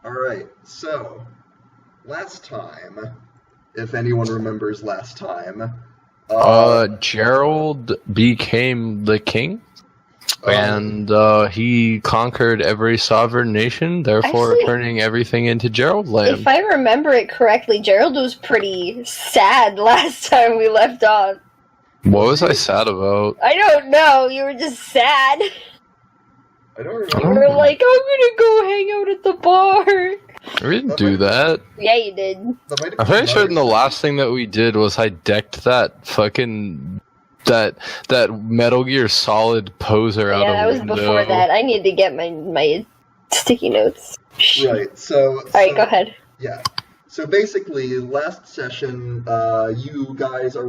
Alright, so, last time, if anyone remembers last time, Gerald became the king, and he conquered every sovereign nation, therefore Actually, turning everything into Gerald land. if I remember it correctly, Gerald was pretty sad last time we left off. What was I sad about? I don't know, you were just sad. I don't You remember. were like, I'm gonna go hang out at the bar. We didn't do that. Yeah, you did. I'm pretty certain the last thing that we did was I decked that fucking that Metal Gear Solid poser out Yeah, of that was window. before that. I need to get my sticky notes. Right, so... Alright, go ahead. Yeah. So basically, last session, you guys had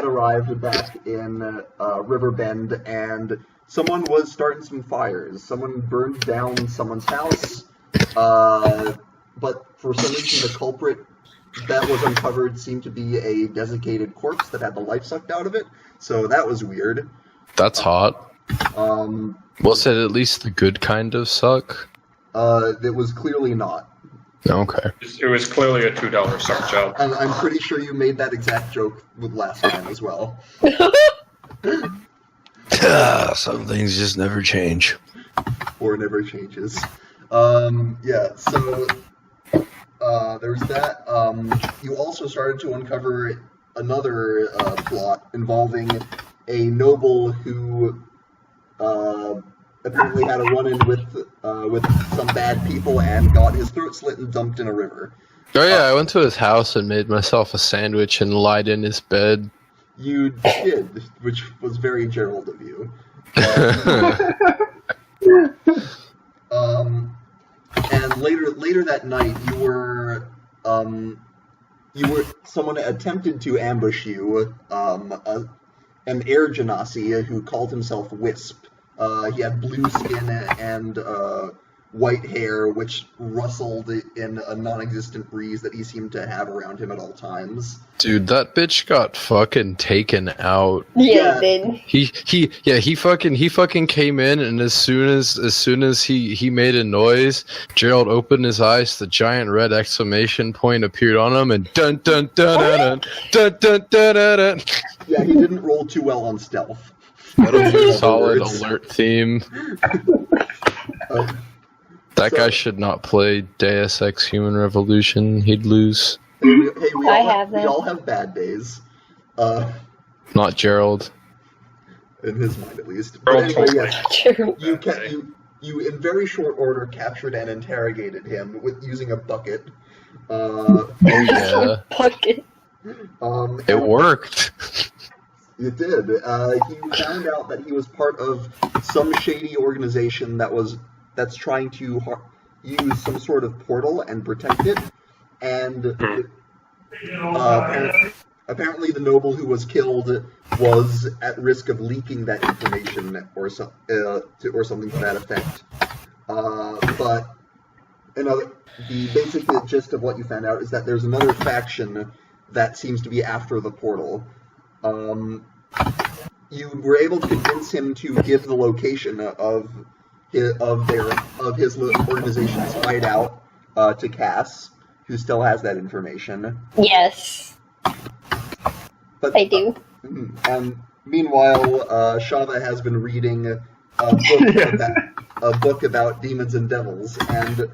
arrived back in Riverbend, and someone was starting some fires. Someone burned down someone's house, but for some reason the culprit that was uncovered seemed to be a desiccated corpse that had the life sucked out of it, so that was weird. That's hot. Was it at least the good kind of suck? It was clearly not. Okay. It was clearly a $2 suck job. And I'm pretty sure you made that exact joke with last time as well. Some things just never change. Or never changes. Yeah, so there's that. You also started to uncover another plot involving a noble who apparently had a run-in with some bad people and got his throat slit and dumped in a river. Oh yeah, I went to his house and made myself a sandwich and lied in his bed. You did, which was very Gerald of you. And later that night, someone attempted to ambush you. An air genasi who called himself Wisp. He had blue skin and white hair, which rustled in a non-existent breeze that he seemed to have around him at all times. Dude, that bitch got fucking taken out. Yeah, it did. He fucking came in, and as soon as he made a noise, Gerald opened his eyes, the giant red exclamation point appeared on him, and dun dun dun dun dun dun dun dun dun. Yeah, he didn't roll too well on stealth. Metal Gear Solid alert theme. That guy should not play Deus Ex Human Revolution. He'd lose. We I all have bad days. Not Gerald. In his mind, at least. But anyway, yes, True. you in very short order captured and interrogated him using a bucket. Oh yeah. Bucket. It worked. It did. He found out that he was part of some shady organization that's trying to use some sort of portal and protect it, and apparently the noble who was killed was at risk of leaking that information or something to that effect. But the basic gist of what you found out is that there's another faction that seems to be after the portal. You were able to convince him to give the location of his organization's hideout to Cass, who still has that information. Yes. But, I do. And meanwhile, Shava has been reading a book about demons and devils, and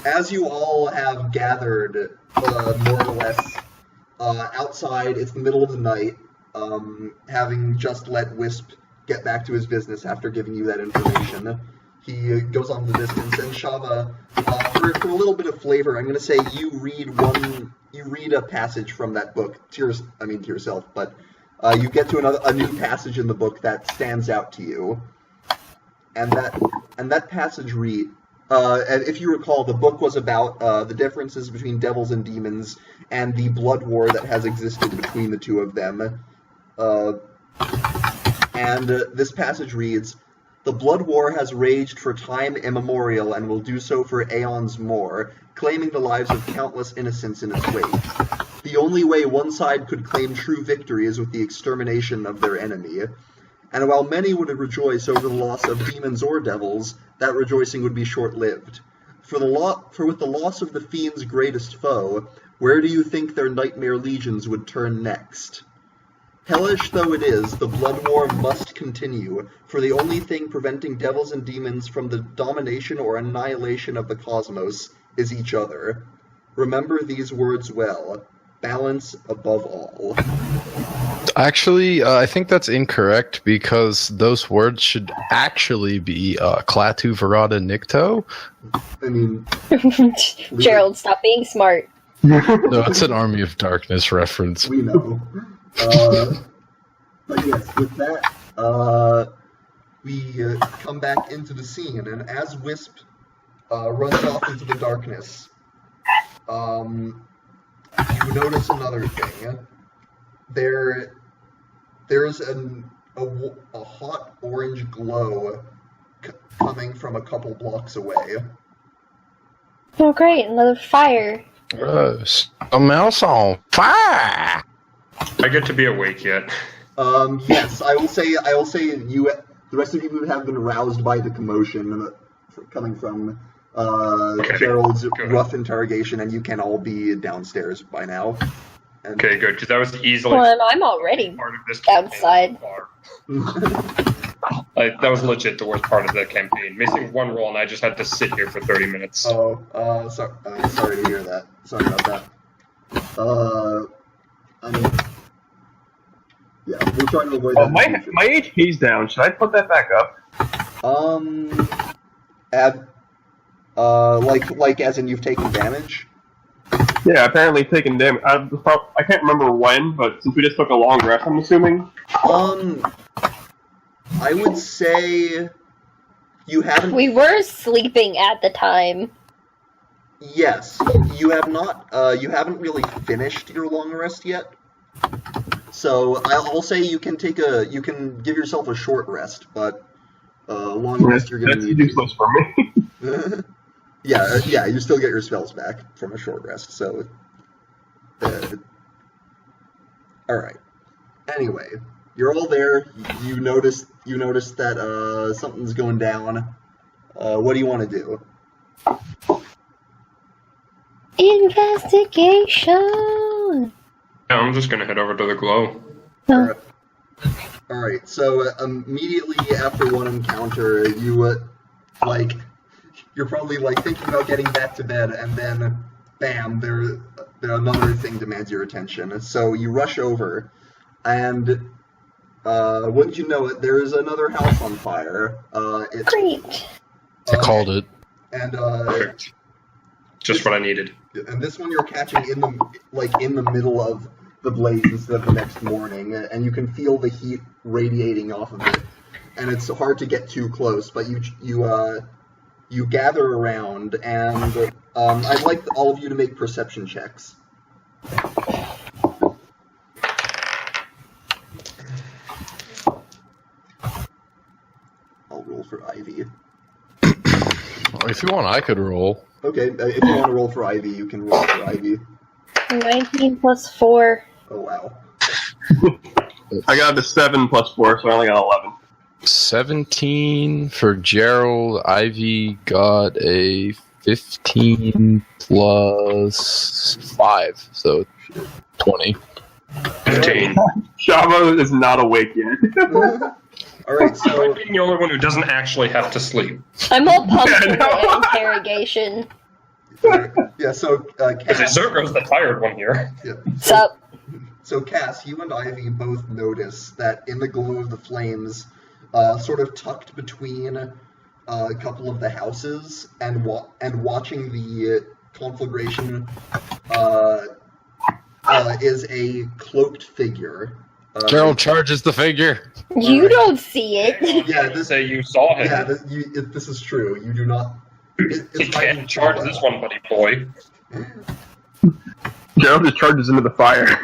as you all have gathered, more or less, outside, it's the middle of the night, having just let Wisp get back to his business after giving you that information. He goes on the distance, and Shava, for a little bit of flavor, I'm going to say you read a passage from that book to yourself, but you get to a new passage in the book that stands out to you, and that passage reads. And if you recall, the book was about the differences between devils and demons and the blood war that has existed between the two of them. And this passage reads, "The blood war has raged for time immemorial and will do so for aeons more, claiming the lives of countless innocents in its wake. The only way one side could claim true victory is with the extermination of their enemy. And while many would rejoice over the loss of demons or devils, that rejoicing would be short-lived. For with the loss of the fiend's greatest foe, where do you think their nightmare legions would turn next? Hellish though it is, the blood war must continue, for the only thing preventing devils and demons from the domination or annihilation of the cosmos is each other. Remember these words well. Balance above all. Actually, I think that's incorrect because those words should actually be Klaatu Verada Nikto. I mean... Gerald, stop being smart. No, it's an Army of Darkness reference. We know. But yes, with that, we come back into the scene, and as Wisp runs off into the darkness, you notice another thing. There's a hot orange glow coming from a couple blocks away. Oh, great, another fire. Gross. A mouse on fire! I get to be awake yet. Yes, I will say you. The rest of you have been roused by the commotion coming from Gerald's rough interrogation, and you can all be downstairs by now. And Okay, good, because that was easily Well, I'm already part of this outside. campaign so far. That was legit the worst part of the campaign. Missing one roll, and I just had to sit here for 30 minutes. sorry to hear that. Sorry about that. I mean, yeah, we're trying to avoid that. My HP's down. Should I put that back up? Like as in you've taken damage? Yeah, apparently taking damage. I can't remember when, but since we just took a long rest, I'm assuming. I would say you haven't. We were sleeping at the time. Yes, you have not. You haven't really finished your long rest yet. So I'll say you can you can give yourself a short rest, but long rest you're gonna need. That's useless for me. Yeah, you still get your spells back from a short rest. So, all right. Anyway, you're all there. You notice that something's going down. What do you want to do? Investigation! Yeah, I'm just gonna head over to the glow. Oh. All right. So immediately after one encounter, you you're probably thinking about getting back to bed, and then bam, there another thing demands your attention. So you rush over, and wouldn't you know it, there is another house on fire. Great. I called it. And Perfect. Just what I needed. and this one you're catching in the middle of the blaze instead of the next morning, and you can feel the heat radiating off of it, and it's hard to get too close, but you gather around, and I'd like all of you to make perception checks. I'll roll for Ivy. If you want, I could roll. Okay, if you want to roll for Ivy, you can roll for Ivy. 19 plus 4. Oh, wow. I got a 7 plus 4, so I only got 11. 17 for Gerald. Ivy got a 15 plus 5, so 20. 15. Shavo is not awake yet. Alright, so... I'm being the only one who doesn't actually have to sleep. I'm all pumped for the interrogation. Yeah, so, Because Cass... Zergo's the tired one here. Yeah. Sup? So, Cass, you and Ivy both notice that in the glow of the flames, sort of tucked between a couple of the houses and watching the conflagration is a cloaked figure. Gerald charges the figure. You don't see it. Yeah, This say you saw him. Yeah, this is true. You do not... You can't charge this one, buddy boy. Gerald just charges into the fire.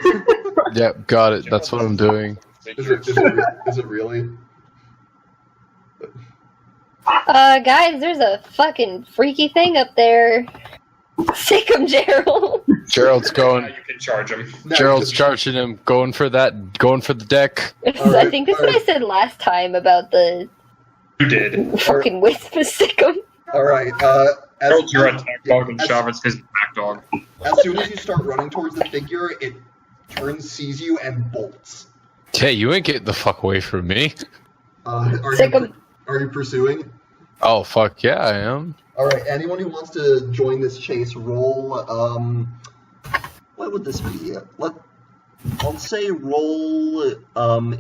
Yep, got it. That's what I'm doing. Is it really? Guys, there's a fucking freaky thing up there. Sick him, Gerald. Gerald's Now going. you can charge him. No, Gerald's just- charging him. Going for the deck. I think that's what I said last time about the You did. fucking wisp of sick him. Alright, Gerald's your attack dog and Shava's his attack dog. As soon as you start running towards the figure, it turns, sees you, and bolts. Hey, you ain't getting the fuck away from me. Are you pursuing? Oh, fuck yeah, I am. Alright, anyone who wants to join this chase, roll, what would this be? I'll say roll,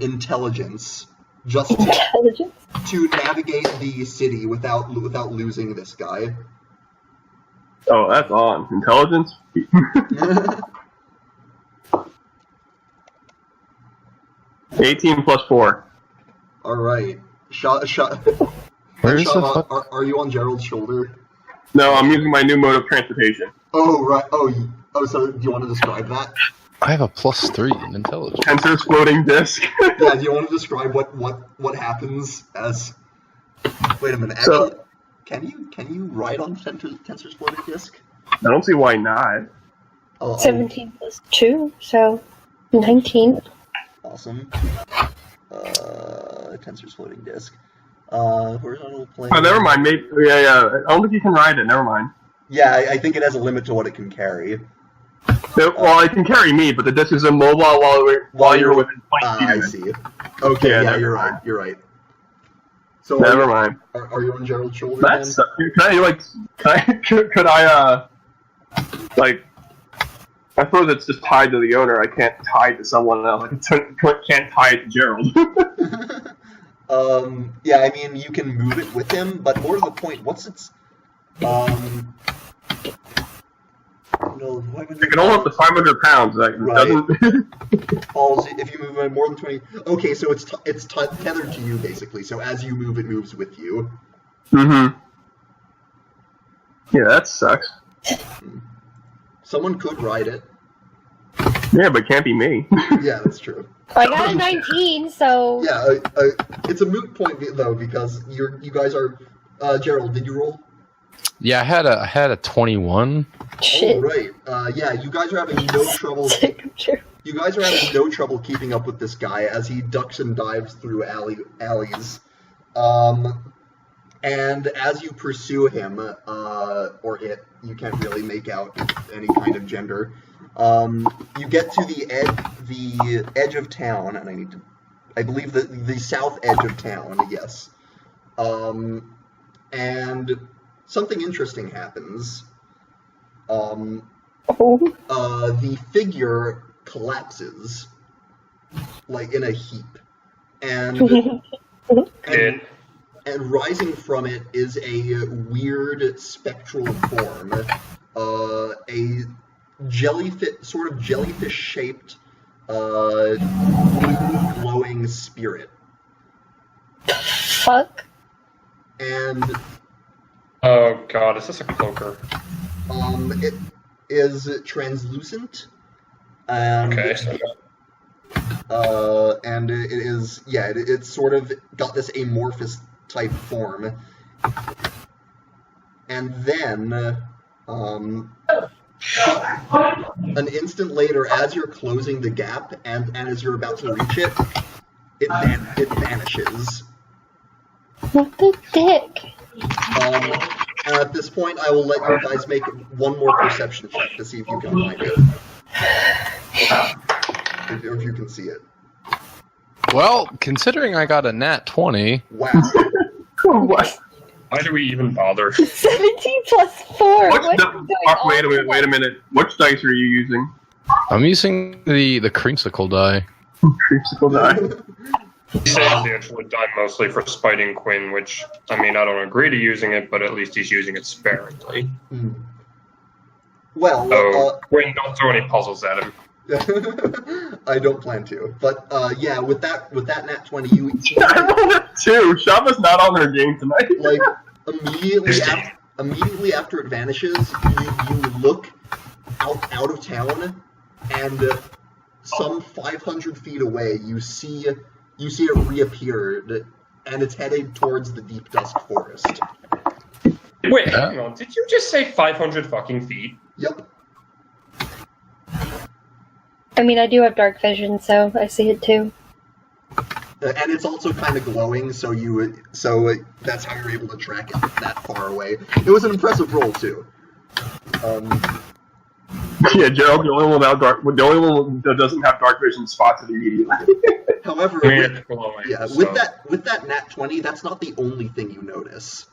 intelligence. Just to navigate the city without losing this guy. Oh, that's on. Intelligence? 18 plus 4. Alright. Where's the fuck? Are you on Gerald's shoulder? No, I'm using my new mode of transportation. Oh, right. Oh, so do you want to describe that? I have a +3 in intelligence. Tensor's floating disc. Yeah, do you want to describe what happens as... Wait a minute, So- actually, can you ride on Tensor's floating disk? I don't see why not. 17 plus 2, so 19. Awesome. Tensor's floating disk. Horizontal plane... Oh, never mind. Maybe, yeah. I don't think you can ride it. Never mind. Yeah, I think it has a limit to what it can carry. Well, it can carry me, but the disc is immobile while you're within 20 feet I of it. see. Okay, yeah, never you're mind. right. You're right. So Never mind. Are you on Gerald's shoulder? That's then? could I like? I suppose it's just tied to the owner. I can't tie it to someone else. I can't tie it to Gerald. Yeah, I mean, you can move it with him, but more to the point, what's its no, It can hold up to 500 pounds. Like, Right. doesn't. falls if you move it more than 20. Okay, so it's tethered to you basically. So as you move, it moves with you. Mm-hmm. Yeah, that sucks. Someone could ride it. Yeah, but it can't be me. Yeah, that's true. I got a 19, so... Yeah, it's a moot point though because you guys are. Gerald, did you roll? Yeah, I had a 21. Shit. Oh, right. Yeah, you guys are having no trouble. You guys are having no trouble keeping up with this guy as he ducks and dives through alleys. And as you pursue him, or it, you can't really make out any kind of gender. You get to the edge of town, and I believe the south edge of town. Yes. And something interesting happens. The figure collapses, like in a heap, and rising from it is a weird spectral form, a sort of jellyfish-shaped, glowing spirit. Fuck. And Oh god, is this a cloaker? it is translucent. And, Okay. and it is, yeah, it's sort of got this amorphous type form. And then, an instant later, as you're closing the gap and as you're about to reach it, it vanishes. What the dick? And at this point, I will let you guys make one more perception check to see if you can find it. Or if you can see it. Well, considering I got a nat 20, Wow. What? Why do we even bother? 17 plus 4! What's What the, is going on? wait a minute. Which dice are you using? I'm using the creamsicle die. Creamsicle die. He says the edge would die mostly for spiting Quinn, which, I mean, I don't agree to using it, but at least he's using it sparingly. Well, So, Quinn, don't throw any puzzles at him. I don't plan to. But, yeah, with that nat 20, you I rolled a 2. Shava's not on her game tonight. like, immediately after it vanishes, you look out of town, and some 500 feet away, you see it reappeared, and it's headed towards the Deepdusk Forest. Wait, hang on. Did you just say 500 fucking feet? Yep. I mean, I do have dark vision, so I see it too. And it's also kind of glowing, so that's how you're able to track it that far away. It was an impressive roll too. Yeah, Gerald, the only one that doesn't have dark vision spots it immediately. However, It's glowing, so- with that nat 20, that's not the only thing you notice.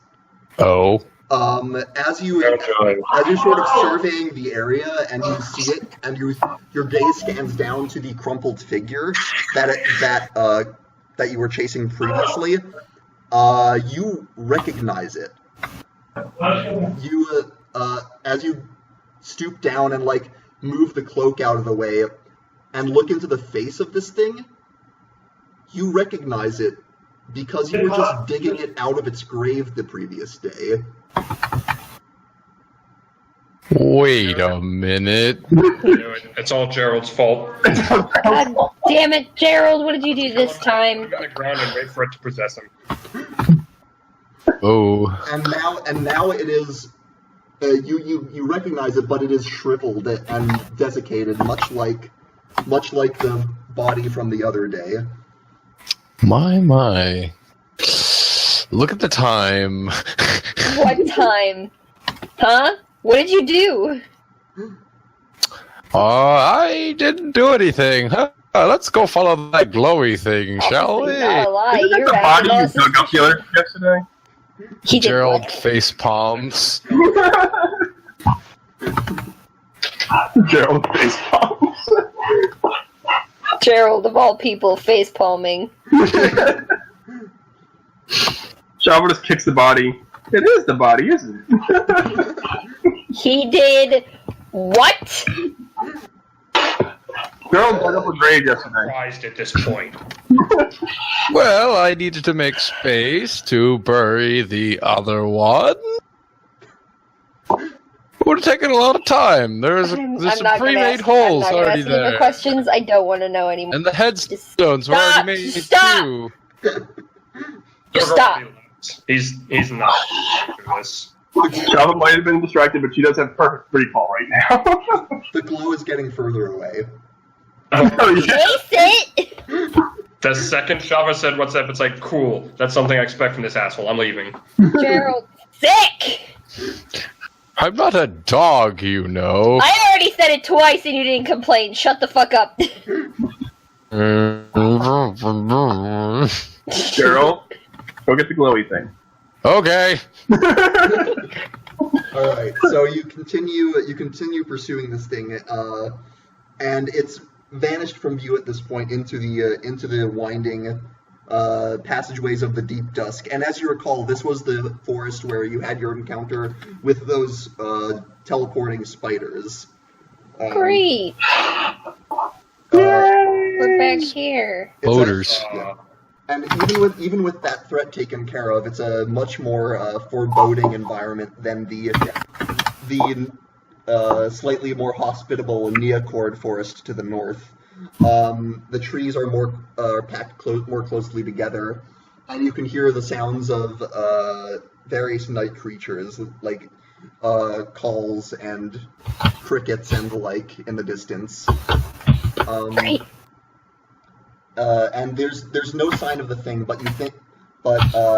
Oh. As you're sort of surveying the area and you see it, and your gaze scans down to the crumpled figure that you were chasing previously, you recognize it. You as you stoop down and like move the cloak out of the way and look into the face of this thing, you recognize it because you were just digging it out of its grave the previous day. Wait a minute. It's all Gerald's fault. God damn it, Gerald, what did you do this time? On the ground and wait for it to possess him. Oh. And now it is. You recognize it, but it is shriveled and desiccated, much like the body from the other day. My. Look at the time. What time? Huh? What did you do? I didn't do anything. Huh? Let's go follow that glowy thing, shall we? Not a lie, Isn't that you're the right. body you dug up yesterday? He did Gerald what? face palms. Gerald face palms. Gerald, of all people, face palming. Java just kicks the body. It is the body, isn't it? He did what? Gerald dug up a grave yesterday. Surprised at this point. Well, I needed to make space to bury the other one. Would have taken a lot of time. There's some pre-made holes already I'm not there. questions. I don't want to know anymore. And the headstones were already made Stop! too. Just stop. He's not doing this. Java might have been distracted, but she does have perfect recall right now. The glow is getting further away. Oh, yeah. Face it! The second Shava said what's up, it's like, cool. That's something I expect from this asshole. I'm leaving. Gerald, sick! I'm not a dog, you know. I already said it twice and you didn't complain. Shut the fuck up. Gerald, go get the glowy thing. Okay. All right, so you continue pursuing this thing, and it's vanished from view at this point into the winding passageways of the deep dusk. And as you recall, this was the forest where you had your encounter with those teleporting spiders. Great. We're back here. Odors. Yeah. And even with that threat taken care of, it's a much more foreboding environment than the slightly more hospitable Neocord forest to the north. The trees are more packed more closely together, and you can hear the sounds of various night creatures like calls and crickets and the like in the distance. Great. And there's no sign of the thing, but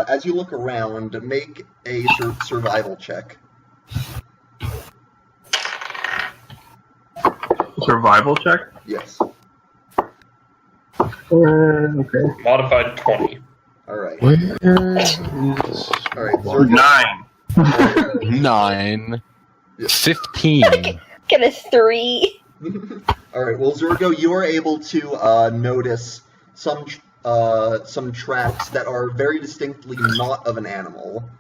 as you look around, make a survival check. Survival check? Yes. Okay. Modified 20. All right. Where All right. Or 9. 9. 15. Get a 3. All right. Well, Zergo, you are able to notice some tracks that are very distinctly not of an animal.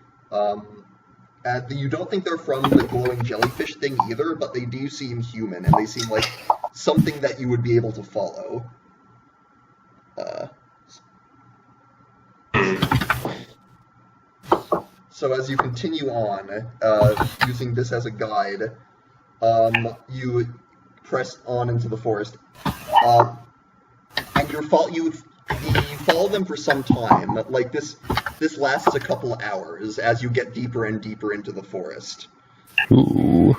You don't think they're from the glowing jellyfish thing either, but they do seem human, and they seem like something that you would be able to follow. So as you continue on, using this as a guide, you press on into the forest, and you follow them for some time. Like this lasts a couple hours as you get deeper and deeper into the forest. Ooh.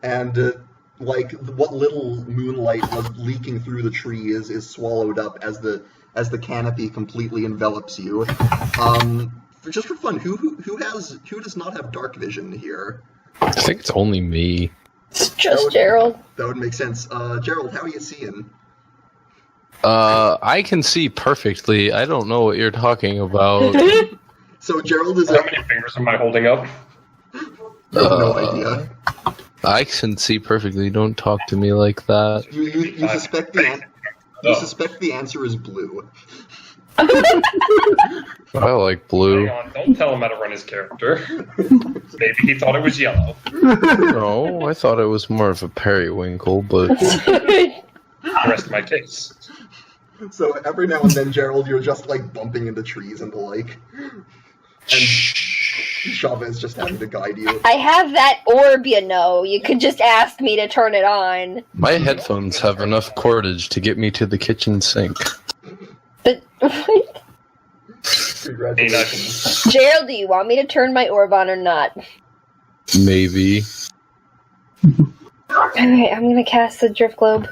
And like what little moonlight was leaking through the trees is swallowed up as the canopy completely envelops you. Just for fun, who does not have dark vision here? I think it's only me. It's just Gerald. That would make sense. Gerald, how are you seeing? I can see perfectly. I don't know what you're talking about. So Gerald is. How many fingers am I holding up? I have no idea. I can see perfectly. Don't talk to me like that. You suspect the answer is blue. I like blue. Hang on, don't tell him how to run his character. Maybe he thought it was yellow. No, I thought it was more of a periwinkle, but The rest of my case. So every now and then, Gerald, you're just like bumping into trees and the like. And Shava is just having to guide you. I have that orb, you know. You could just ask me to turn it on. my headphones have enough cordage to get me to the kitchen sink. But Congratulations. Gerald, do you want me to turn my orb on or not? Maybe. Alright, I'm gonna cast the drift globe.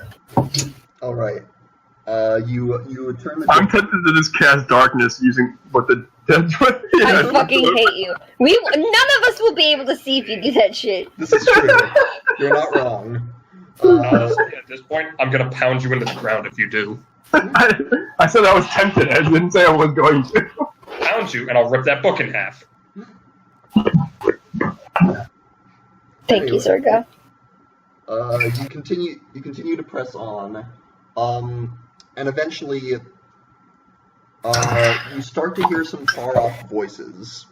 Alright. You turn the. I'm tempted to just cast darkness using what the. I fucking hate you. None of us will be able to see if you do that shit. This is true. You're not wrong. Honestly, at this point, I'm gonna pound you into the ground if you do. I said I was tempted. I didn't say I was going to. Pound you, and I'll rip that book in half. Thank you, Zerga. You continue to press on, and eventually, you start to hear some far-off voices,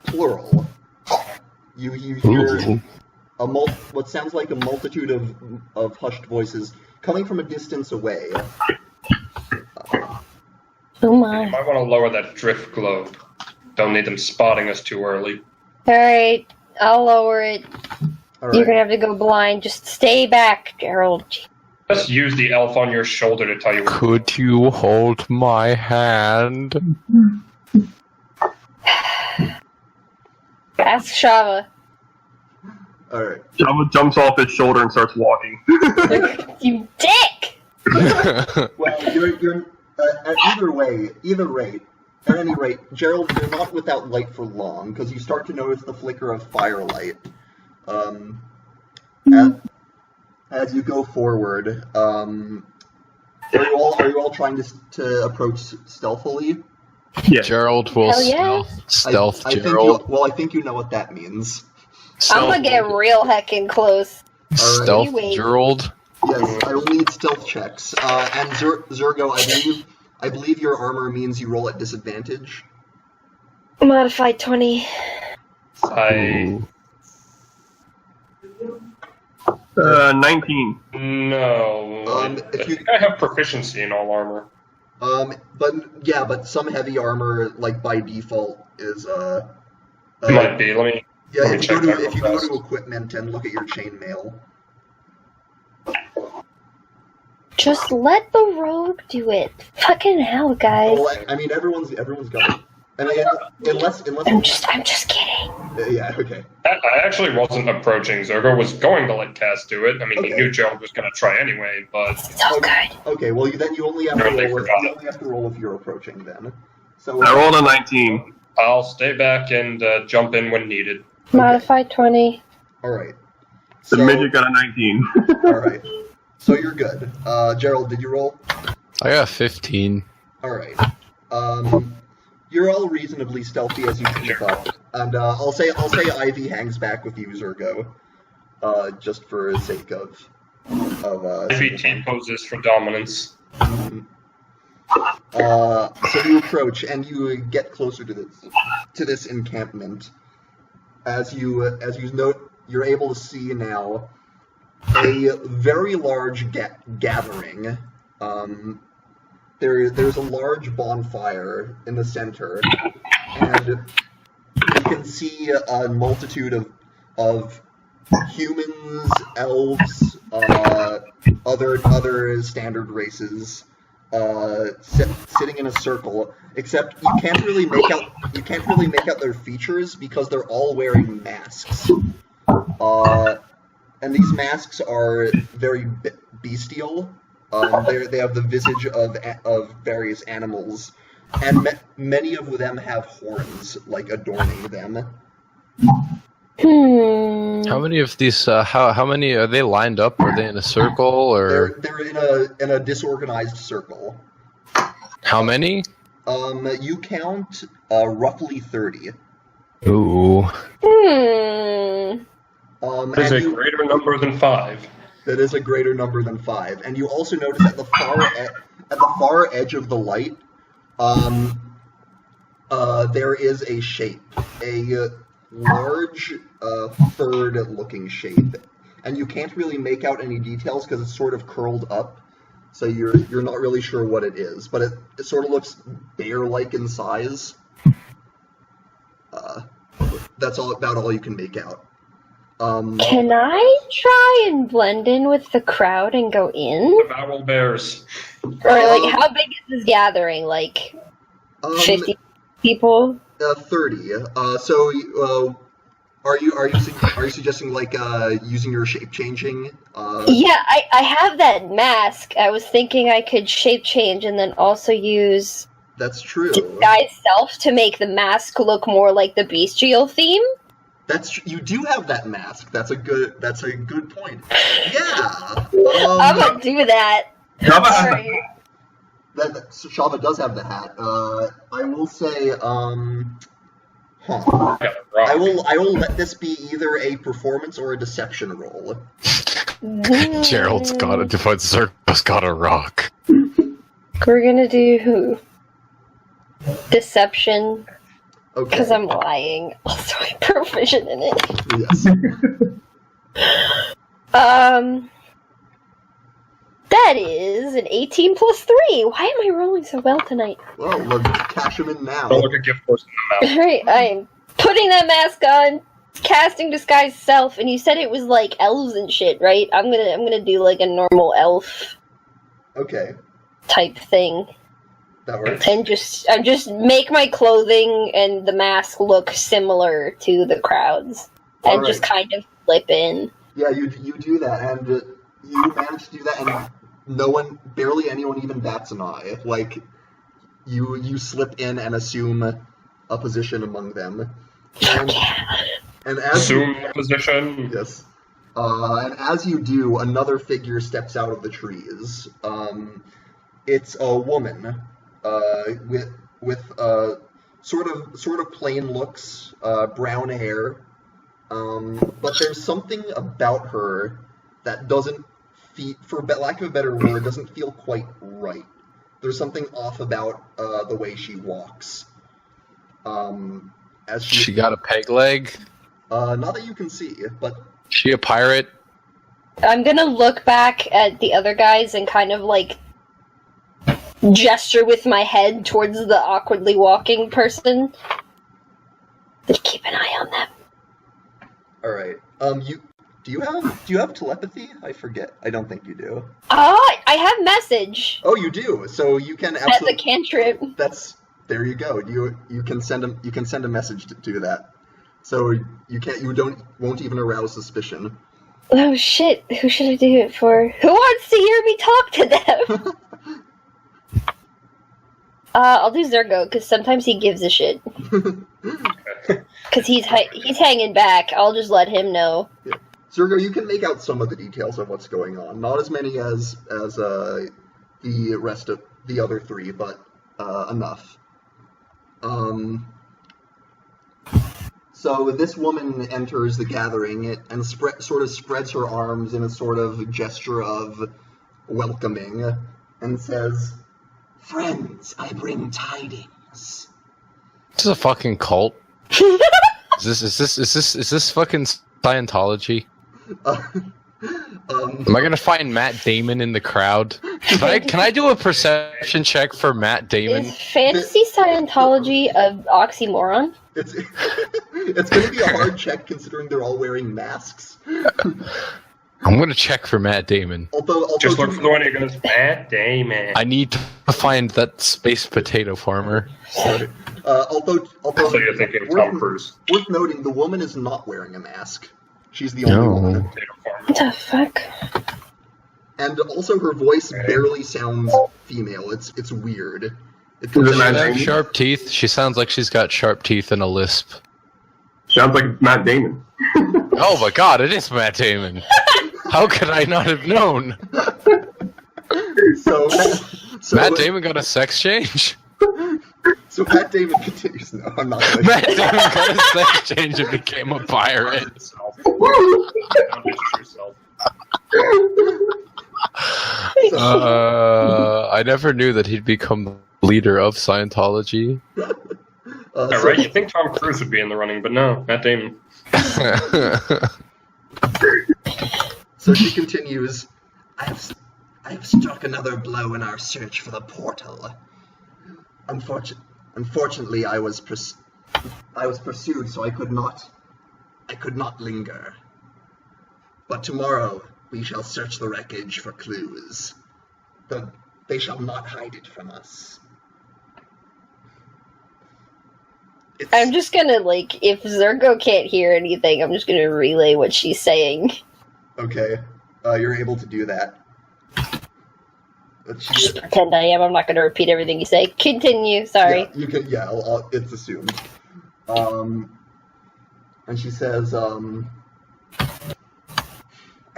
plural. You hear what sounds like a multitude of hushed voices coming from a distance away. Oh You my. might want to lower that drift globe. Don't need them spotting us too early. Alright, I'll lower it. All You're right. gonna have to go blind. Just stay back, Gerald. Just use the elf on your shoulder to tell you. Could you hold my hand? Ask Shava. All right. Java jumps off his shoulder and starts walking. You dick! Well, you're at any rate, Gerald, you're not without light for long because you start to notice the flicker of firelight. As you go forward, are you all trying to approach stealthily? Yeah. Gerald will Hell yeah. stealth I Gerald. think you know what that means. I'm gonna get real heckin' close. Stealth You wait. Gerald. Yes, I will need stealth checks. And Zergo, I believe your armor means you roll at disadvantage. Modified 20. I 19. no. If I you- think I have proficiency in all armor. But some heavy armor, like by default, is Might be. Let me. Yeah, Let me if check you that go real to fast. equipment and look at your chainmail. Just let the robe do it. Fucking hell, guys. Well, I mean, everyone's got it. And unless I'm just kidding. yeah, okay. I actually wasn't approaching. Zergo was going to let Cass do it. I mean, he Okay. knew Gerald was going to try anyway, but So good. Okay, well then you only have to Apparently roll. forgot You it. only have to roll if you're approaching then. So I rolled a 19. I'll stay back and jump in when needed. Modified 20. all right. The So, midget got a 19. all right. So you're good. Gerald, did you roll? I got 15. All right. You're all reasonably stealthy as you creep up, and I'll say Ivy hangs back with you, Zergo, just for the sake of. IVT poses for dominance. So you approach and you get closer to this encampment. As you note, you're able to see now a very large gathering. There's a large bonfire in the center, and you can see a multitude of humans, elves, other standard races, sitting in a circle. Except you can't really make out their features because they're all wearing masks. And these masks are very bestial. They have the visage of various animals, and many of them have horns, like, adorning them. How many of these? How many are they lined up? Are they in a circle or? They're in a disorganized circle. How many? You count roughly 30. Ooh. That is a greater number than 5. That is a greater number than 5. And you also notice at the far edge of the light, there is a shape, a large, furred-looking shape, and you can't really make out any details because it's sort of curled up, so you're not really sure what it is. But it sort of looks bear-like in size. That's about all you can make out. Can I try and blend in with the crowd and go in? The barrel bears. Or, like, how big is this gathering? Like, 50 people? 30. So, are you suggesting, like, using your shape changing? Yeah, I have that mask. I was thinking I could shape change and then also use That's true. disguise self to make the mask look more like the bestial theme. You do have that mask. That's a good point. Yeah. I'm gonna do that. Sorry. Shava does have the hat. I will say, I will let this be either a performance or a deception roll. Gerald's got a divine circle's got a rock. We're gonna do deception. Okay. Because I'm lying. Also, I'm proficient in it. Yes. That is an 18 plus 3. Why am I rolling so well tonight? Well, let's cash him in now. Don't look a gift horse in the mouth. Alright, I am putting that mask on, casting disguise self, and you said it was like elves and shit, right? I'm gonna do like a normal elf Okay, type thing. that works. And just make my clothing and the mask look similar to the crowds. And Alright. just kind of flip in. Yeah, you do that, and you manage to do that, and barely anyone even bats an eye. Like, you slip in and assume a position among them. And, and as Assume position. Yes. And as you do, another figure steps out of the trees. It's a woman, with sort of plain looks, brown hair. But there's something about her that doesn't for lack of a better word, doesn't feel quite right. There's something off about the way she walks. As She got a peg leg? not that you can see, but She a pirate? I'm gonna look back at the other guys and kind of like gesture with my head towards the awkwardly walking person. But keep an eye on them. all right. Do you have telepathy? I forget. I don't think you do. Oh, I have message. Oh, you do. So you can That's absolutely. a cantrip. There you go. You can send a message to that. So you won't even arouse suspicion. Oh shit, who should I do it for? Who wants to hear me talk to them? I'll do Zergo, because sometimes he gives a shit. Because he's hanging back. I'll just let him know. Yeah. Zergo, you can make out some of the details of what's going on. Not as many as the rest of the other three, but enough. So this woman enters the gathering and sort of spreads her arms in a sort of gesture of welcoming and says, "Friends, I bring tidings." This is a fucking cult. Is this fucking Scientology? Am I gonna find Matt Damon in the crowd? Can I do a perception check for Matt Damon? Is fantasy Scientology an oxymoron? It's going to be a hard check considering they're all wearing masks. I'm gonna check for Matt Damon. Although Just look for the one who goes, Matt Damon. I need to find that space potato farmer. although So you're thinking of Tom Cruise. worth noting, the woman is not wearing a mask. She's the only woman. Potato farmer. What the fuck? And also, her voice barely sounds female. It's weird. It Does it She Matt has Damon? sharp teeth. She sounds like she's got sharp teeth and a lisp. Sounds like Matt Damon. Oh my god, it is Matt Damon. How could I not have known? So Matt Damon got a sex change? So Matt Damon continues. No, I'm not gonna. Matt Damon got a sex change and became a pirate. Don't ditch yourself. I never knew that he'd become the leader of Scientology. Yeah, right? You think Tom Cruise would be in the running, but no, Matt Damon. So she continues. I have struck another blow in our search for the portal. Unfortunately, I was pursued, so I could not linger. But tomorrow we shall search the wreckage for clues. But they shall not hide it from us. I'm just gonna, like, if Zergo can't hear anything, I'm just gonna relay what she's saying. Okay, you're able to do that. But Just pretend I am. I'm not gonna repeat everything you say. Continue. Sorry. Yeah, you can. Yeah, it's assumed. And she says, "I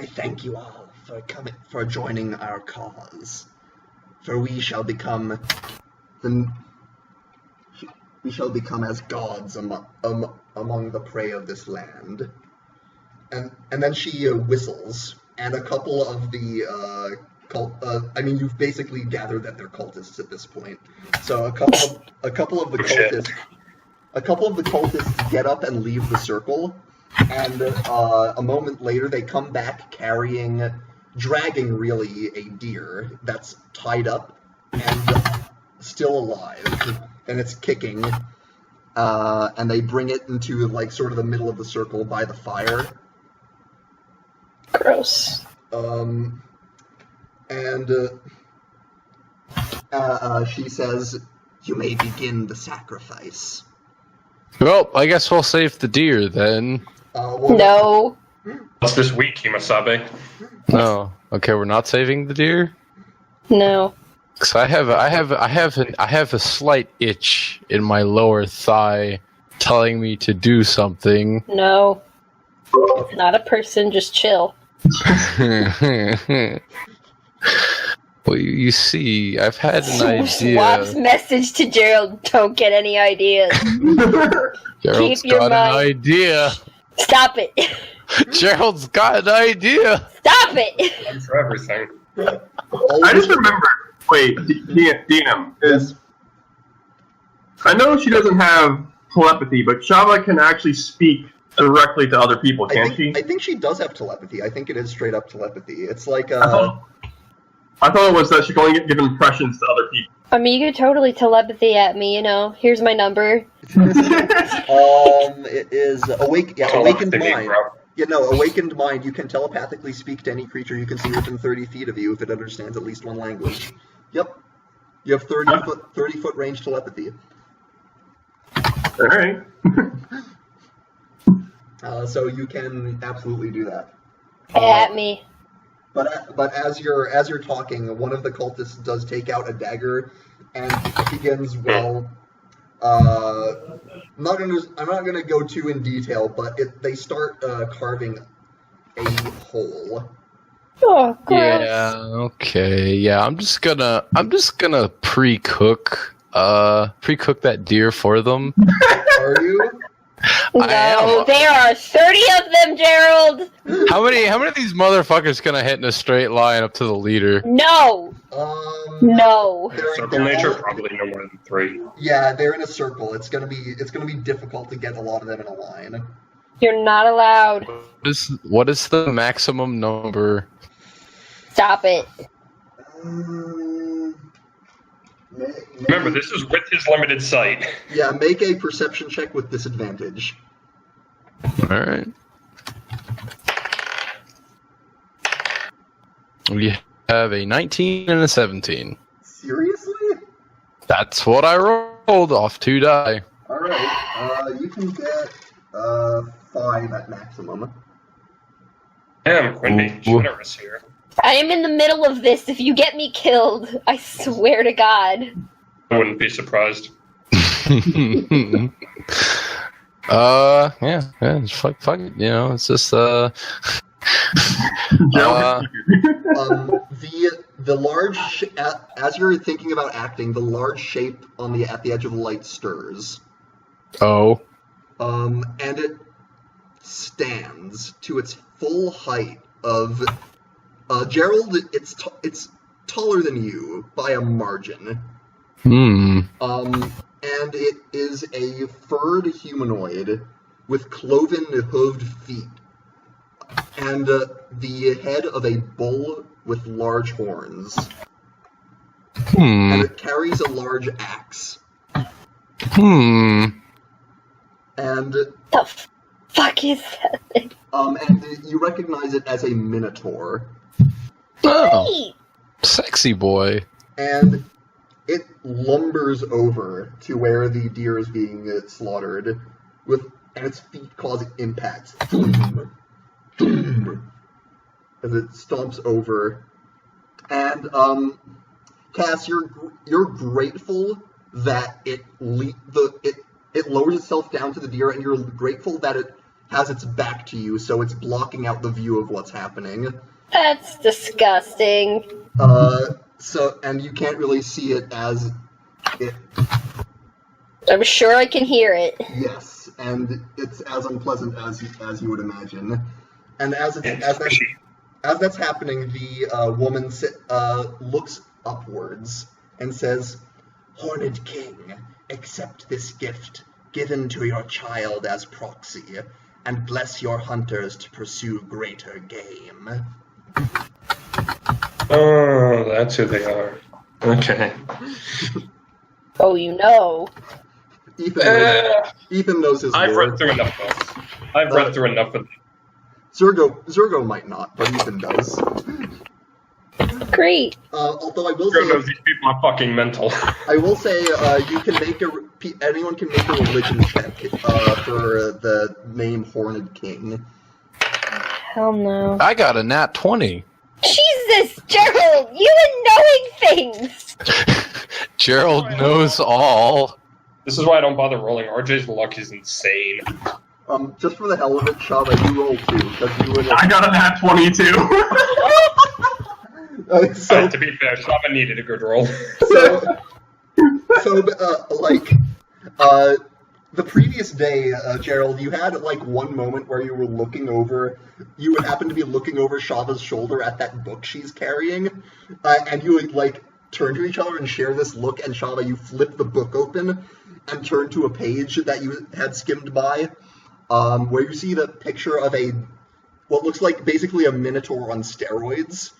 thank you all for joining our cause, for we shall become as gods among the prey of this land." And then she whistles, and a couple of the you've basically gathered that they're cultists at this point. So a couple of the cultists get up and leave the circle, and a moment later they come back dragging really a deer that's tied up and still alive, and it's kicking. And they bring it into like sort of the middle of the circle by the fire. Gross. She says, "You may begin the sacrifice." Well, I guess we'll save the deer then. No. What's this week, Himasabe? No. Okay, we're not saving the deer? No. Cause I have a slight itch in my lower thigh telling me to do something. No. Not a person, just chill. Well, you see, I've had an idea. Swap's message to Gerald, don't get any ideas. Gerald's Keep your got mind. an idea. Stop it. Gerald's got an idea. Stop it. I'm for everything. I just remembered. Wait, Dina, is I know she doesn't have telepathy, but Shava can actually speak directly to other people, can't she? I think she does have telepathy. I think it is straight up telepathy. It's like I thought it was that she can only give impressions to other people. I mean, you could totally telepathy at me, you know. Here's my number. It is awakened Telepathy, mind. bro. Yeah, no, awakened mind. You can telepathically speak to any creature you can see within 30 feet of you if it understands at least one language. Yep. You have 30 foot range telepathy. All right. So you can absolutely do that. At me. But as you're talking, one of the cultists does take out a dagger and begins I'm not gonna go too in detail, but they start carving a hole. Oh, gross. Yeah. Okay. Yeah. I'm just gonna pre-cook that deer for them. Are you? No, there are 30 of them, Gerald! How many of these motherfuckers can I hit in a straight line up to the leader? No! No. Circle nature, probably no more than 3. Yeah, they're in a circle. It's gonna be difficult to get a lot of them in a line. You're not allowed. What is the maximum number? Stop it. Remember, this is with his limited sight. Yeah, make a perception check with disadvantage. All right. We have a 19 and a 17. Seriously? That's what I rolled off 2 die. Alright, you can get 5 at maximum. Damn, Quinn being generous here. I am in the middle of this. If you get me killed, I swear to God. I wouldn't be surprised. Yeah, fuck it, you know, it's just, the large, as you're thinking about acting, the large shape at the edge of the light stirs. Oh. And it stands to its full height of, Gerald, it's taller than you by a margin. And it is a furred humanoid with cloven hooved feet and the head of a bull with large horns. And it carries a large axe. And the fuck is that thing? And you recognize it as a minotaur. Oh, sexy boy. And it lumbers over to where the deer is being slaughtered, and its feet cause impact. Boom, boom, as it stomps over. And Cass, you're grateful that it lowers itself down to the deer, and you're grateful that it has its back to you, so it's blocking out the view of what's happening. That's disgusting. And you can't really see it as it. I'm sure I can hear it. Yes, and it's as unpleasant as you would imagine. And as that's happening, the woman looks upwards and says, "Horrid King, accept this gift given to your child as proxy, and bless your hunters to pursue greater game." Oh, that's who they are. Okay. Oh, you know. Ethan knows his I've lore. read through enough books. I've read through enough of them. Zergo might not, but Ethan does. Great. Although I will Zergo say, knows these people are fucking mental. I will say, anyone can make a religion check for the name Horrid King. Hell no. I got a nat 20. Jesus, Gerald, you and knowing things. Gerald knows all. This is why I don't bother rolling. RJ's luck is insane. Just for the hell of it, Shava, you roll 2, because you would. I got a nat 22. To be fair, Shava needed a good roll. The previous day, Gerald, you had one moment where you were looking over. You would happen to be looking over Shava's shoulder at that book she's carrying, and you would turn to each other and share this look. And Shava, you flip the book open and turn to a page that you had skimmed by, where you see the picture of what looks like basically a minotaur on steroids.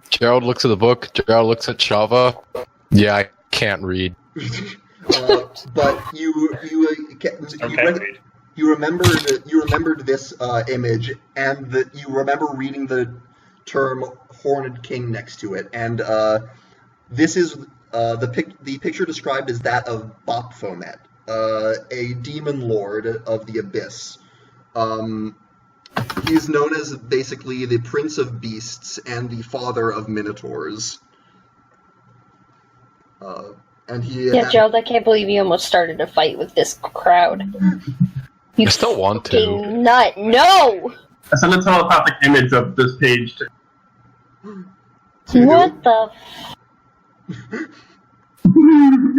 Gerald looks at the book. Gerald looks at Shava. Yeah, I can't read. But you remembered this image, and you remember reading the term Horrid King next to it, and this is the picture described as that of Baphomet, a demon lord of the abyss. He's known as basically the Prince of Beasts and the Father of Minotaurs. Gerald, I can't believe you almost started a fight with this crowd. You I still want to. Nut. No! I sent a telepathic image of this page to... What the?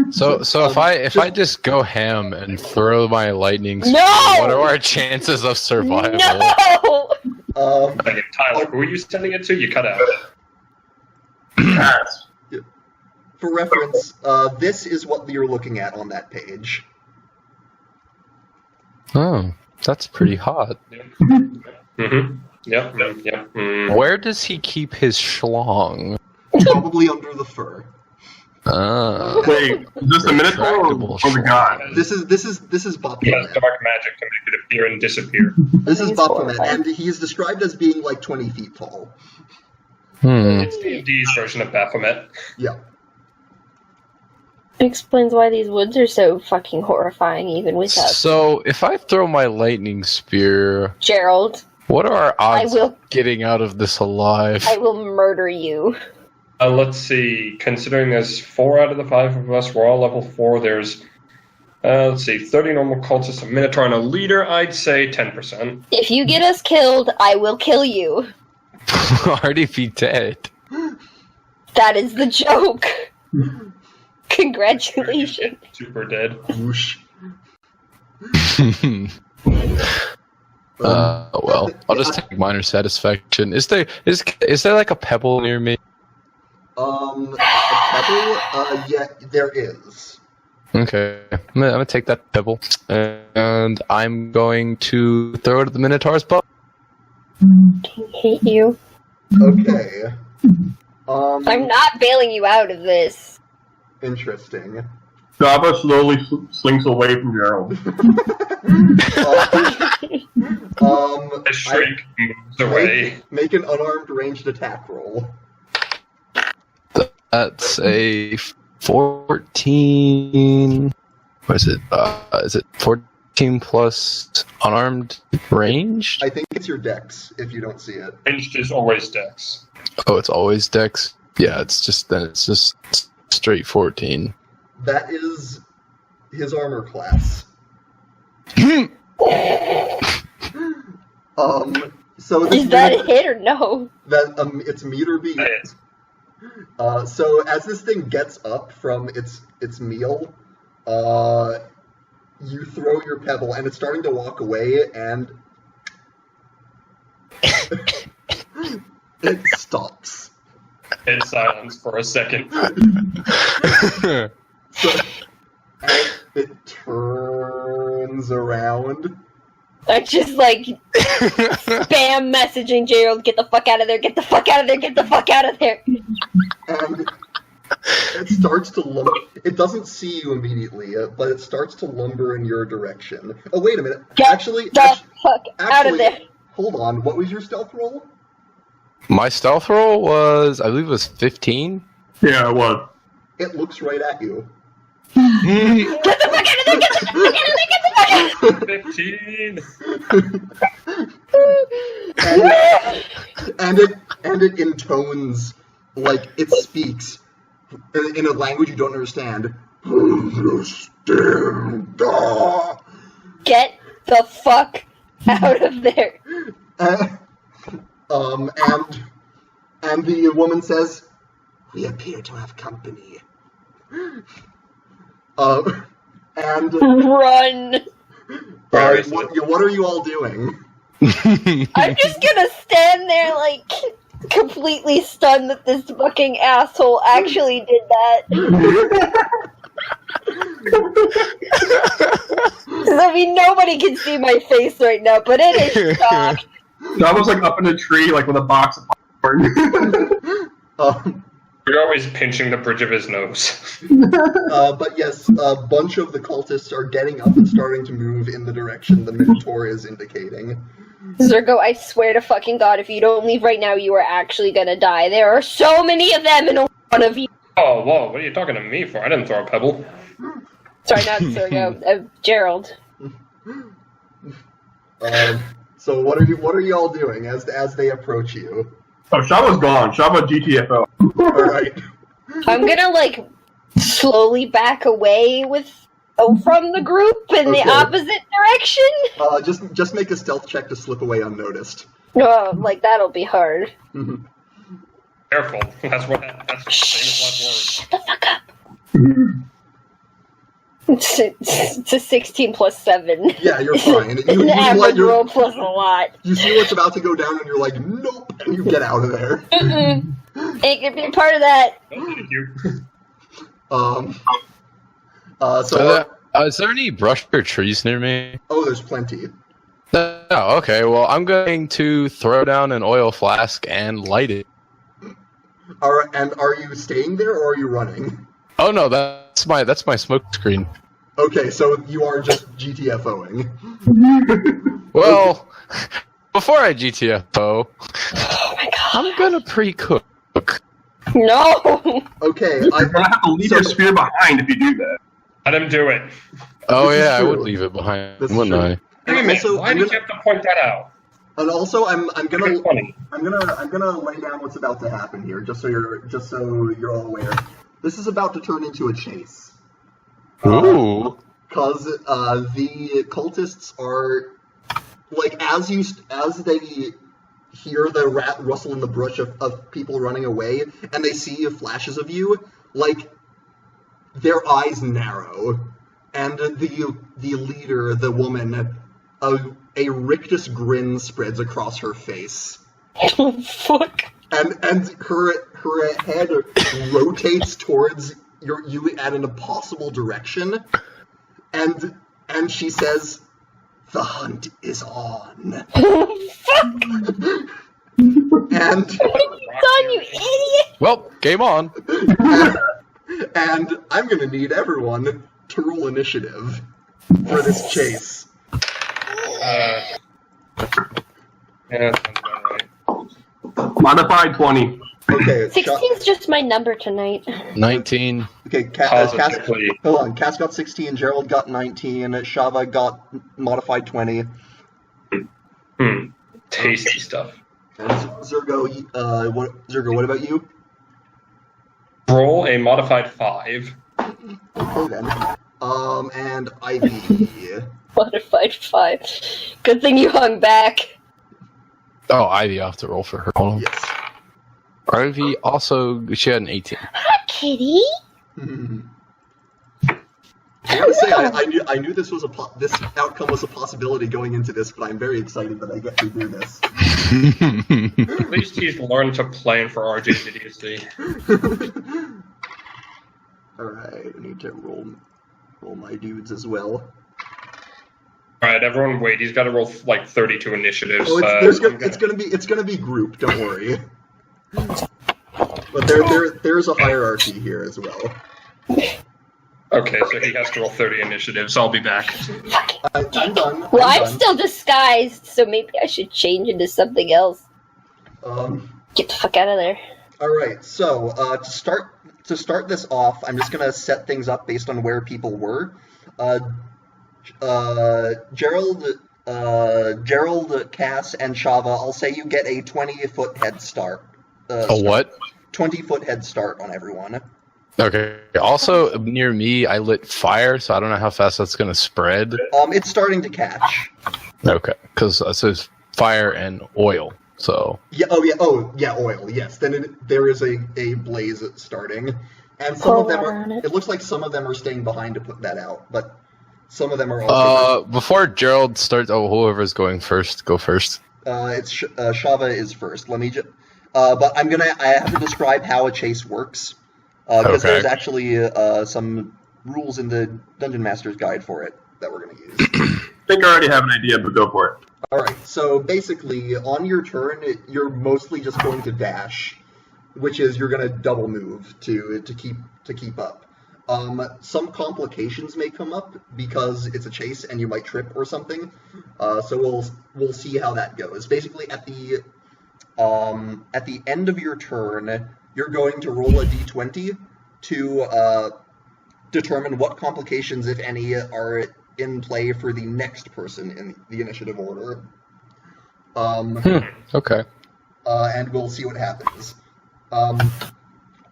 So if I just go ham and throw my lightning spear, No! what are our chances of survival? No! Tyler, who are you sending it to? You cut out. Yes. For reference, this is what you're looking at on that page. Oh, that's pretty hot. Mm-hmm. Yep. Where does he keep his schlong? Probably under the fur. Wait, is this the Minotaur or the god? This is Baphomet. He has dark magic to make it appear and disappear. This is Baphomet, and he is described as being 20 feet tall. It's D&D's version of Baphomet. Yeah. It explains why these woods are so fucking horrifying, even with us. So if I throw my lightning spear, Gerald. What are our odds will- of getting out of this alive? I will murder you. Let's see. Considering there's 4 out of the 5 of us, we're all level 4. There's, let's see, 30 normal cultists, a minotaur, and a leader. I'd say 10%. If you get us killed, I will kill you. Already be dead. That is the joke. Congratulations. Super dead. Whoosh. Well, I'll just take minor satisfaction. Is there like a pebble near me? A pebble? Yeah, there is. Okay, I'm gonna take that pebble, and I'm going to throw it at the Minotaur's butt. I hate you. Okay. I'm not bailing you out of this. Interesting. Java slowly slinks away from Gerald. A shriek moves away. Make an unarmed ranged attack roll. That's a 14. What is it? Is it 14 plus unarmed ranged? I think it's your dex, if you don't see it. Ranged is always dex. Oh, it's always dex. Yeah, it's just straight 14. That is his armor class. So this Is that a hit or no? that it's meter beat. So as this thing gets up from its meal, you throw your pebble, and it's starting to walk away, and it stops. It's silence for a second. So it turns around. I just like spam messaging Gerald, get the fuck out of there, get the fuck out of there, get the fuck out of there. And it starts to lumber. It doesn't see you immediately, but it starts to lumber in your direction. Oh, wait a minute. Get the fuck out of there. Hold on. What was your stealth roll? My stealth roll was, I believe it was 15. Yeah, it was. It looks right at you. Get the fuck out of there, get the fuck out of there, get the fuck out of there. 15. and it intones like it speaks in a language you don't understand. Get the fuck out of there. And the woman says, "We appear to have company." And Run. what are you all doing? I'm just gonna stand there like completely stunned that this fucking asshole actually did that. I mean, nobody can see my face right now, but it is shock. Java's like up in a tree, like with a box of popcorn. You're always pinching the bridge of his nose. But yes, a bunch of the cultists are getting up and starting to move in the direction the Minotaur is indicating. Zergo, I swear to fucking God, if you don't leave right now, you are actually gonna die. There are so many of them in one of you. Oh, whoa, what are you talking to me for? I didn't throw a pebble. Sorry, not Zergo, Gerald. So what are you all doing as they approach you? Oh, Shava's gone. Shava GTFO. All right. I'm gonna like slowly back away from the group in the opposite direction. Just make a stealth check to slip away unnoticed. Oh, like that'll be hard. Careful. That's the famous last Shut the fuck up. It's a 16 plus 7. Yeah, you're fine. An average roll plus a lot. You see what's about to go down, and you're like, nope, and you get out of there. Ain't gonna be a part of that. Thank you. Is there any brush or trees near me? Oh, there's plenty. Oh, okay. Well, I'm going to throw down an oil flask and light it. All right, and are you staying there, or are you running? Oh no, that's my smoke screen. Okay, so you are just GTFOing. Well, before I GTFO, Oh my God. I'm gonna pre-cook. No. Okay, You're gonna have to leave your spear behind if you do that. Let him do it. Oh This is yeah, I true. would leave it behind, This is wouldn't true. I? Wait a minute, Also, why did you have to point that out? And also, I'm gonna 20. I'm gonna lay down what's about to happen here, just so you're all aware. This is about to turn into a chase. Ooh. Because the cultists are like as they hear the rustle in the brush of people running away, and they see flashes of you, like their eyes narrow, and the leader, the woman, a rictus grin spreads across her face. Oh, fuck. And her head rotates towards you at an impossible direction, and she says, "The hunt is on." And Son, you idiot! Well, game on. and I'm gonna need everyone to roll initiative for this chase. Yeah, that sounds about right. Modified 20. Okay, 16's just my number tonight. 19. okay. Positively. Hold on. Cass got 16. Gerald got 19. Shava got modified 20. Tasty stuff. And Zergo, what about you? Roll a modified 5. Okay then. And Ivy. Modified 5. Good thing you hung back. Oh, Ivy, I'll have to roll for her. Hold on. Yes. Ivy also, she had an 18. Hi, kitty. I gotta say, I knew this was this outcome was a possibility going into this, but I'm very excited that I get to do this. At least he's learned to plan for RJ's idiocy. Alright, I need to roll my dudes as well. Alright, everyone wait, he's gotta roll like 32 initiatives. Oh, it's gonna be group, don't worry. But there's a hierarchy here as well. Okay, so he has to roll 30 initiatives. I'll be back. I'm done. Well, I'm done. still disguised, so maybe I should change into something else. Get the fuck out of there. Alright, so to start this off, I'm just gonna set things up based on where people were. Gerald, Cass, and Shava, I'll say you get a 20-foot head start. A what? 20-foot head start on everyone. Okay. Also, near me, I lit fire, so I don't know how fast that's going to spread. It's starting to catch. Okay. Because it says fire and oil, so... Yeah. Oil. Yes. Then there is a blaze starting, and some of them are. It looks like some of them are staying behind to put that out, but some of them are also. Before Gerald starts, whoever's going first, go first. It's Shava is first. Let me just. But I have to describe how a chase works, because Okay. there's actually some rules in the Dungeon Master's Guide for it that we're going to use. I think I already have an idea, but go for it. Alright, so basically, on your turn, you're mostly just going to dash, which is you're going to double move to keep up. Some complications may come up because it's a chase and you might trip or something. So we'll see how that goes. Basically, at the end of your turn, you're going to roll a d20 to determine what complications, if any, are in play for the next person in the initiative order. Okay. And we'll see what happens.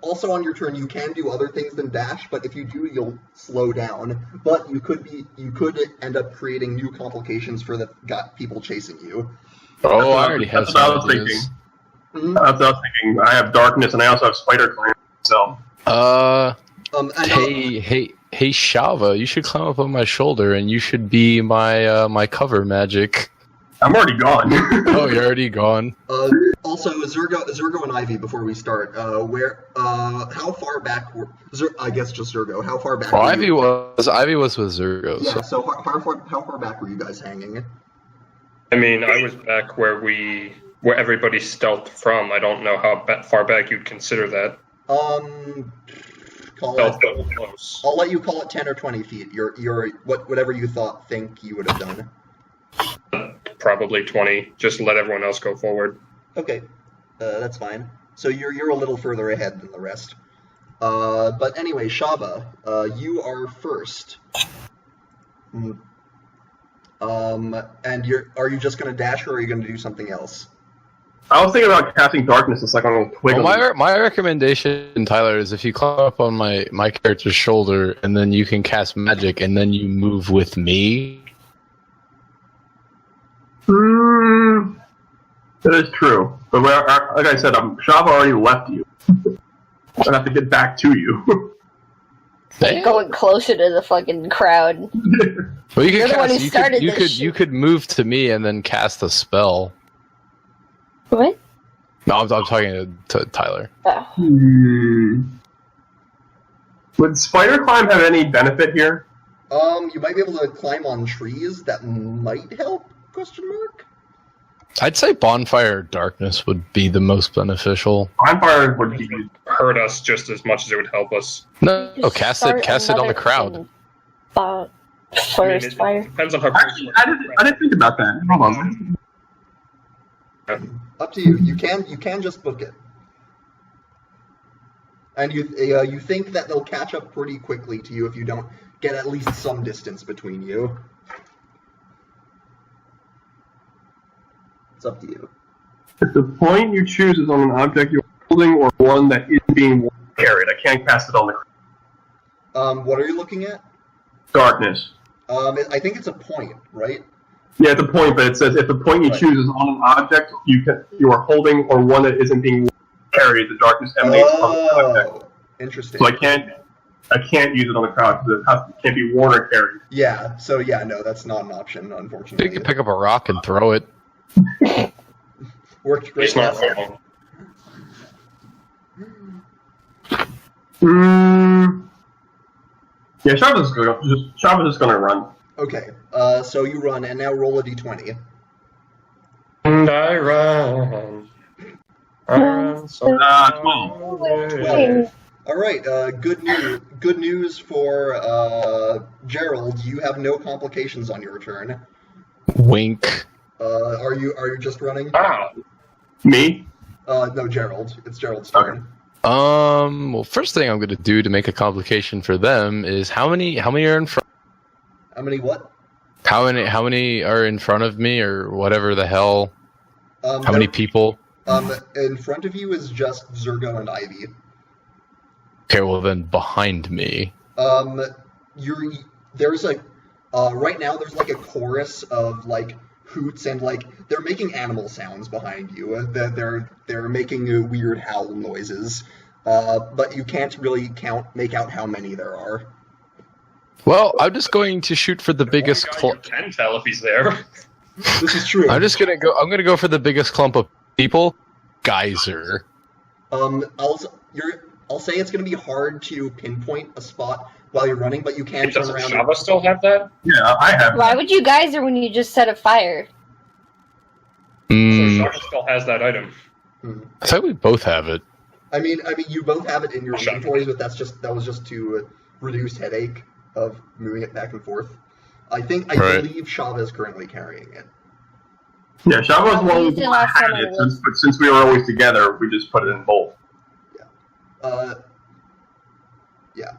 Also on your turn, you can do other things than dash, but if you do, you'll slow down. But you could end up creating new complications for the people chasing you. Oh, I already have That's what I some was ideas. thinking. That's what I was thinking. I have darkness, and I also have spider clan. So. Hey, Shava, you should climb up on my shoulder, and you should be my cover magic. I'm already gone. Oh, you're already gone. Also, Zergo and Ivy, before we start, how far back I guess just Zergo, how far back Well, were Ivy you? was with Zergo. Yeah, So. so how far back were you guys hanging? I mean, I was back where everybody stealthed from. I don't know how far back you'd consider that. Call Stealth it, double close. I'll let you call it 10 or 20 feet. Whatever you think you would have done. Probably 20. Just let everyone else go forward. Okay, that's fine. So you're a little further ahead than the rest. But anyway, Shava, you are first. And are you just gonna dash, or are you gonna do something else? I was thinking about casting darkness. It's like on a twig. Well, my recommendation, Tyler, is if you climb up on my character's shoulder, and then you can cast magic, and then you move with me. That is true. But like I said, Shava already left you. I have to get back to you. Going closer to the fucking crowd. Well, you You're could the one who cast. started You this could shit. you could move to me and then cast a spell. What? No, I'm talking to Tyler. Oh. Would spider climb have any benefit here? You might be able to climb on trees. That might help? Question mark. I'd say bonfire or darkness would be the most beneficial. Bonfire would be. Hurt us just as much as it would help us. No, Just cast start it on the another crowd. I mean, Forest it fire. depends on how. Actually, I didn't think about that. Hold on. Up to you. You can just book it. And you think that they'll catch up pretty quickly to you if you don't get at least some distance between you. It's up to you. If the point you choose is on an object you're holding or one that is being carried, I can't cast it on the crowd. What are you looking at? Darkness. I think it's a point, right? Yeah, it's a point, but it says if the point you choose is on an object you are holding or one that isn't being carried, the darkness emanates from the object. Interesting. So I can't use it on the crowd because it can't be worn or carried. Yeah. So yeah, no, that's not an option, You unfortunately. can pick up a rock and throw it. Worked great. It's not last wrong. Yeah, Shava's just gonna run. Okay. So you run, and now roll a d20. And I run. I run so 12. away. All right. Good news for Gerald. You have no complications on your turn. Wink. Are you just running? Wow. Me? No, Gerald. It's Gerald's turn. Well, first thing I'm going to do to make a complication for them is how many are in front? How many what? How many are in front of me or whatever the hell? How many people? In front of you is just Zergo and Ivy. Okay, well then behind me. There's like right now there's like a chorus of like hoots and like they're making animal sounds behind you. They're making weird howl noises. But you can't really make out how many there are. Well, I'm just going to shoot for the biggest clump. You can tell if he's there. This is true. I'm going to go for the biggest clump of people. Geyser. I'll say it's going to be hard to pinpoint a spot while you're running, but you can turn Doesn't around. Shava still have that? Yeah, I have. Why would you geyser when you just set a fire? So Shava still has that item. I thought we both have it. I mean, you both have it in your Sure. inventories, but that was just to reduce headache of moving it back and forth. I Right. believe Shava is currently carrying it. Yeah, Shava's the one used it who last had time I it, was. but since we were always together, we just put it in both. Yeah.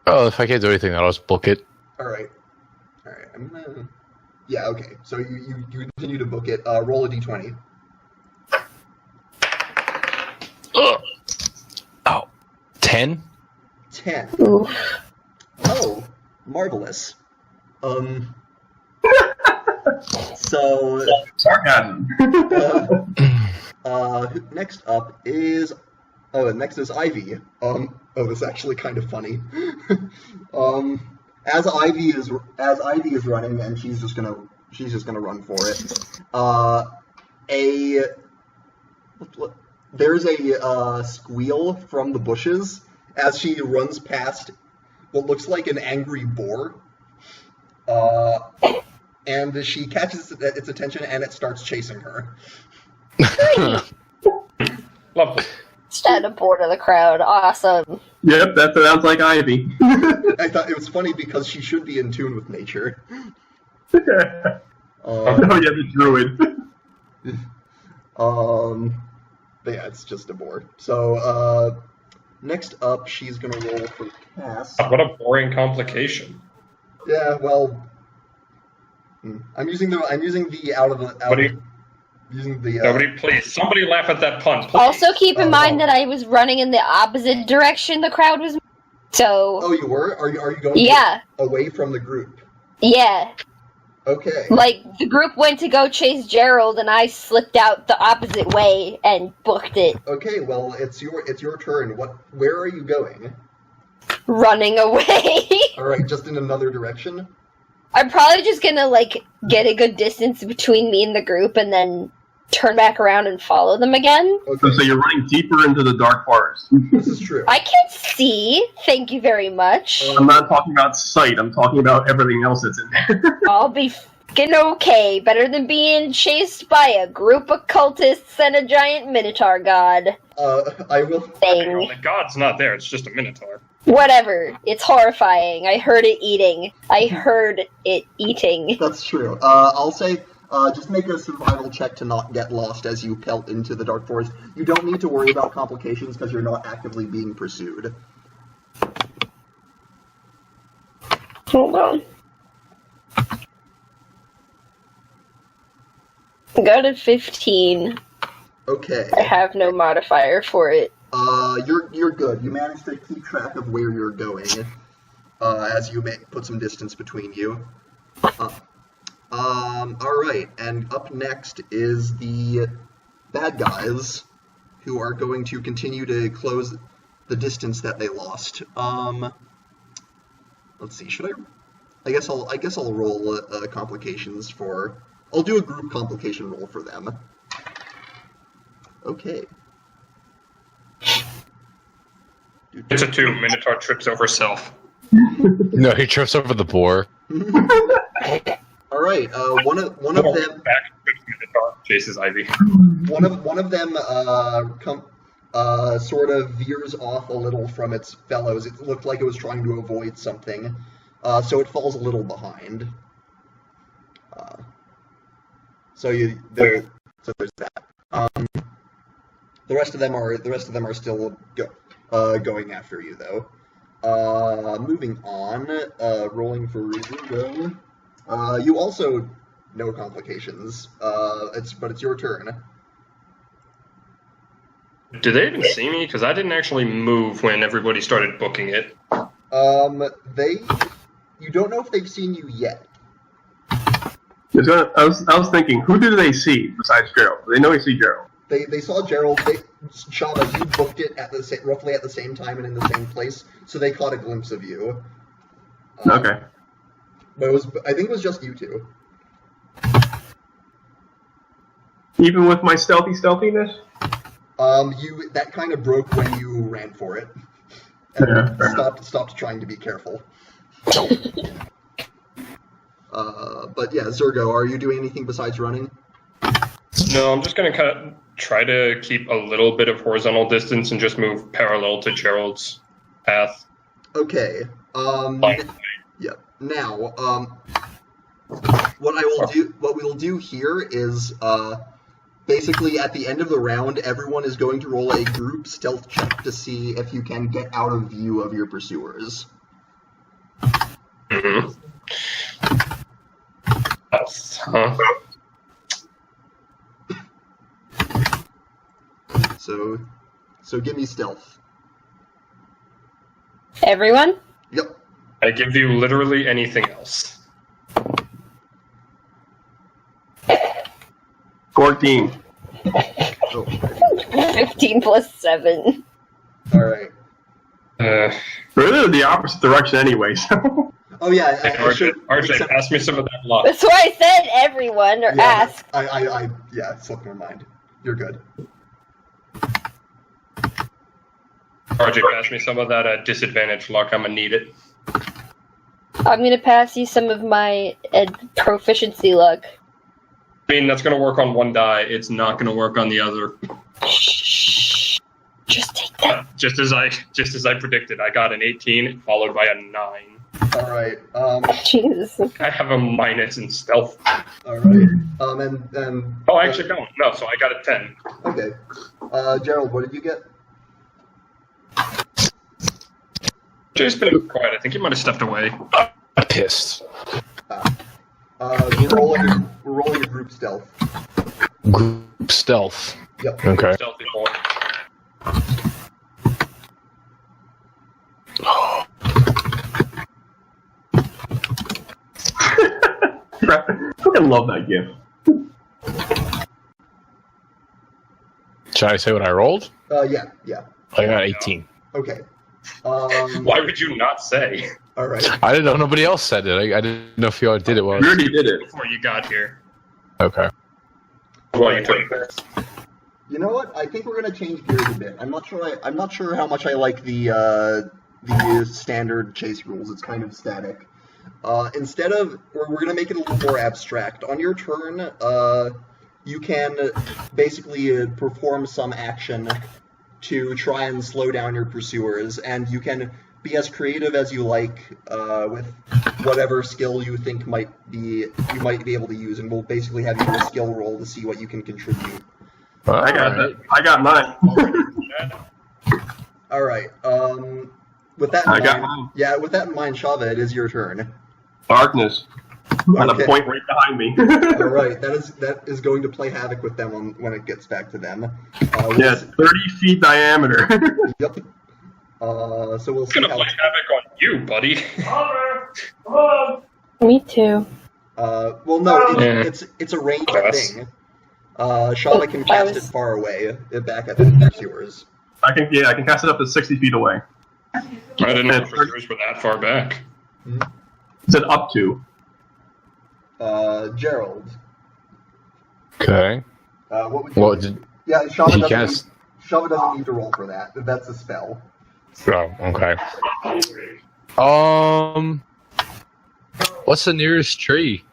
Oh, if I can't do anything, I'll just book it. All right. I'm gonna. Yeah. Okay. So you continue to book it. Roll a d20. Ugh. Oh. 10? 10. Ooh. Oh, marvelous. So. Sarcasm. Next up is. Next is Ivy. This is actually kind of funny. As Ivy is running, and she's just gonna run for it. There's a squeal from the bushes as she runs past what looks like an angry boar. And she catches its attention, and it starts chasing her. Lovely. Stand aboard of the crowd. Awesome. Yep, that sounds like Ivy. I thought it was funny because she should be in tune with nature. Oh yeah, the druid. But yeah, it's just a boar. So, next up, she's gonna roll for cast. What a boring complication. Yeah, well, I'm using the out of the. Using the. Nobody, please. Somebody laugh at that pun. Please. Also, keep in mind that I was running in the opposite direction the crowd was. So. Oh, you were? Are you going? Yeah. Away from the group. Yeah. Okay. Like, the group went to go chase Gerald, and I slipped out the opposite way and booked it. Okay, well, it's your turn. Where are you going? Running away. Alright, just in another direction? I'm probably just gonna, like, get a good distance between me and the group, and then turn back around and follow them again. Okay. So you're running deeper into the dark forest. This is true. I can see. Thank you very much. I'm not talking about sight. I'm talking about everything else that's in there. I'll be fucking okay. Better than being chased by a group of cultists and a giant minotaur god. I will... Thing. The god's not there, it's just a minotaur. Whatever. It's horrifying. I heard it eating. I heard it eating. That's true. I'll say... just make a survival check to not get lost as you pelt into the dark forest. You don't need to worry about complications because you're not actively being pursued. Hold on. Got a 15. Okay. I have no modifier for it. You're good. You managed to keep track of where you're going, as you put some distance between you. Alright, and up next is the bad guys, who are going to continue to close the distance that they lost. Let's see, should I guess I'll roll complications for... I'll do a group complication roll for them. Okay. It's a 2. Minotaur trips over self. No, he trips over the boar. All right. One of them. Back Minotaur chases Ivy. One of them sort of veers off a little from its fellows. It looked like it was trying to avoid something, so it falls a little behind. So there's that. The rest of them are still going after you though. Moving on. Rolling for Riverbend. You also no complications. But it's your turn. Do they even see me? Because I didn't actually move when everybody started booking it. You don't know if they've seen you yet. I was thinking, who do they see besides Gerald? They know they see Gerald. They saw Gerald. Shava, you booked it roughly at the same time and in the same place, so they caught a glimpse of you. Okay. But I think it was just you two. Even with my stealthiness? That kind of broke when you ran for it. And stopped trying to be careful. But yeah, Zergo, are you doing anything besides running? No, I'm just going to try to keep a little bit of horizontal distance and just move parallel to Gerald's path. Okay. Yeah. Now, what we'll do here is, basically at the end of the round, everyone is going to roll a group stealth check to see if you can get out of view of your pursuers. Mm-hmm. Huh? So give me stealth. Everyone? Yep. I give you literally anything else. 14. Oh. 15 plus 7. All right. We're in the opposite direction anyway, so... Oh yeah, RJ, pass me some of that luck. That's why I said everyone, or ask. Yeah, it slipped my mind. You're good. RJ, pass me some of that disadvantage luck. I'm gonna need it. I'm gonna pass you some of my proficiency luck. I mean, that's gonna work on one die. It's not gonna work on the other. Shh. Just take that. Just as I predicted, I got an 18 followed by a 9. All right. Jesus. I have a minus in stealth. All right. And oh, I actually don't. No, so I got a 10. Okay. Gerald, what did you get? Jay's been a bit quiet. I think he might have stepped away. I'm pissed. We're rolling a group stealth. Group stealth. Yep. Okay. Stealthy boy. I love that gif. Should I say what I rolled? Yeah. I got 18. Okay. Why would you not say? All right. I didn't know. Nobody else said it. I didn't know if you all did it. We already did it. Before you got here. Okay. Well, you took this. You know what? I think we're gonna change gears a bit. I'm not sure how much I like the standard chase rules. It's kind of static. Instead of, we're gonna make it a little more abstract. On your turn, you can basically perform some action to try and slow down your pursuers, and you can be as creative as you like with whatever skill you think you might be able to use, and we'll basically have you do a skill roll to see what you can contribute. I got that. I got mine. All right. With that in mind, with that in mind, Shava, it is your turn. Darkness. On Okay. a point right behind me. All right, that is going to play havoc with them when it gets back to them. Yeah, 30 feet diameter. Yep. So we'll It's see gonna play havoc on you, buddy. Me too. Well, no, Yeah. it's a ranged Yes. thing. Shava can cast it far away, back at the pursuers. I can cast it up to 60 feet away. I didn't know pursuers were that far back. It said up to. Gerald. Okay. What would you Well, do? Yeah, Shava he doesn't need to roll for that. That's a spell. Oh, okay. What's the nearest tree?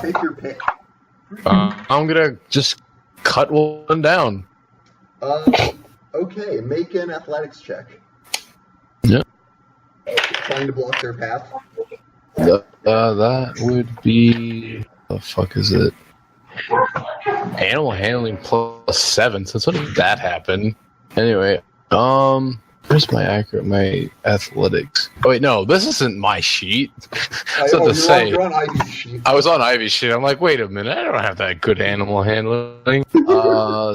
Take your pick. I'm gonna just cut one down. Okay, make an athletics check. Yeah. Trying to block their path. That would be. The fuck is it? Animal handling +7. Since when did that happen? Anyway, where's my athletics? Oh wait, no, this isn't my sheet. You're on Ivy's sheet. I was on Ivy's sheet. I'm like, wait a minute, I don't have that good animal handling.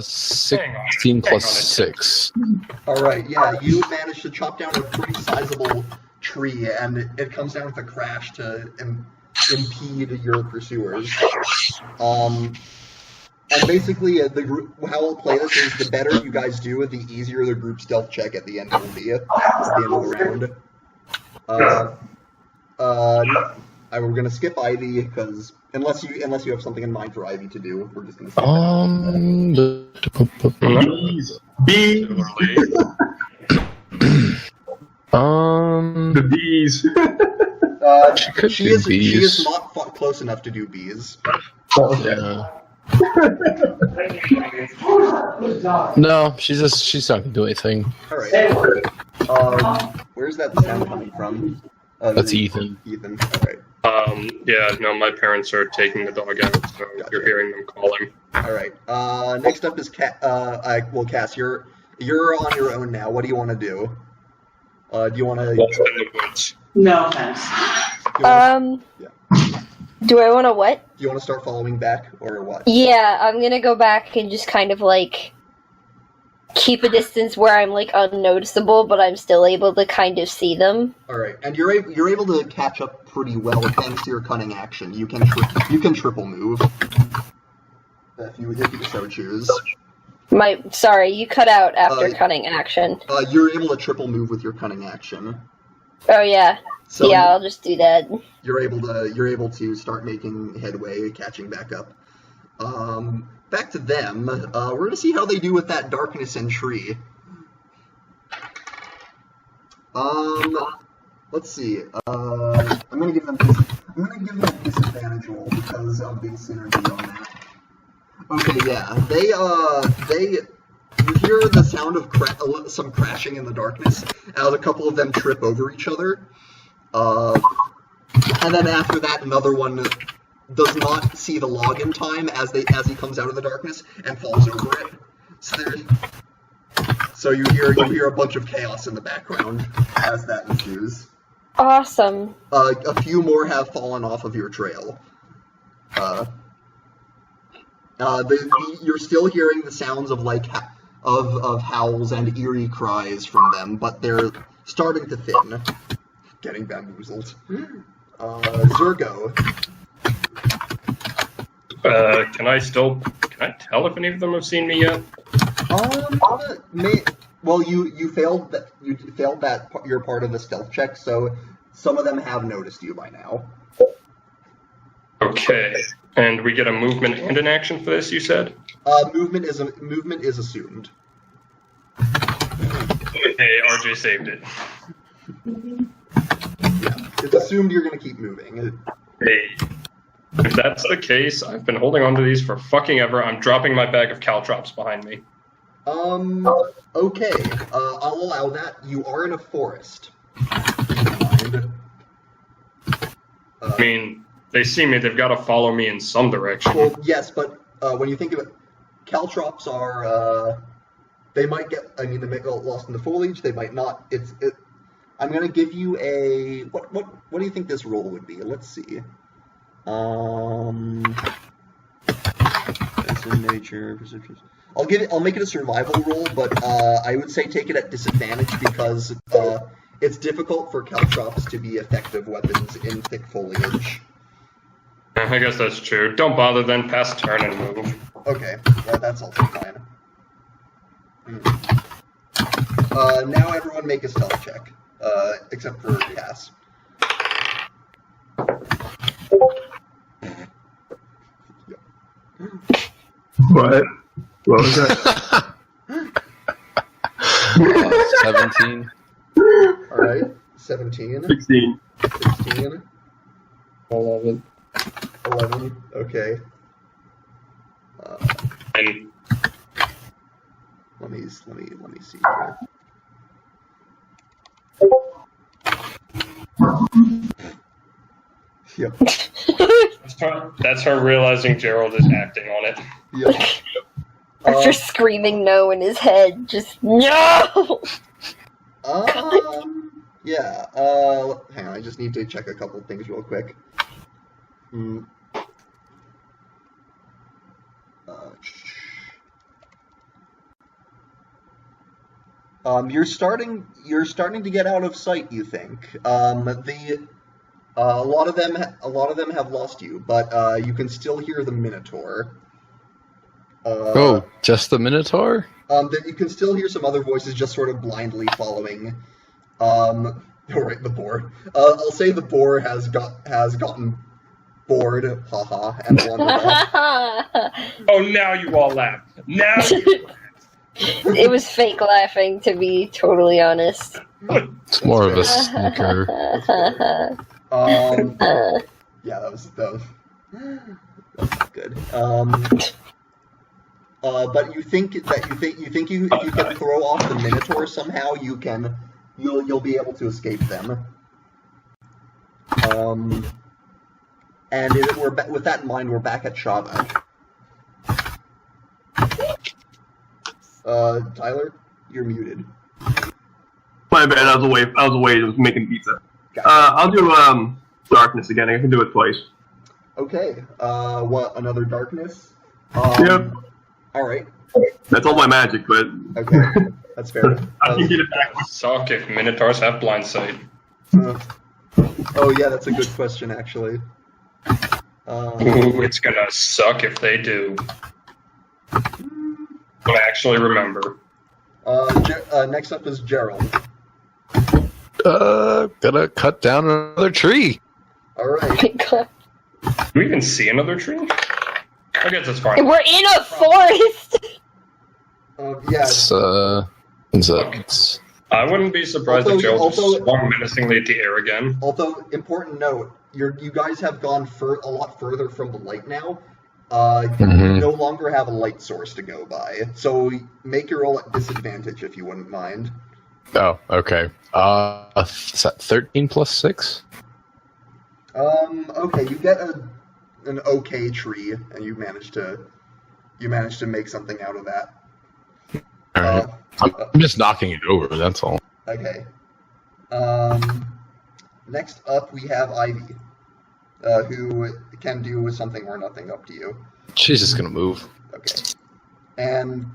16 plus 6. All right, yeah, you managed to chop down a pretty sizable tree, and it comes down with a crash to impede your pursuers. And basically, the group, how we'll play this is the better you guys do, the easier the group stealth check at the end will be. At the end of the round. We're gonna skip Ivy because unless you have something in mind for Ivy to do, we're just gonna skip Bees. The bees. She is not close enough to do bees. Yeah. No, she's not gonna do anything. All right. Where's that sound coming from? That's Ethan. Ethan. All right. Yeah, no, my parents are taking the dog out, so you're hearing them calling. All right. Next up is Cass. You're on your own now. What do you want to do? Do you want to? Lost in the woods. No thanks. Do I want to what? Do you want to start following back or what? Yeah, I'm gonna go back and just kind of like keep a distance where I'm like unnoticeable, but I'm still able to kind of see them. All right, and you're able to catch up pretty well thanks to your cunning action. You can triple move if you so choose. Sorry, you cut out after cunning action. You're able to triple move with your cunning action. Oh yeah. So yeah, I'll just do that. You're able to start making headway, catching back up. Back to them. We're gonna see how they do with that darkness and tree. Let's see. I'm gonna give them a disadvantage roll because of the synergy on that. Okay, yeah. You hear the sound of some crashing in the darkness as a couple of them trip over each other. And then after that, another one does not see the log in time as he comes out of the darkness and falls over it. So you hear a bunch of chaos in the background as that ensues. Awesome. A few more have fallen off of your trail. You're still hearing the sounds of of howls and eerie cries from them, but they're starting to thin. Getting bamboozled. Zergo. Can I tell if any of them have seen me yet? Well, you failed that. You're part of the stealth check, so some of them have noticed you by now. Okay, and we get a movement and an action for this. You said. Movement is assumed. Hey, RJ saved it. Yeah, it's assumed you're going to keep moving. Hey, if that's the case, I've been holding on to these for fucking ever. I'm dropping my bag of caltrops behind me. Okay. I'll allow that. You are in a forest. I mean, they see me, they've got to follow me in some direction. Well, yes, but when you think of it, caltrops are, they might get lost in the foliage, they might not. I'm going to give you a, what do you think this roll would be? Let's see. It's in nature, I'll make it a survival roll, but I would say take it at disadvantage because it's difficult for caltrops to be effective weapons in thick foliage. I guess that's true. Don't bother then, pass turn and move. Okay, well, that's also fine. Now everyone make a stealth check, except for Cass. What? What was that? 17. Alright, 17. 16. 16. 11. 11, okay. And Let me see here. Yep. that's her realizing Gerald is acting on it. Yep. After screaming no in his head, just no! Yeah, hang on, I just need to check a couple things real quick. You're starting to get out of sight, you think. A lot of them have lost you, but you can still hear the Minotaur. Just the Minotaur? You can still hear some other voices just sort of blindly following. Alright, the boar. I'll say the boar has gotten bored, haha, and wandered off. Oh, now you all laugh. Now you It was fake laughing, to be totally honest. It's more of a snicker. Yeah, that was good. But you think if you can throw off the Minotaur somehow, you'll be able to escape them. And with that in mind, we're back at Shava. Tyler, you're muted. My bad. I was away. I was making pizza. Gotcha. I'll do darkness again. I can do it twice. Okay. What? Another darkness? Yep. All right. That's all my magic, but Okay, that's fair. I can get it back. suck if Minotaurs have blind sight. Oh yeah, that's a good question actually. Ooh, it's gonna suck if they do. But I actually remember. Next up is Gerald. Gonna cut down another tree. All right. Do we even see another tree? I guess it's fine. We're in a forest! Yeah. It's I wouldn't be surprised if Gerald Also- just swung menacingly at the air again. Although, important note, you guys have gone a lot further from the light now. You no longer have a light source to go by, so make your roll at disadvantage if you wouldn't mind. Oh, okay. Is that 13 plus 6? Okay, you get an okay tree, and you manage to make something out of that. Alright. I'm just knocking it over, that's all. Okay. Next up, we have Ivy, who can do something or nothing, up to you. She's just gonna move. Okay. And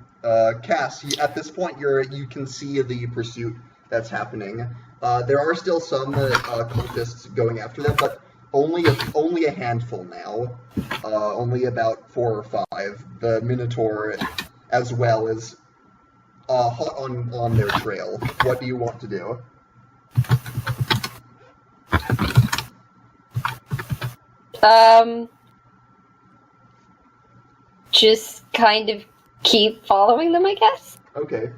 Cass, at this point, you can see the pursuit that's happening. There are still some cultists going after them, but only a handful now. Only about 4 or 5. The Minotaur, as well, is hot on their trail. What do you want to do? Just kind of keep following them, I guess. Okay.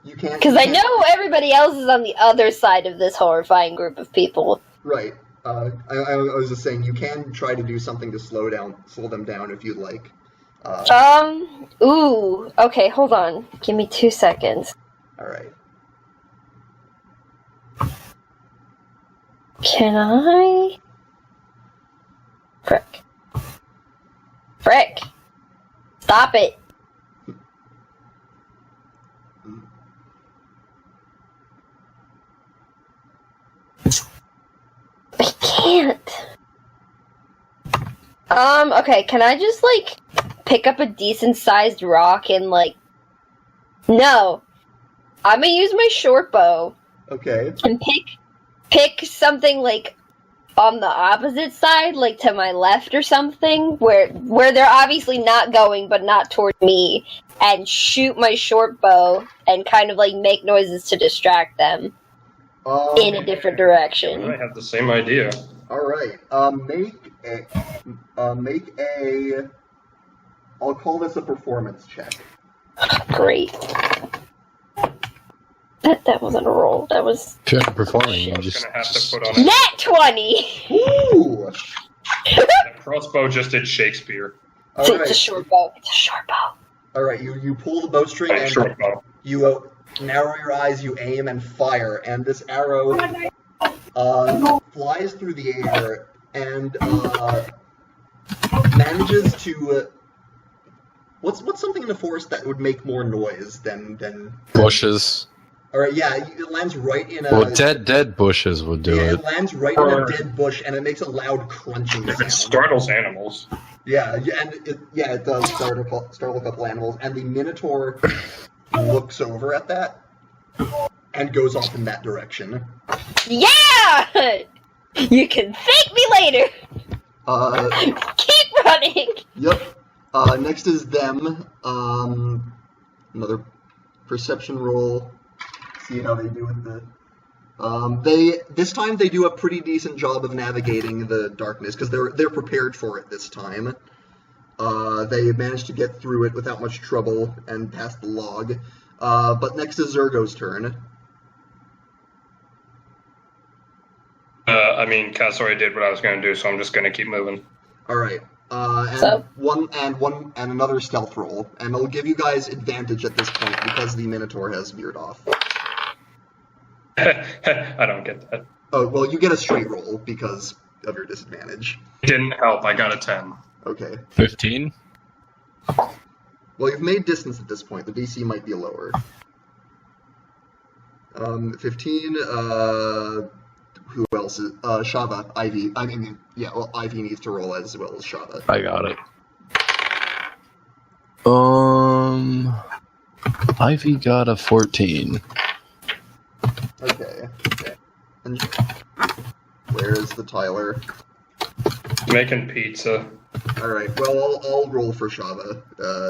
You can't... Because I know everybody else is on the other side of this horrifying group of people. Right. I was just saying, you can try to do something to slow them down if you'd like. Ooh. Okay, hold on. Give me 2 seconds. Alright. Can I? Frick. Stop it. I can't. Okay, can I just, like, pick up a decent-sized rock and, like... No. I'm gonna use my short bow. Okay. And pick something, like, on the opposite side, like to my left or something, where they're obviously not going, but not toward me, and shoot my short bow and kind of, like, make noises to distract them in a different direction. I have the same idea. Alright, make a... I'll call this a performance check. Great. That wasn't a roll. That was... If you're performing, you I'm just... gonna have to put on Nat 20! Ooh! that crossbow just did Shakespeare. It's a Alright, short bow. It's a short bow. alright, you pull the bowstring Like, and short bow. you narrow your eyes, you aim and fire, and this arrow flies through the air and manages to... What's something in the forest that would make more noise than Bushes. Alright, yeah, it lands right in a... Well, dead bushes would do Yeah, it. it lands right in a dead bush, and it makes a loud crunching If sound. it startles animals. Yeah, and it does startle a couple animals, and the Minotaur looks over at that and goes off in that direction. Yeah! You can thank me later! Keep running! Yep. Next is them. Another perception roll. See how they do with the... this time they do a pretty decent job of navigating the darkness, because they're prepared for it this time. They managed to get through it without much trouble and past the log. But next is Zergo's turn. I mean, Cass already did what I was going to do, so I'm just going to keep moving. Alright. So? And another stealth roll. And I'll give you guys advantage at this point, because the Minotaur has veered off. I don't get that. Oh, well, you get a straight roll because of your disadvantage. It didn't help. I got a 10. Okay. 15? Well, you've made distance at this point. The DC might be lower. 15, who else is... Shava, Ivy. I mean, yeah, well, Ivy needs to roll as well as Shava. I got it. Ivy got a 14. Okay. And where is the Tyler? Making pizza. Alright, well, I'll roll for Shava.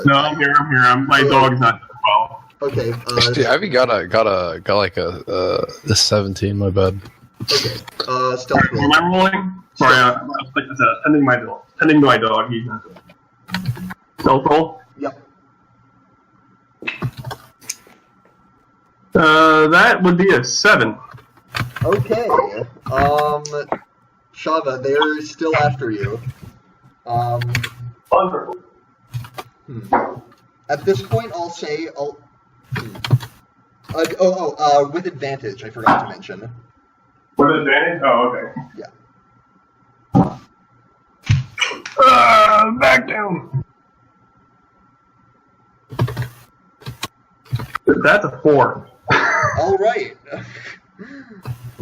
No, I'm here. My dog's not doing well. Okay, Actually, Ivy got like a 17. My bad. okay. Stealth roll. Am I rolling? Sorry, like I said, tending to my dog. He's not doing it. Stealth roll? Yep. That would be a 7. Okay. Shava, they're still after you. At this point, I'll say, with advantage, I forgot to mention. With advantage? Oh, okay. Yeah. Back down. That's a 4. Alright.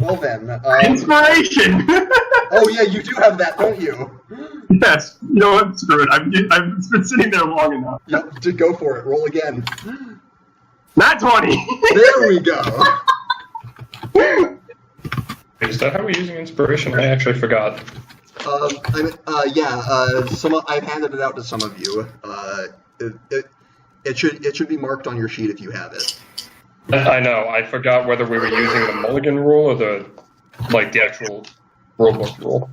Well then, Inspiration! oh yeah, you do have that, don't you? Yes. You know what? Screw it. I've been sitting there long enough. Yep, to go for it. Roll again. Not 20! There we go. Is that how we're using inspiration? I actually forgot. I've handed it out to some of you. It should be marked on your sheet if you have it. I know. I forgot whether we were using the mulligan rule or the actual rulebook rule.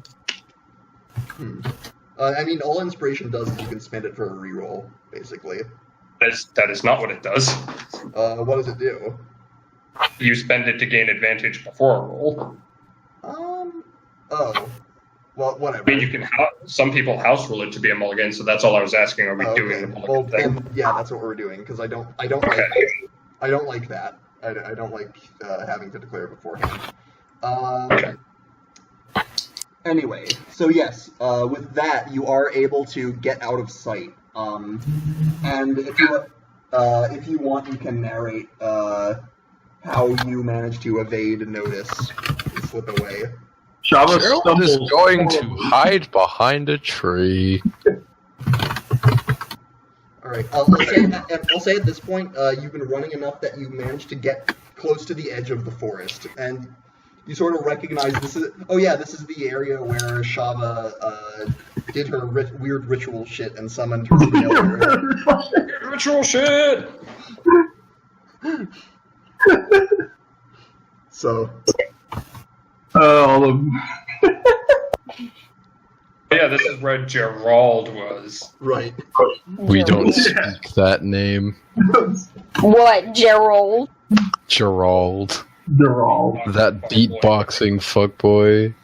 All inspiration does is you can spend it for a reroll, basically. That is not what it does. What does it do? You spend it to gain advantage before a roll. Oh. Well, whatever. I mean, you can. Some people house rule it to be a mulligan, so that's all I was asking. Are we doing the mulligan thing? Then, yeah, that's what we're doing because I don't like that. I don't like having to declare beforehand. Okay. Anyway, so yes, with that you are able to get out of sight. And if you want, you can narrate how you manage to evade notice and slip away. Shava Gerald stumbles. is going to hide behind a tree. All right. I'll say at this point, you've been running enough that you managed to get close to the edge of the forest, and you sort of recognize this is. Oh yeah, this is the area where Shava did her weird ritual shit and summoned her familiar. Ritual shit. So. Yeah, this is where Gerald was. Right. We don't speak that name. What, Gerald? Gerald. Gerald. That beatboxing fuckboy.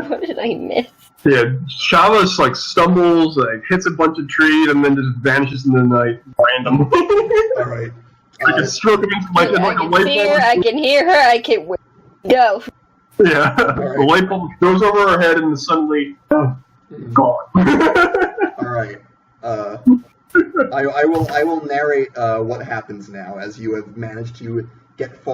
What did I miss? Yeah, Shava stumbles, hits a bunch of trees, and then just vanishes in the night randomly. All right. I can stroke him into like a light bulb. I can hear her, I can go. Yeah, right. The light bulb goes over her head and then suddenly, gone. All right. I will narrate what happens now as you have managed to get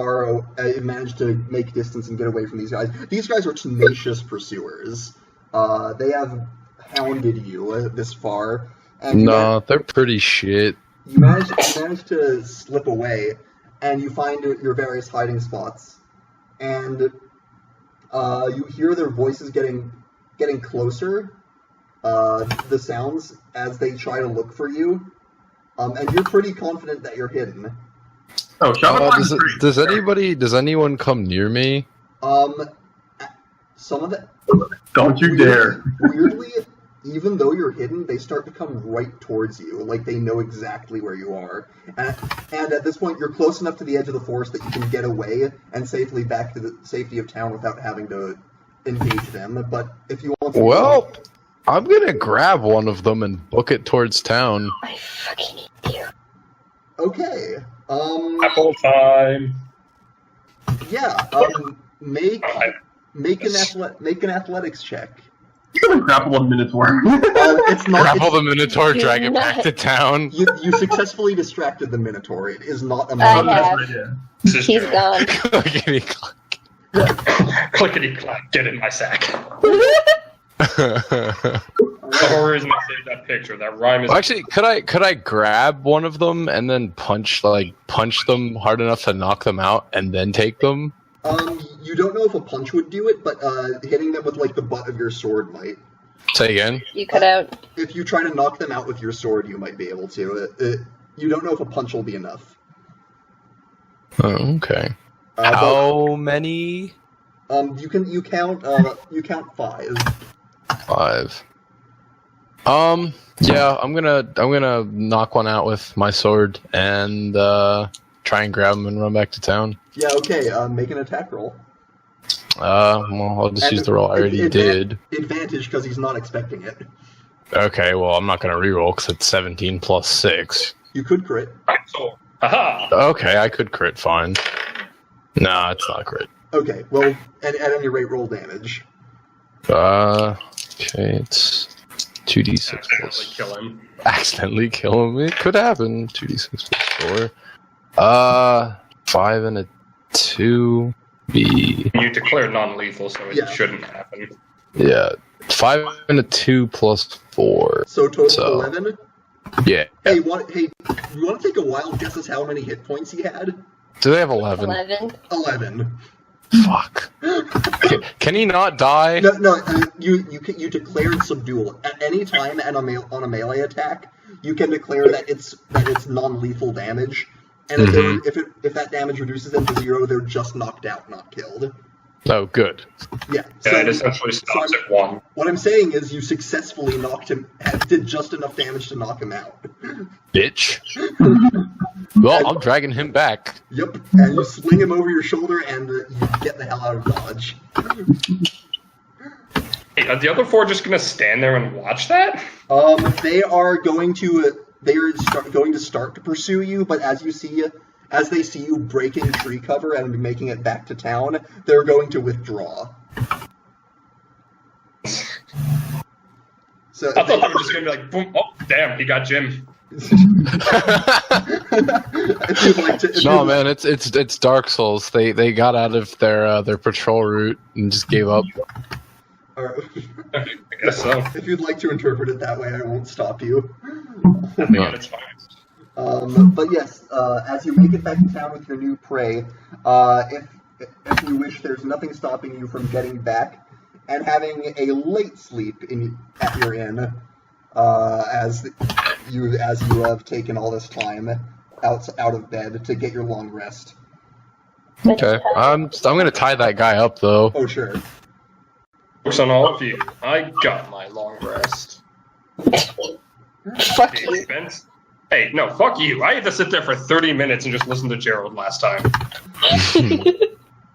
managed to make distance and get away from these guys. These guys are tenacious pursuers. They have hounded you this far. And they're pretty shit. You manage to slip away, and you find your various hiding spots, and you hear their voices getting closer. The sounds as they try to look for you, and you're pretty confident that you're hidden. Oh, Shava does anyone come near me? Some of the don't you dare. Weirdly, even though you're hidden, they start to come right towards you, like they know exactly where you are. And at this point, you're close enough to the edge of the forest that you can get away and safely back to the safety of town without having to engage them. But if you want to... I'm gonna grab one of them and book it towards town. I fucking hate you. Okay. Apple time. Yeah. Make an athletics check. You're gonna grapple a Minotaur. It's not. Grapple the Minotaur, drag it back to town. You successfully distracted the Minotaur. It is not a I monster. have. This is He's true. gone. Clickety clack. Clickety clack. Get in my sack. The whole reason I saved that picture. That rhyme is. Well, actually, could I grab one of them and then punch them hard enough to knock them out and then take them? You don't know if a punch would do it, but hitting them with the butt of your sword might. Say again. You cut out. If you try to knock them out with your sword, you might be able to. You don't know if a punch will be enough. Oh, okay. How many? You count 5. 5. Yeah, I'm gonna knock one out with my sword and try and grab him and run back to town. Yeah, okay. Make an attack roll. Well, I'll just use the roll I already did. Advantage because he's not expecting it. Okay, well, I'm not gonna reroll because it's 17 plus 6. You could crit. So, haha. Okay, I could crit fine. Nah, it's not a crit. Okay, well, at any rate, roll damage. Okay, it's 2d6 Accidentally plus. kill him. Accidentally kill him. It could happen. 2d6 plus 4. 5 and a 2 be You declared non-lethal, so it Yeah. shouldn't happen. 5 and a 2 plus 4. So total So- 11. Yeah. Hey, you want to take a wild guess as how many hit points he had? Do they have 11? 11. 11. Fuck. Can he not die? No. You declared subdual at any time on a melee attack. You can declare that it's non-lethal damage, and if that damage reduces them to 0, they're just knocked out, not killed. Oh, good. Yeah. Yeah, it essentially stops at 1. What I'm saying is you successfully did just enough damage to knock him out. Bitch. Well, I'm dragging him back. Yep, and you sling him over your shoulder and you get the hell out of Dodge. Hey, are the other 4 just gonna stand there and watch that? They are going to start to pursue you, but as they see you breaking tree cover and making it back to town, they're going to withdraw. So I thought they were just gonna be like, boom, oh, damn, he got Jim. if you'd like to, No, man, it's Dark Souls. They got out of their patrol route and just gave up. Or, I guess so. if you'd like to interpret it that way, I won't stop you. Yeah, it's fine. But yes, as you make it back to town with your new prey, if you wish, there's nothing stopping you from getting back and having a late sleep at your inn, as you have taken all this time out of bed to get your long rest. Okay, I'm gonna tie that guy up though. Oh sure. Works on all of you. I got my long rest. Fuck you. Spence? Hey, no, fuck you. I had to sit there for 30 minutes and just listen to Gerald last time.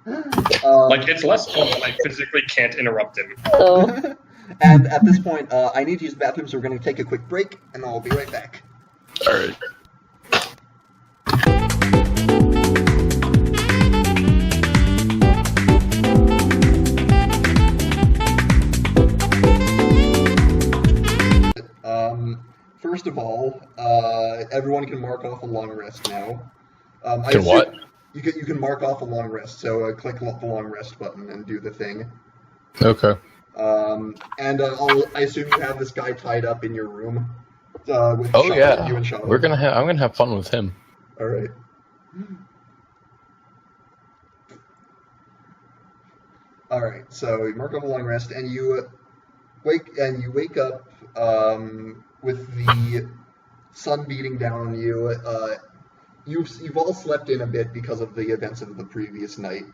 Like, it's less fun when I physically can't interrupt him. Oh. And at this point, I need to use the bathroom, so we're going to take a quick break, and I'll be right back. All right. First of all, everyone can mark off a long rest now. Can what? You can mark off a long rest, so click the long rest button and do the thing. Okay. I assume you have this guy tied up in your room. With Oh Shaw, yeah. you and Shaw. I'm gonna have fun with him. All right. All right. So you mark off a long rest, and you wake up with the sun beating down on you. You've all slept in a bit because of the events of the previous night,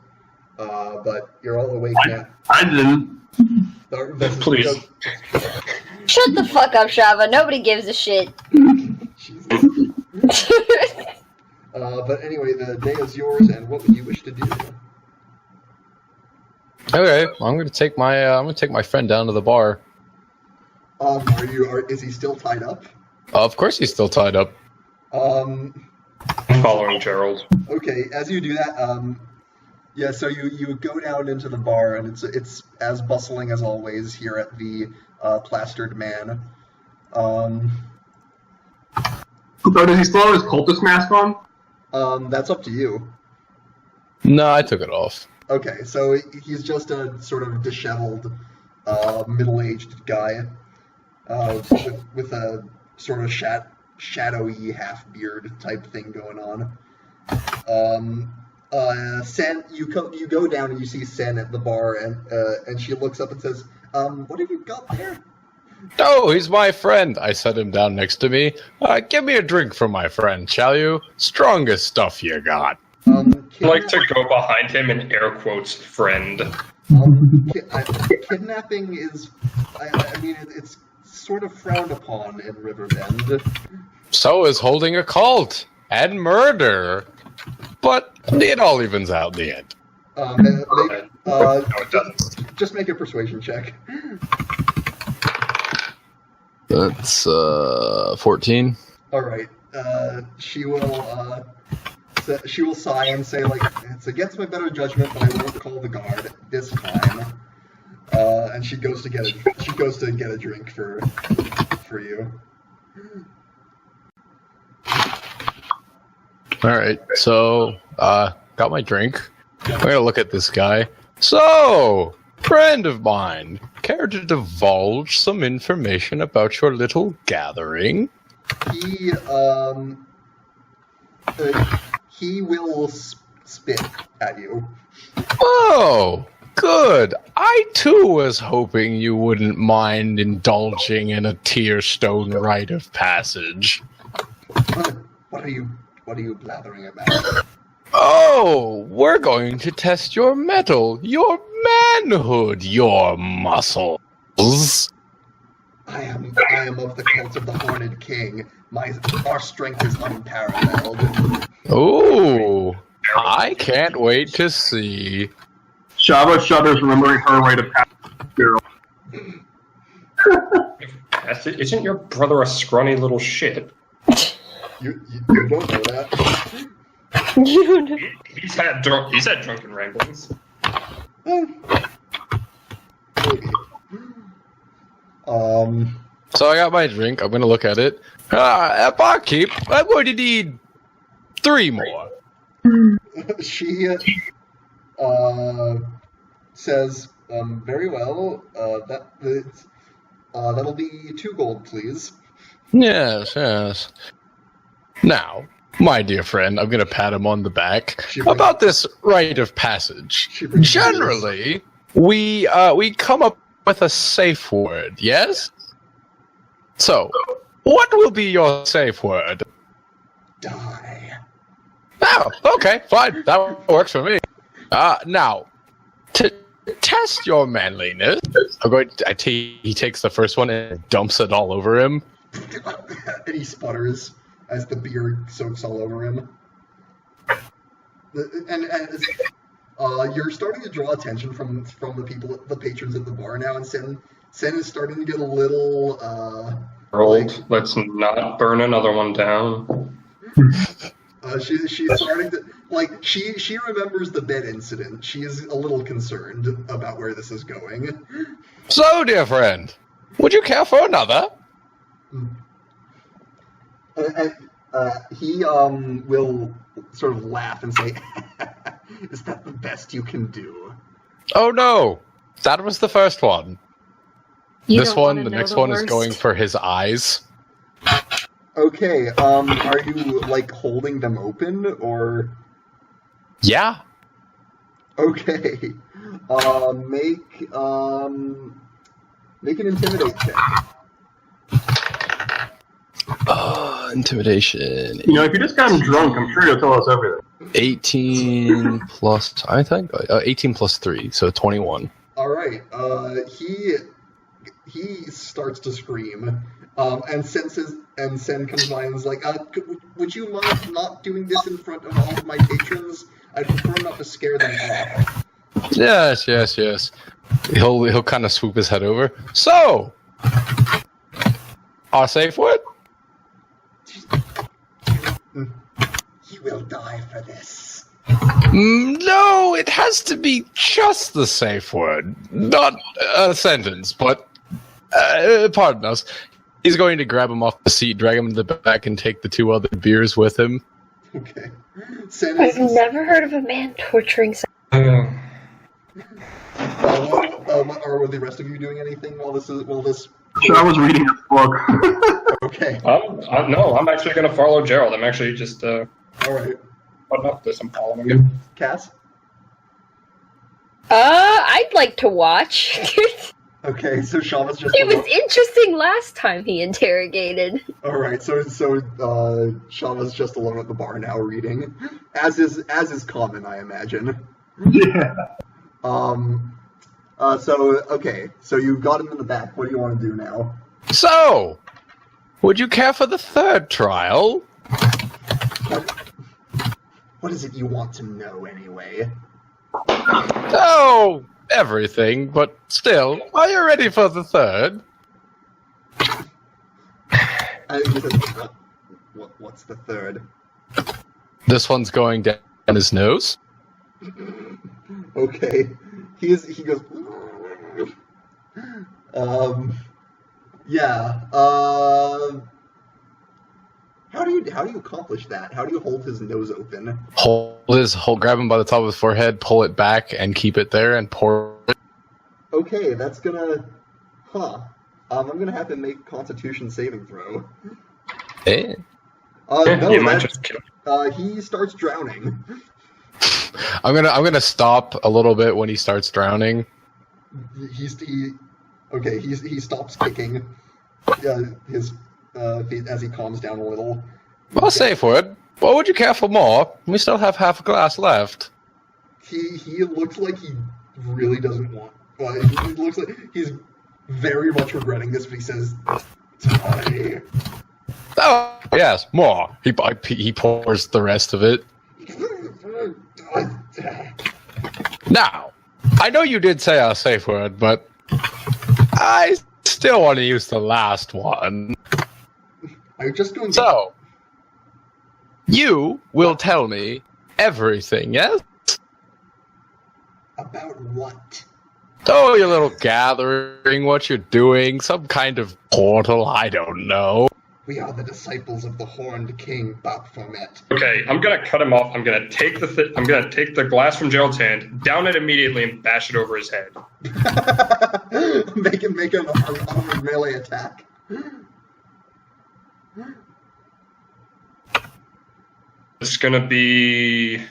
but you're all awake now. I didn't. Please. Shut the fuck up, Shava. Nobody gives a shit. Jesus. But anyway, the day is yours, and what would you wish to do? Okay, I'm gonna take my friend down to the bar. Is he still tied up? Of course, he's still tied up. I'm following Gerald. Okay, as you do that, yeah, so you go down into the bar, and it's as bustling as always here at the Plastered Man. So does he still have his cultist mask on? That's up to you. No, I took it off. Okay, so he's just a sort of disheveled, middle-aged guy with a sort of shadowy half-beard type thing going on. Sen, you go down and you see Sen at the bar, and she looks up and says, "What have you got there?" Oh, he's my friend. I set him down next to me. Give me a drink for my friend, shall you? Strongest stuff you got. I like to go behind him and air quotes friend. Kidnapping is, I mean, it's sort of frowned upon in Riverbend. So is holding a cult and murder. But it all evens out in the end. No, it doesn't. Just make a persuasion check. That's 14. All right. She will sigh and say, like, "It's against my better judgment, but I won't call the guard this time." And she goes to get a drink for you. All right, so got my drink. I'm gonna look at this guy. So, friend of mine, care to divulge some information about your little gathering? He will spit at you. Oh, good. I too was hoping you wouldn't mind indulging in a tear-stone rite of passage. What are you blathering about? Oh, we're going to test your mettle, your manhood, your muscles. I am of the cult of the Horrid King. Our strength is unparalleled. Ooh, I can't wait to see. Shava shudders, remembering her rite of passage. Isn't your brother a scrawny little shit? You don't know that. You don't know. He's had drunken ramblings. Maybe. So I got my drink. I'm gonna look at it. At barkeep, I'm going to need 3 more. She says, very well. That'll be 2 gold, please. Yes. Now, my dear friend, I'm gonna pat him on the back about this rite of passage. Generally, we come up with a safe word, yes? So, what will be your safe word? Die. Oh, okay, fine. That works for me. Now, to test your manliness, he takes the first one and dumps it all over him. And he sputters as the beer soaks all over him. And you're starting to draw attention from the patrons at the bar now, and Sen is starting to get a little Let's not burn another one down. She's starting to she remembers the bed incident. She is a little concerned about where this is going. So, dear friend, would you care for another? He will sort of laugh and say, "Is that the best you can do?" Oh no, that was the first one. You The next one is worst. going for his eyes. Okay, are you holding them open or? Yeah. Okay, make an intimidate check. Intimidation. If you just gotten drunk, I'm sure you'll tell us everything. 18 plus, I think, 18 plus 3, so 21. All right, he starts to scream, and Sen comes by and is like, would you mind not doing this in front of all of my patrons? I'd prefer not to scare them off. Yes. He'll kind of swoop his head over. So, our safe word? You will die for this. No, it has to be just the safe word. Not a sentence, but pardon us. He's going to grab him off the seat, drag him to the back, and take the 2 other beers with him. Okay. I've never heard of a man torturing someone. Are the rest of you doing anything while this? So I was reading a book. Okay. No, I'm actually going to follow Gerald. I'm actually just All right. putting up this and following him. Cass. I'd like to watch. Okay, so Shama's just. It was interesting last time he interrogated. All right, so Shama's just alone at the bar now reading, as is common, I imagine. Yeah. So you've got him in the back. What do you want to do now? So, would you care for the 3rd trial? What is it you want to know anyway? Oh, everything, but still, are you ready for the 3rd? What's the 3rd? This one's going down his nose. Okay. He goes. Yeah. How how do you accomplish that? How do you hold his nose open? Grab him by the top of his forehead, pull it back, and keep it there, and pour it. Okay, that's gonna... I'm gonna have to make a Constitution saving throw. Eh? No, he starts drowning. I'm gonna stop a little bit when he starts drowning. He stops kicking. As he calms down a little. Well, safe word. What would you care for more? We still have half a glass left. He looks like he really doesn't want. He looks like he's very much regretting this, but he says, "Sorry." Oh yes, more. He pours the rest of it. Now, I know you did say a safe word, but I still want to use the last one. I'm just going. So, you will tell me everything, yes? About what? Oh, your little gathering, what you're doing, some kind of portal, I don't know. We are the disciples of the Horned King, Baphomet. Okay, I'm gonna cut him off. I'm gonna take the glass from Gerald's hand, down it immediately, and bash it over his head. make an armored melee attack. It's gonna be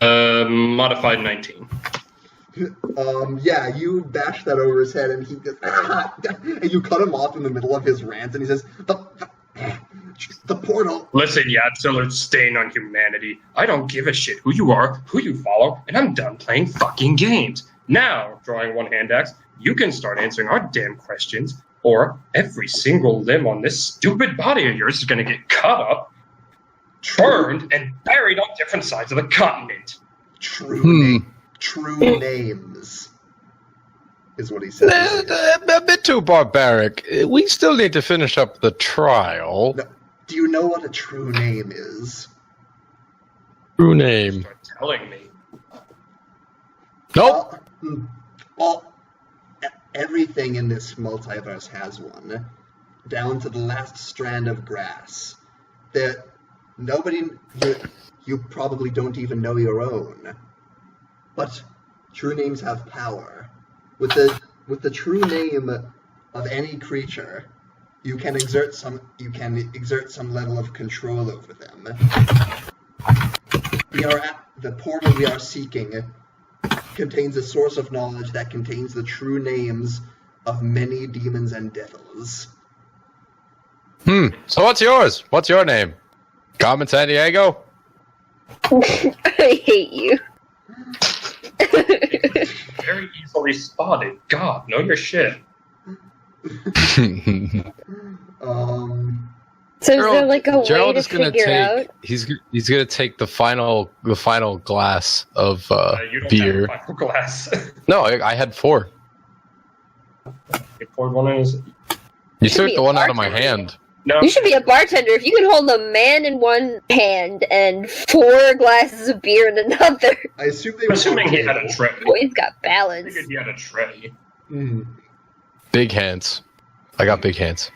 modified 19. Yeah, you bash that over his head, and he goes, and you cut him off in the middle of his rant, and he says, the portal. Listen, you absolute stain on humanity. I don't give a shit who you are, who you follow, and I'm done playing fucking games. Now, drawing one hand axe, you can start answering our damn questions, or every single limb on this stupid body of yours is gonna get cut up, burned, and buried on different sides of the continent. True names is what he said. A bit too barbaric. We still need to finish up the trial. No, do you know what a true name is? True name. Start telling me. Nope. Everything in this multiverse has one, down to the last strand of grass. You probably don't even know your own. But true names have power. With the true name of any creature, you can exert some level of control over them. The portal we are seeking contains a source of knowledge that contains the true names of many demons and devils. So what's yours? What's your name? Carmen San Diego? I hate you. Very easily spotted. God, know your shit. So is there like a way Gerald to is gonna figure out? He's gonna take the final glass of You don't beer. have a final glass. No, I had 4. You poured one in his... You should took be the a one out of my bartender. hand. No. You should be a bartender if you can hold a man in one hand and 4 glasses of beer in another. I assume I'm assuming he had a tray. Boy, he's got I balance. figured he had a tray. Big hands. I got big hands.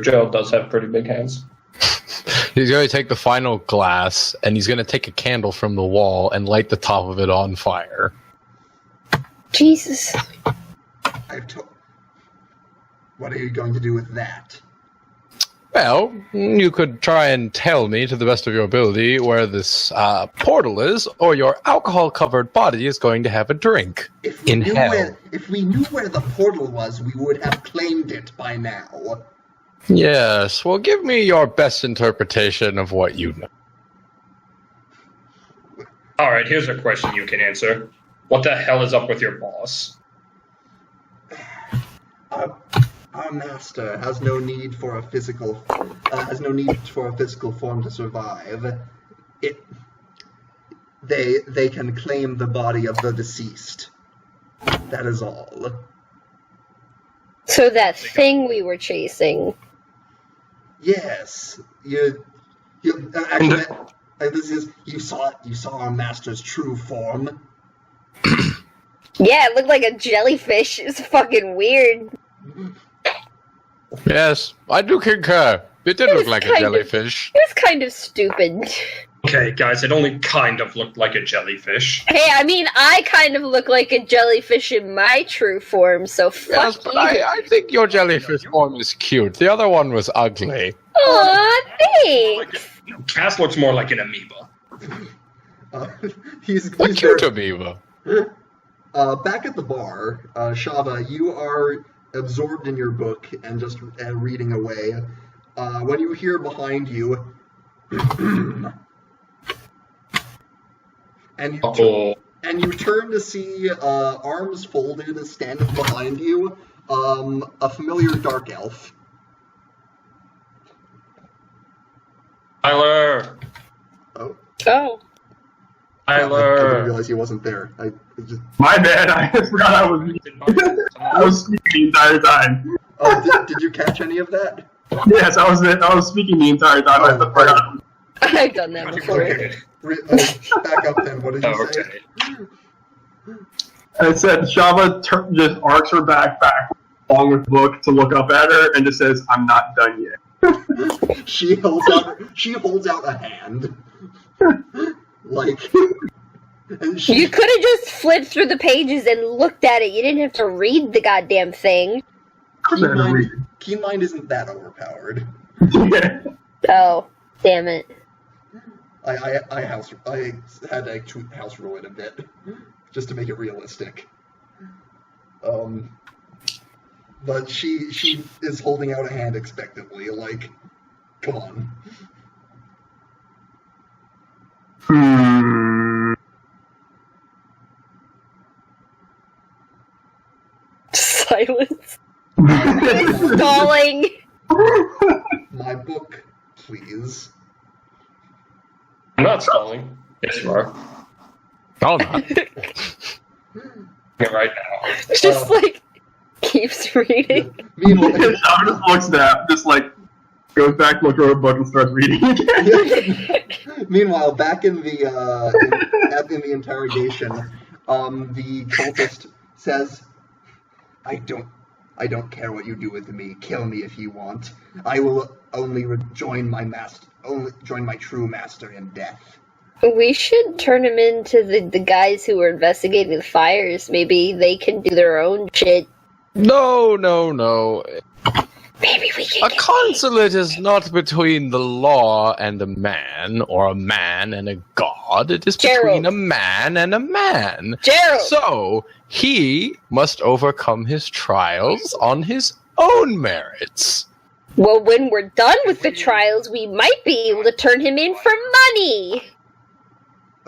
Gerald does have pretty big hands. He's going to take the final glass, and he's going to take a candle from the wall and light the top of it on fire. Jesus. What are you going to do with that? Well, you could try and tell me, to the best of your ability, where this portal is, or your alcohol-covered body is going to have a drink in hell. If we knew where the portal was, we would have claimed it by now. Yes, well, give me your best interpretation of what you know. Alright, here's a question you can answer. What the hell is up with your boss? Our master has no need for a physical form to survive. They can claim the body of the deceased. That is all. So that thing we were chasing. Yes, you saw our master's true form. Yeah, it looked like a jellyfish. It's fucking weird. Yes, I do concur. It did look like a jellyfish. It was kind of stupid. Okay, guys, it only kind of looked like a jellyfish. Hey, I mean, I kind of look like a jellyfish in my true form, so fuck Yes, but you. I think your jellyfish form is cute. The other one was ugly. Aw, thanks. Cass looks more like an amoeba. He's What cute amoeba? back at the bar. Shava, you are absorbed in your book and just reading away. When you hear behind you, and you turn to see arms folded, standing behind you, a familiar dark elf. Tyler! Oh, Oh. I didn't Tyler! realize he wasn't there. My bad. I forgot I was speaking the entire time. Did you catch any of that? Yes, I was speaking the entire time. I forgot. I've done that before. Okay. Back up then. What did you say? Okay. It said Shava just arcs her back along with the book to look up at her and just says, "I'm not done yet." She holds out a hand. Like, and You could have just flipped through the pages and looked at it. You didn't have to read the goddamn thing. Keen Mind isn't that overpowered. Yeah. Oh, damn it. I had to house rule it a bit just to make it realistic. But she is holding out a hand expectantly, like, come on. Silence. Stalling. My book, please. I'm not stalling. Yes, you are. Oh, no. Yeah, right now. Just like keeps reading. Meanwhile, Shava just looks at just like goes back, looks over a book, and starts reading again. Meanwhile, back in the in the interrogation, the cultist says, "I don't care what you do with me. Kill me if you want. I will only join my true master in death." We should turn him into the guys who were investigating the fires. Maybe they can do their own shit. No. Maybe we can. A consulate is not between the law and a man, or a man and a god. It is between a man and a man. Gerald! So, he must overcome his trials on his own merits. Well, when we're done with the trials, we might be able to turn him in for money.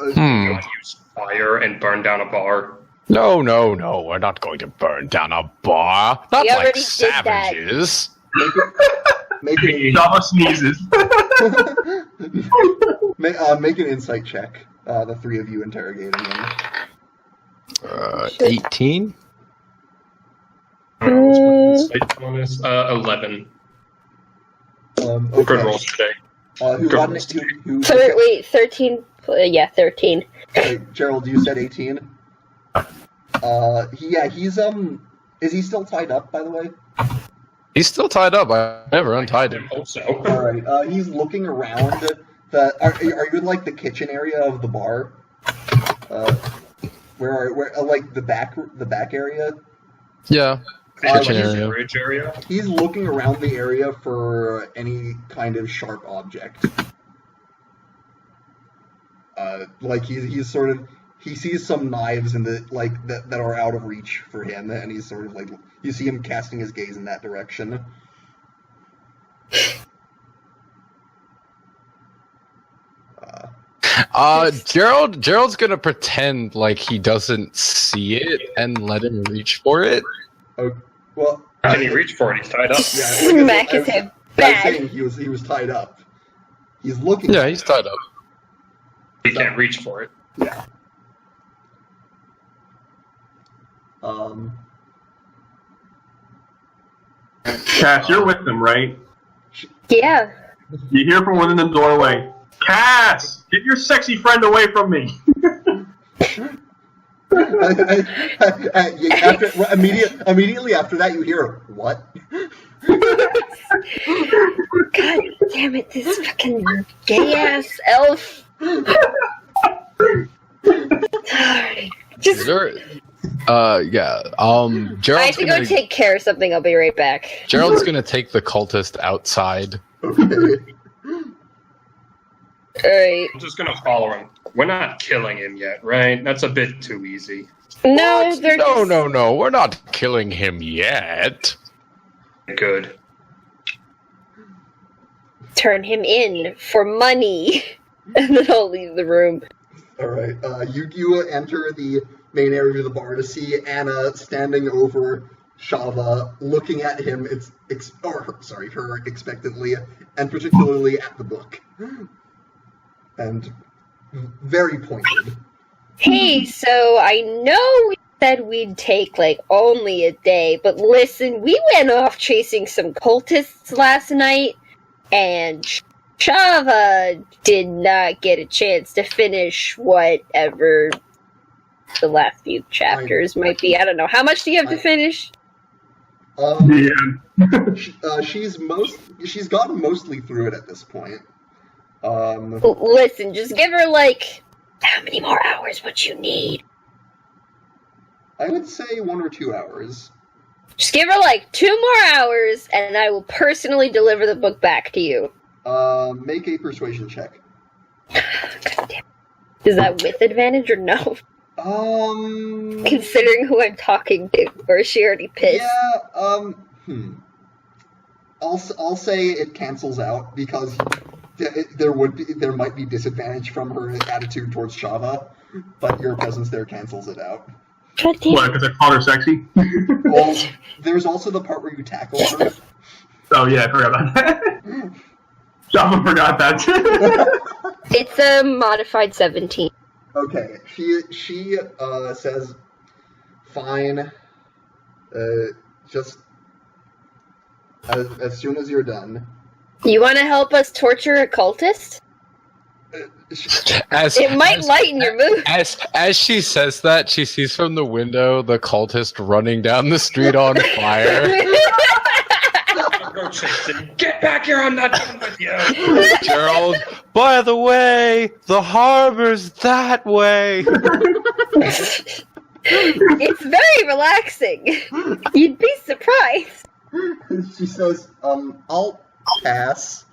Use fire and burn down a bar. No, we're not going to burn down a bar. Not We like already did that. savages. Make an Shava sneezes. make an insight check. The three of you interrogating him. 18? Bonus, 11. Okay. Good rolls today. Wait, 13? Yeah, 13. Gerald, you said 18? He's, is he still tied up, by the way? He's still tied up. I never untied him. Also, Alright, he's looking around. Are you in, like, the kitchen area of the bar? Where like, the back area? Yeah. Kitchen area. storage area. He's looking around the area for any kind of sharp object. Like he's sort of, he sees some knives in the that are out of reach for him, and he's sort of like, you see him casting his gaze in that direction. Gerald's gonna pretend like he doesn't see it and let him reach for it. Oh, well, How can he reach for it? He's tied up. yeah, Smack his head I was bad. saying he was tied up. He's looking. Yeah, he's tied up. He can't reach for it. Yeah. Cass, you're with them, right? Yeah. You hear from within the doorway, Cass, get your sexy friend away from me. Immediately after that, you hear, what? God damn it, this fucking gay-ass elf. Just... Yeah. Gerald's I have to go take care of something. I'll be right back. Gerald's gonna take the cultist outside. Okay. Alright. I'm just gonna follow him. We're not killing him yet, right? That's a bit too easy. No, What? they're just... No, we're not killing him yet. Good. Turn him in for money. And then I'll leave the room. Alright, you enter the main area of the bar to see Anna standing over Shava, looking at him, her expectantly, and particularly at the book. And very pointed. Hey, so I know we said we'd take, only a day, but listen, we went off chasing some cultists last night, and Shava did not get a chance to finish whatever the last few chapters might be. I don't know. How much do you have to finish? She's gotten mostly through it at this point. Listen, just give her, how many more hours would you need? I would say 1 or 2 hours. Just give her, 2 more hours, and I will personally deliver the book back to you. Make a persuasion check. God damn. Is that with advantage or no? Considering who I'm talking to, or is she already pissed? Yeah, I'll say it cancels out because there might be disadvantage from her attitude towards Shava, but your presence there cancels it out. What, because I called her sexy? Well, there's also the part where you tackle her. Oh yeah, I forgot about that. Shava forgot that. It's a modified 17. Okay, she says, fine, just as soon as you're done. You want to help us torture a cultist? It might lighten your mood. As she says that, she sees from the window the cultist running down the street on fire. Go chase him. Get back here, I'm not done with you. Gerald, by the way, the harbor's that way. It's very relaxing. You'd be surprised. She says, I'll pass.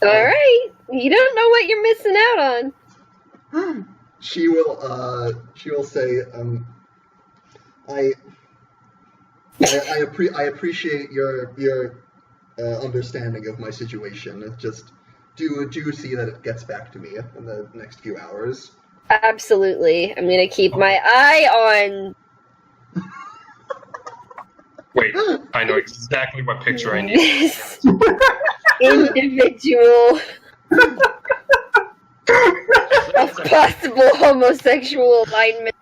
Alright. You don't know what you're missing out on. She will say, I appreciate your understanding of my situation. It just do see that it gets back to me in the next few hours. Absolutely. I'm gonna keep my eye on... Wait, I know exactly what picture I need. this individual of possible homosexual alignment.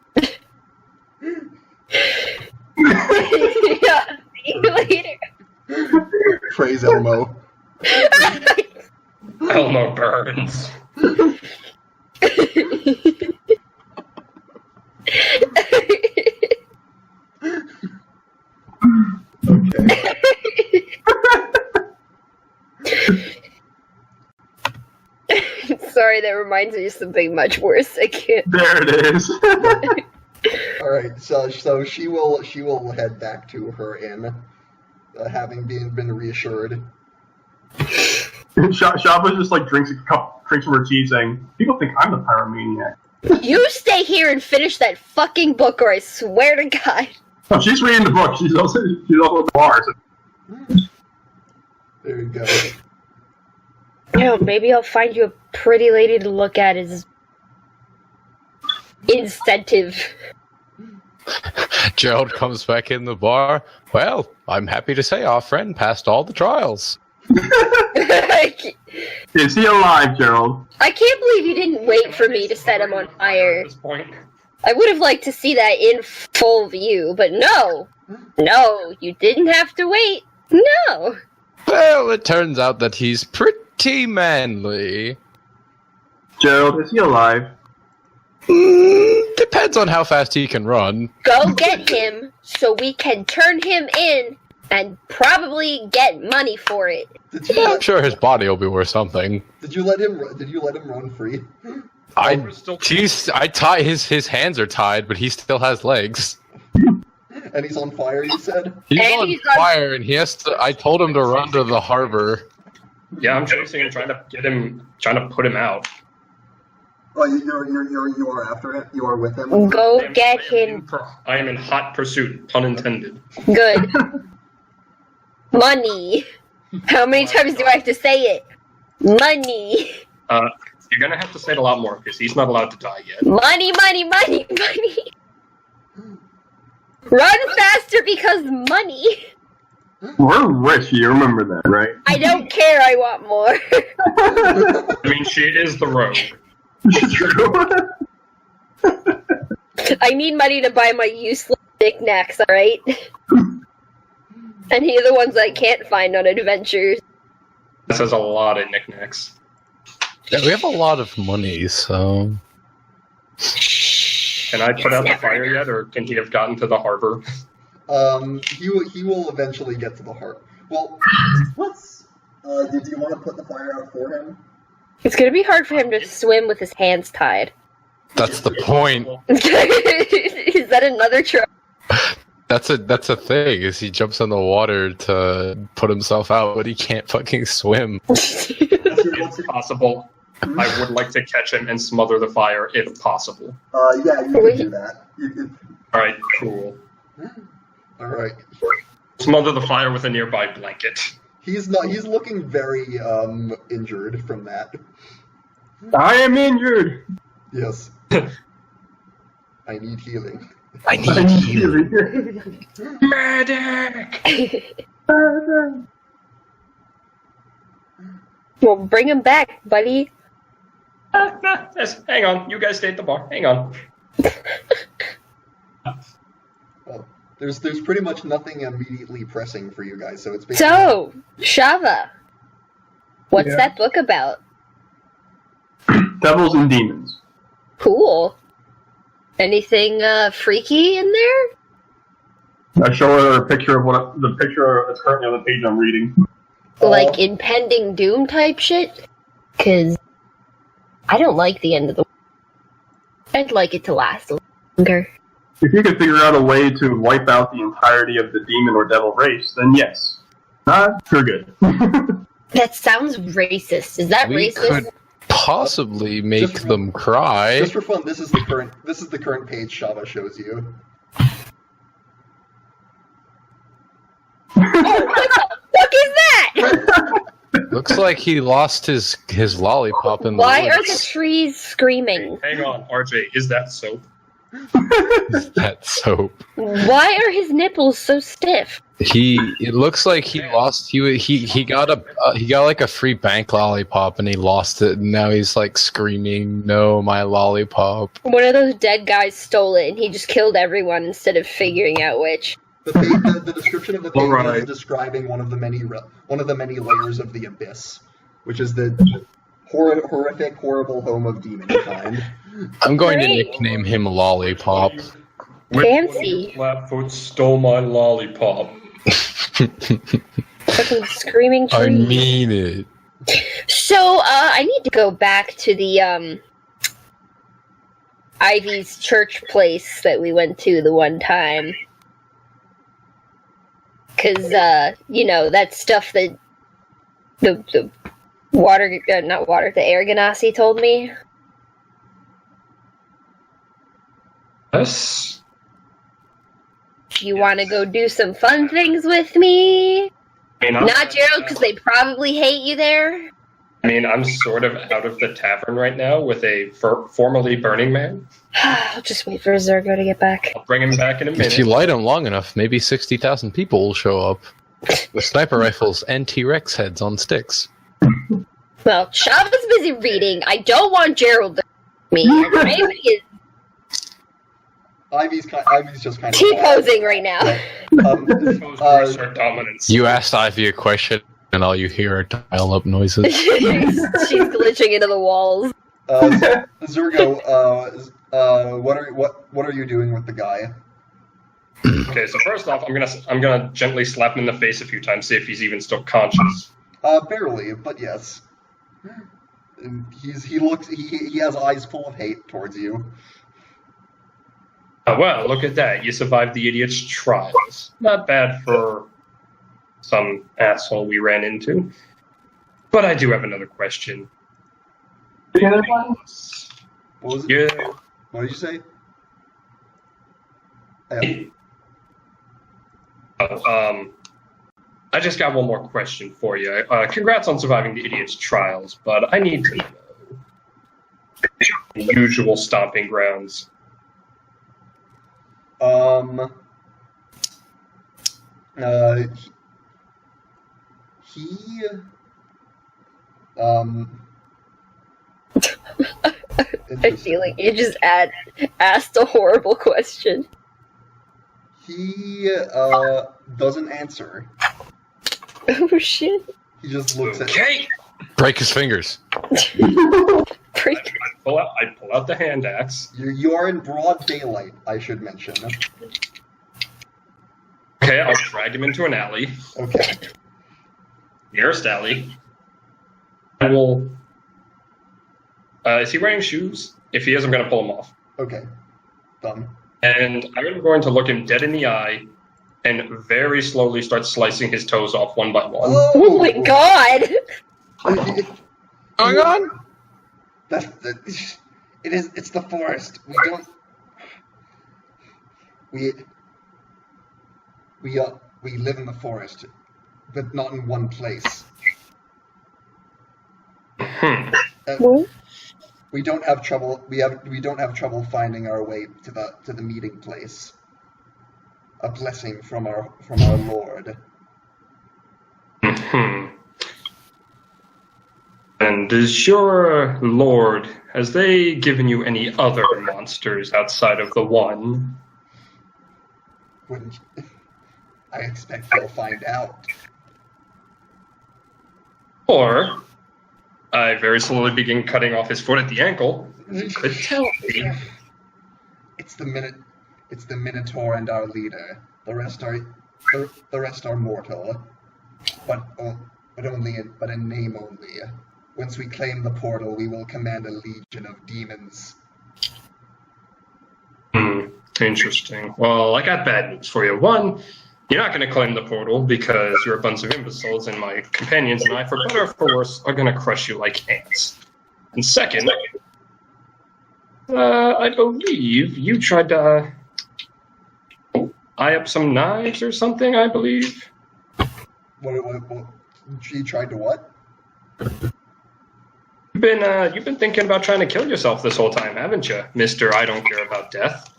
Yeah, see you later. Praise Elmo. Elmo Burns. Okay. Sorry, that reminds me of something much worse. I can't. There it is. All right. So she will head back to her inn, having been reassured. Shava just drinks from her tea, saying, "People think I'm the pyromaniac." You stay here and finish that fucking book, or I swear to God. Oh, she's reading the book. She's also at the bar. So. There you go. Maybe I'll find you a pretty lady to look at as incentive. Gerald comes back in the bar. Well, I'm happy to say our friend passed all the trials. Is he alive, Gerald? I can't believe you didn't wait for me to set him on fire. At this point. I would have liked to see that in full view, but no. No, you didn't have to wait. No. Well, it turns out that he's pretty manly. Gerald, is he alive? Depends on how fast he can run. Go get him so we can turn him in and probably get money for it. I'm sure his body will be worth something. Did you let him run free? I tie his hands are tied, but he still has legs. And he's on fire, you said? He's on fire, and he has to. I told him to run to the harbor. Yeah, I'm chasing him, trying to put him out. Oh, you are after it? You are with him? Go get him. I am in hot pursuit, pun intended. Good. Money. How many times do I have to say it? Money. You're gonna have to say it a lot more, because he's not allowed to die yet. Money, money, money, money. Run faster because money. We're rich, you remember that, right? I don't care, I want more. I mean, she is the rogue. I need money to buy my useless knickknacks, alright? And here are the ones I can't find on adventures. This has a lot of knickknacks. Yeah, we have a lot of money, so... Can I put out the fire yet, or can he have gotten to the harbor? He will eventually get to the harbor. Well, did you want to put the fire out for him? It's gonna be hard for him to swim with his hands tied. That's the point. Is that another trope? That's a thing, is he jumps in the water to put himself out, but he can't fucking swim. If possible, I would like to catch him and smother the fire, if possible. Yeah, you can do that. Alright, cool. Alright. Smother the fire with a nearby blanket. He's looking very, injured from that. I am injured! Yes. I need healing. I need healing. Medic! Well, bring him back, buddy. Yes, hang on, you guys stay at the bar. Hang on. Well, there's pretty much nothing immediately pressing for you guys, so it's basically... So, Shava, what's that book about? Devils and Demons. Cool. Anything freaky in there? I show her a picture of the picture that's currently on the page I'm reading. Like impending doom type shit? Cause I don't like the end of the world. I'd like it to last a little longer. If you could figure out a way to wipe out the entirety of the demon or devil race, then yes. Not you're good. That sounds racist. Is that We racist? could possibly make them cry. Just for fun, this is the current page Shava shows you. Oh, what the fuck is that? Looks like he lost his lollipop in the Why are the woods. trees screaming? Hang on, RJ, is that soap? That soap. Why are his nipples so stiff? It looks like he lost. He got like a free bank lollipop and he lost it. And now he's like screaming, "No, my lollipop!" One of those dead guys stole it, and he just killed everyone instead of figuring out which. The description of the page Alright. is describing one of the many layers of the abyss, which is the horrific, horrible home of demonkind. I'm going to Great. nickname him Lollipop. Fancy. Flatfoot stole my lollipop. Fucking screaming trees. I mean it. So, I need to go back to the, Ivy's church place that we went to the one time. Cause, that stuff that the the air ganassi told me. Yes? You want to go do some fun things with me? I mean, Not Gerald, because they probably hate you there. I mean, I'm sort of out of the tavern right now with a formerly burning man. I'll just wait for Zergo to get back. I'll bring him back in a minute. If you light him long enough, maybe 60,000 people will show up with sniper rifles and T-Rex heads on sticks. Well, Shava's busy reading. I don't want Gerald to me. Maybe he's Ivy's just kind of T-posing right now. Shows our dominance. You asked Ivy a question, and all you hear are dial-up noises. She's glitching into the walls. Zergo, What are you doing with the guy? Okay, so first off, I'm gonna gently slap him in the face a few times, see if he's even still conscious. Barely, but yes. And he has eyes full of hate towards you. Oh, well, look at that. You survived the idiot's trials. Not bad for some asshole we ran into. But I do have another question. What was it? Yeah. What did you say? I just got one more question for you. Congrats on surviving the idiot's trials, but I need to know the usual stomping grounds. I feel like you just asked a horrible question. He doesn't answer. Oh shit! He just looks at. Okay. Break his fingers. Break. I pull out the hand axe. You are in broad daylight, I should mention. Okay, I'll drag him into an alley. Okay. Nearest alley. I will. Is he wearing shoes? If he is, I'm going to pull him off. Okay. Done. And I'm going to look him dead in the eye and very slowly start slicing his toes off one by one. Oh my god! Going on? It's the forest. We live in the forest, but not in one place. We don't have trouble. We don't have trouble finding our way to the meeting place. A blessing from our Lord. And is your Lord, has they given you any other monsters outside of the one? Wouldn't I expect you'll find out. Or I very slowly begin cutting off his foot at the ankle. You could tell me. It's the Minotaur and our leader. The rest are mortal, but in name only. Once we claim the portal, we will command a legion of demons. Interesting. Well, I got bad news for you. One, you're not going to claim the portal because you're a bunch of imbeciles, and my companions and I, for better or for worse, are going to crush you like ants. And second, I believe you tried to eye up some knives or something, I believe. What? She tried to what? You've been thinking about trying to kill yourself this whole time, haven't you, Mr. I don't care about death?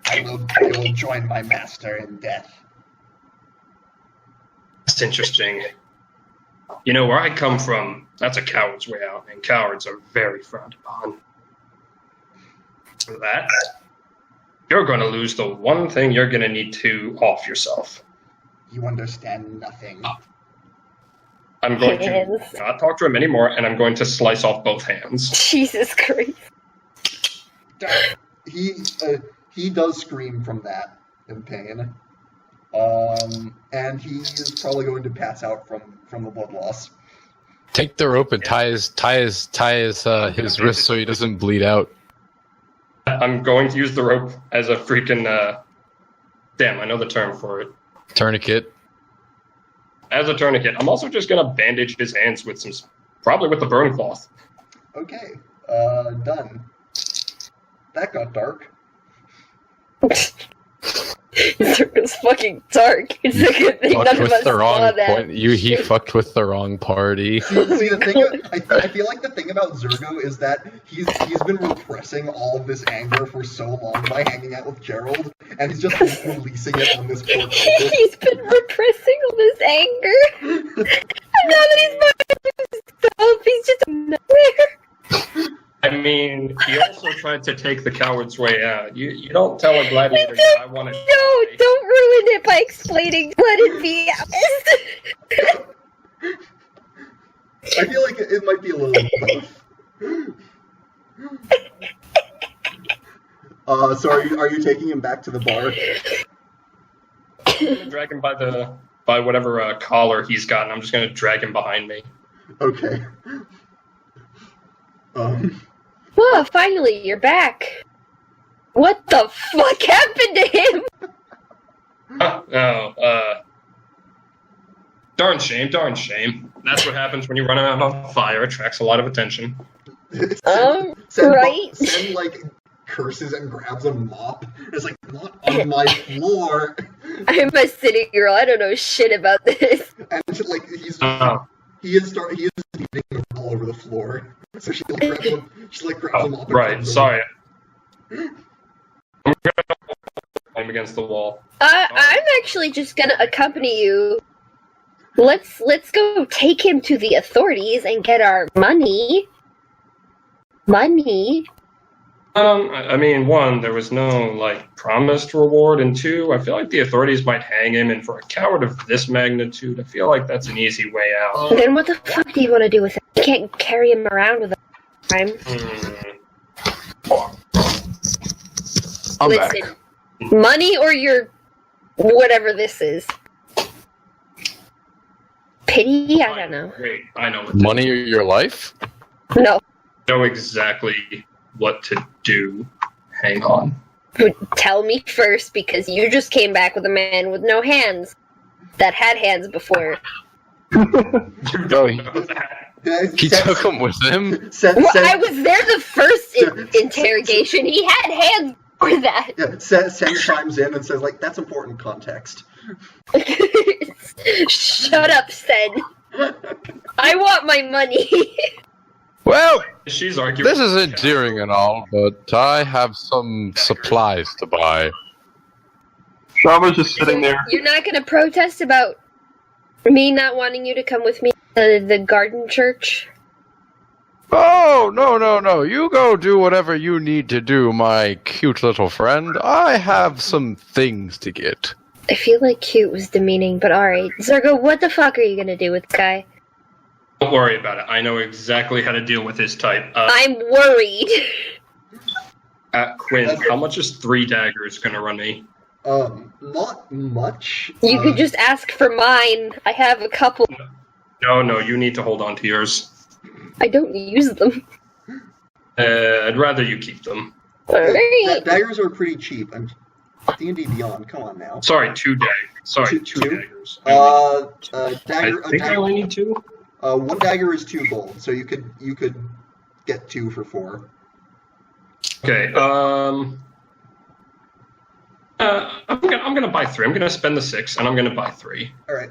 I will join my master in death. That's interesting. You know, where I come from, that's a coward's way out, and cowards are very frowned upon. For that, you're going to lose the one thing you're going to need to off yourself. You understand nothing. I'm going to not talk to him anymore, and I'm going to slice off both hands. Jesus Christ. He does scream from that in pain. And he is probably going to pass out from the blood loss. Take the rope and tie his wrist so he doesn't bleed out. I'm going to use the rope as a freaking, damn, I know the term for it. Tourniquet. As a tourniquet. I'm also just going to bandage his hands with probably with the burn cloth. Okay, done. That got dark. Circle's fucking dark. It's a good thing none of us saw that. He fucked with the wrong party. See, the thing, I feel like the thing about Zergo is that he's been repressing all of this anger for so long by hanging out with Gerald, and he's just releasing it on this poor person. He's been repressing all this anger. And now that he's by himself, he's just nowhere. I mean, he also tried to take the coward's way out. You don't tell a gladiator, I want to... No, don't ruin it by explaining. Let it be honest. I feel like it might be a little both. So are you taking him back to the bar? I'm gonna drag him by whatever collar he's got, and I'm just gonna drag him behind me. Okay. Oh, finally, you're back. What the fuck happened to him? Darn shame. That's what happens when you run out on fire. It attracts a lot of attention. Right? Sen, like, curses and grabs a mop. It's like, not on my floor. I'm a city girl. I don't know shit about this. And like, he is beating him all over the floor. So she grabs him mop. Right, sorry. I'm against the wall. I'm actually just gonna accompany you. Let's go take him to the authorities and get our money. Money? I mean, one, there was no, like, promised reward, and two, I feel like the authorities might hang him, and for a coward of this magnitude, I feel like that's an easy way out. Then what the fuck do you want to do with him? You can't carry him around with us all the time. I'm Listen, back. money or your whatever this is. Pity? I don't know. Wait, I know what Money or your life? No. I know exactly what to do. Hang on. Tell me first, because you just came back with a man with no hands. That had hands before. No, he took him with him. I was there the first interrogation. He had hands before that. Yeah, Sen chimes in and says, like, that's important context. Shut up, Sen. I want my money. Well, She's arguing. this is endearing and all, but I have some supplies to buy. Shava's just sitting there. You're not going to protest about me not wanting you to come with me to the garden church? Oh, no. You go do whatever you need to do, my cute little friend. I have some things to get. I feel like cute was demeaning, but alright. Zergo, what the fuck are you going to do with the guy? Don't worry about it. I know exactly how to deal with his type. I'm worried. Quinn, how much is 3 daggers gonna run me? Not much. You could just ask for mine. I have a couple. No, you need to hold on to yours. I don't use them. I'd rather you keep them. Alright. Daggers are pretty cheap. I'm D&D Beyond. Come on now. Sorry, 2 daggers. Sorry, Two? 2 daggers. Dagger. I think I only need 2. 1 dagger is 2 gold, so you could get 2 for 4. Okay. I'm gonna buy 3. I'm gonna spend the 6, and I'm gonna buy 3. All right.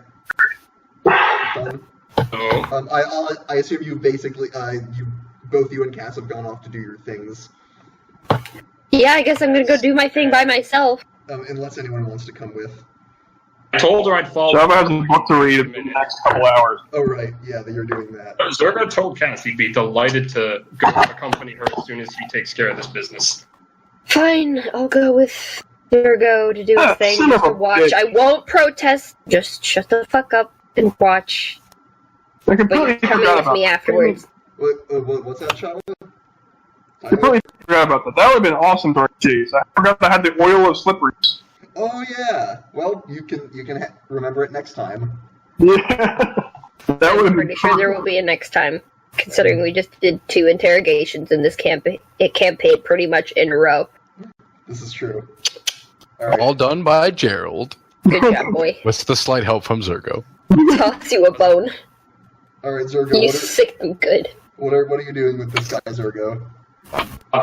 Done. So, I assume you basically both you and Cass have gone off to do your things. Yeah, I guess I'm gonna go do my thing by myself. Unless anyone wants to come with. I told her I'd follow. Shava has a book to read in the next couple hours. Oh right, yeah, that you're doing that. Zergo told Cass he'd be delighted to go accompany her as soon as he takes care of this business. Fine, I'll go with Zergo to do a thing son of a to watch. bitch. I won't protest. Just shut the fuck up and watch. I But completely you're coming forgot with about me that. afterwards. What's that, Shadow? I completely forgot about that. That would have been awesome during Chase. I forgot I had the oil of slipperies. Oh yeah. Well, you can remember it next time. Yeah. That would I'm have been pretty sure there will be a next time, considering we just did 2 interrogations in this campaign pretty much in a row. This is true. All right. All done by Gerald, Good job, boy. with the slight help from Zergo. Toss you a bone. All right, Zergo. You sick and good. What are you doing with this guy, Zergo?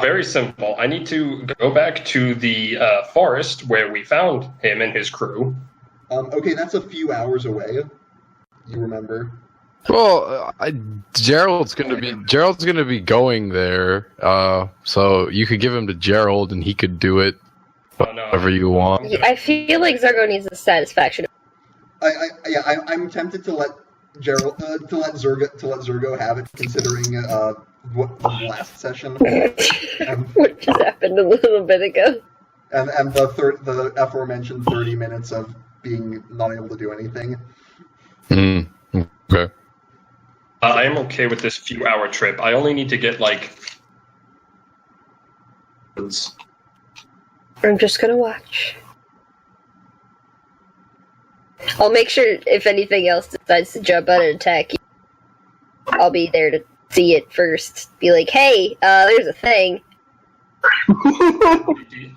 Very simple. I need to go back to the forest where we found him and his crew. Okay, that's a few hours away. You remember? Well, Gerald's gonna be going there. So you could give him to Gerald, and he could do it whatever you want. I feel like Zergo needs the satisfaction. I'm tempted to let Gerald to let Zergo have it, considering what the last session What just happened a little bit ago. and the aforementioned 30 minutes of being not able to do anything. Okay. I am okay with this few-hour trip. I only need to get, like... I'm just gonna watch. I'll make sure if anything else decides to jump out and attack you, I'll be there to see it first. Be like, hey, there's a thing.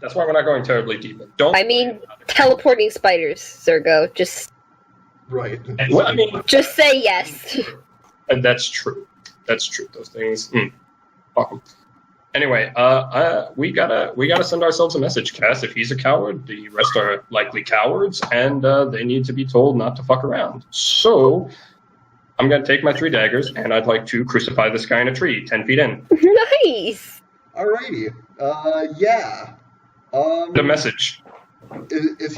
That's why we're not going terribly deep. Don't. I mean, teleporting spiders, Zergo. Just. Right. Well, I mean, Just say yes. and that's true. That's true. Those things. Fuck 'em. Anyway, we gotta send ourselves a message, Cass. If he's a coward, the rest are likely cowards, and they need to be told not to fuck around. So, I'm gonna take my 3 daggers, and I'd like to crucify this guy in a tree, 10 feet in. Nice. Alrighty. Yeah. The message. Is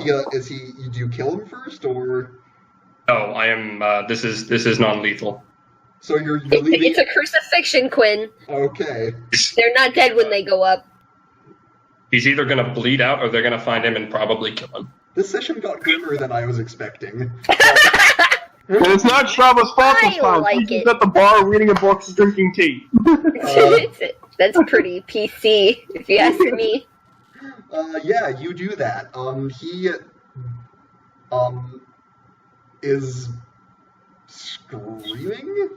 he? Do you kill him first, or? No, I am. This is non-lethal. So you're leaving. It's a crucifixion, Quinn. Okay. They're not dead when they go up. He's either gonna bleed out, or they're gonna find him and probably kill him. This session got grimmer than I was expecting. And it's not Shava's fault this I time. like He's it. at the bar reading a book, drinking tea. That's pretty PC, if you ask me. Yeah, you do that. He is screaming.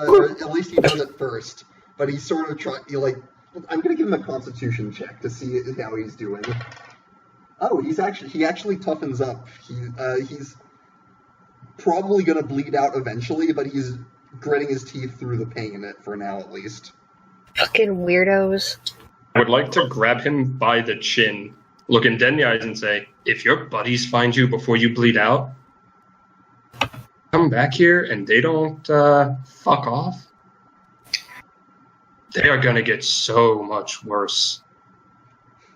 Or at least he does it first. But he's sort of I'm gonna give him a Constitution check to see how he's doing. Oh, he actually toughens up. He's probably gonna bleed out eventually, but he's gritting his teeth through the pain for now, at least. Fucking weirdos. I would like to grab him by the chin, look him dead in the eyes, and say, "If your buddies find you before you bleed out, come back here and they don't fuck off, they are gonna get so much worse."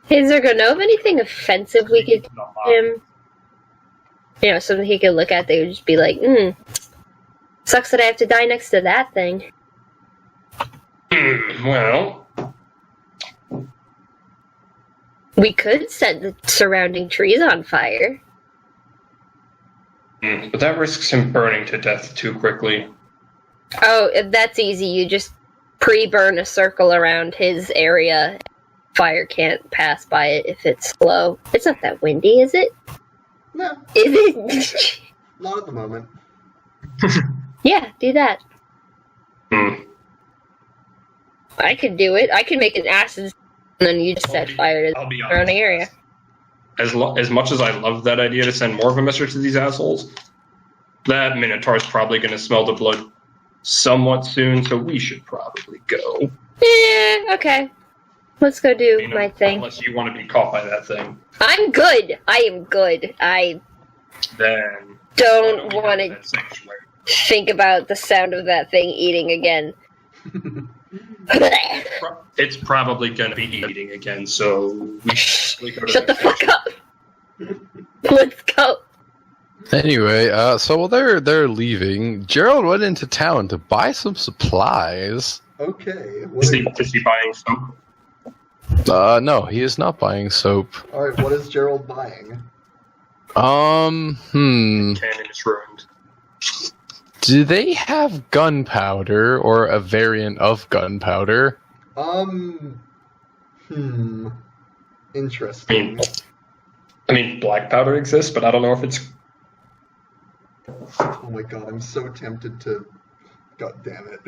Is there gonna know of anything offensive we could give him? You know, something he could look at, they would just be like, sucks that I have to die next to that thing. Well, We could set the surrounding trees on fire. but that risks him burning to death too quickly. Oh, that's easy. You just pre-burn a circle around his area. Fire can't pass by it if it's slow. It's not that windy, is it? No, Is it? not at the moment. Yeah, do that. Hmm. I could do it. I could make an acid, and then you just set fire to I'll be the honest. surrounding area. As much as I love that idea to send more of a message to these assholes, that Minotaur's probably going to smell the blood somewhat soon, so we should probably go. Yeah, okay. Let's go do You know, my thing. Unless you want to be caught by that thing. I'm good. I am good. I Then don't want to that sanctuary. think about the sound of that thing eating again. It's probably going to be eating again, so we should go to Shut the that fuck up. Let's go. Anyway, so while they're leaving, Gerald went into town to buy some supplies. Okay. Is he buying soap? No, he is not buying soap. Alright, what is Gerald buying? Cannon is ruined. Do they have gunpowder or a variant of gunpowder? Interesting. I mean, black powder exists, but I don't know if it's... Oh my god, I'm so tempted to... God damn it.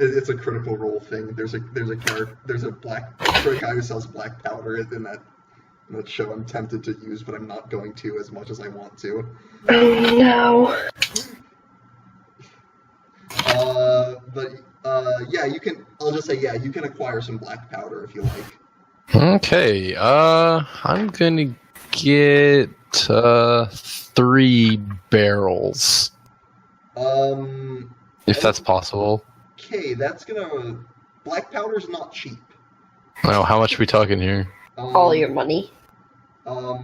It's a Critical Role thing. There's a guy who sells black powder in that show. I'm tempted to use, but I'm not going to as much as I want to. Oh no. Yeah, you can. I'll just say, yeah, you can acquire some black powder if you like. Okay, I'm gonna get 3 barrels. If that's possible. Okay, that's gonna. Black powder's not cheap. Oh, how much are we talking here? All your money. Hold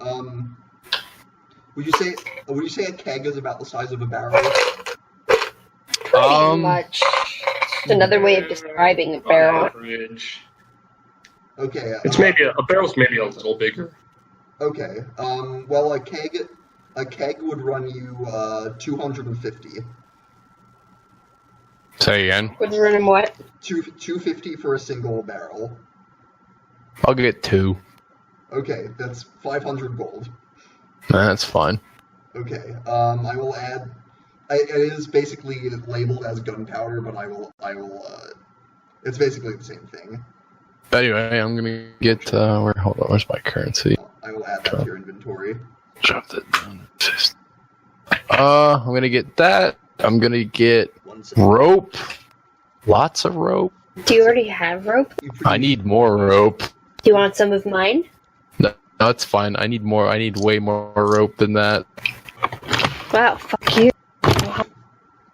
on. Would you say a keg is about the size of a barrel? Pretty much. Just another way of describing a barrel. Average. Okay. It's maybe a barrel's maybe a little bigger. Okay. Well, a keg would run you 250. Say again. What's running what? 250 for a single barrel. I'll get 2. Okay, that's 500 gold. That's fine. Okay, I will add. It is basically labeled as gunpowder, but I will. It's basically the same thing. Anyway, I'm gonna get. Hold on, where's my currency? I will add that to your inventory. Drop that down. I'm gonna get that. I'm gonna get 1 second. rope. Lots of rope. Do you already have rope? I need more rope. Do you want some of mine? No, it's fine. I need more. I need way more rope than that. Wow, fuck you.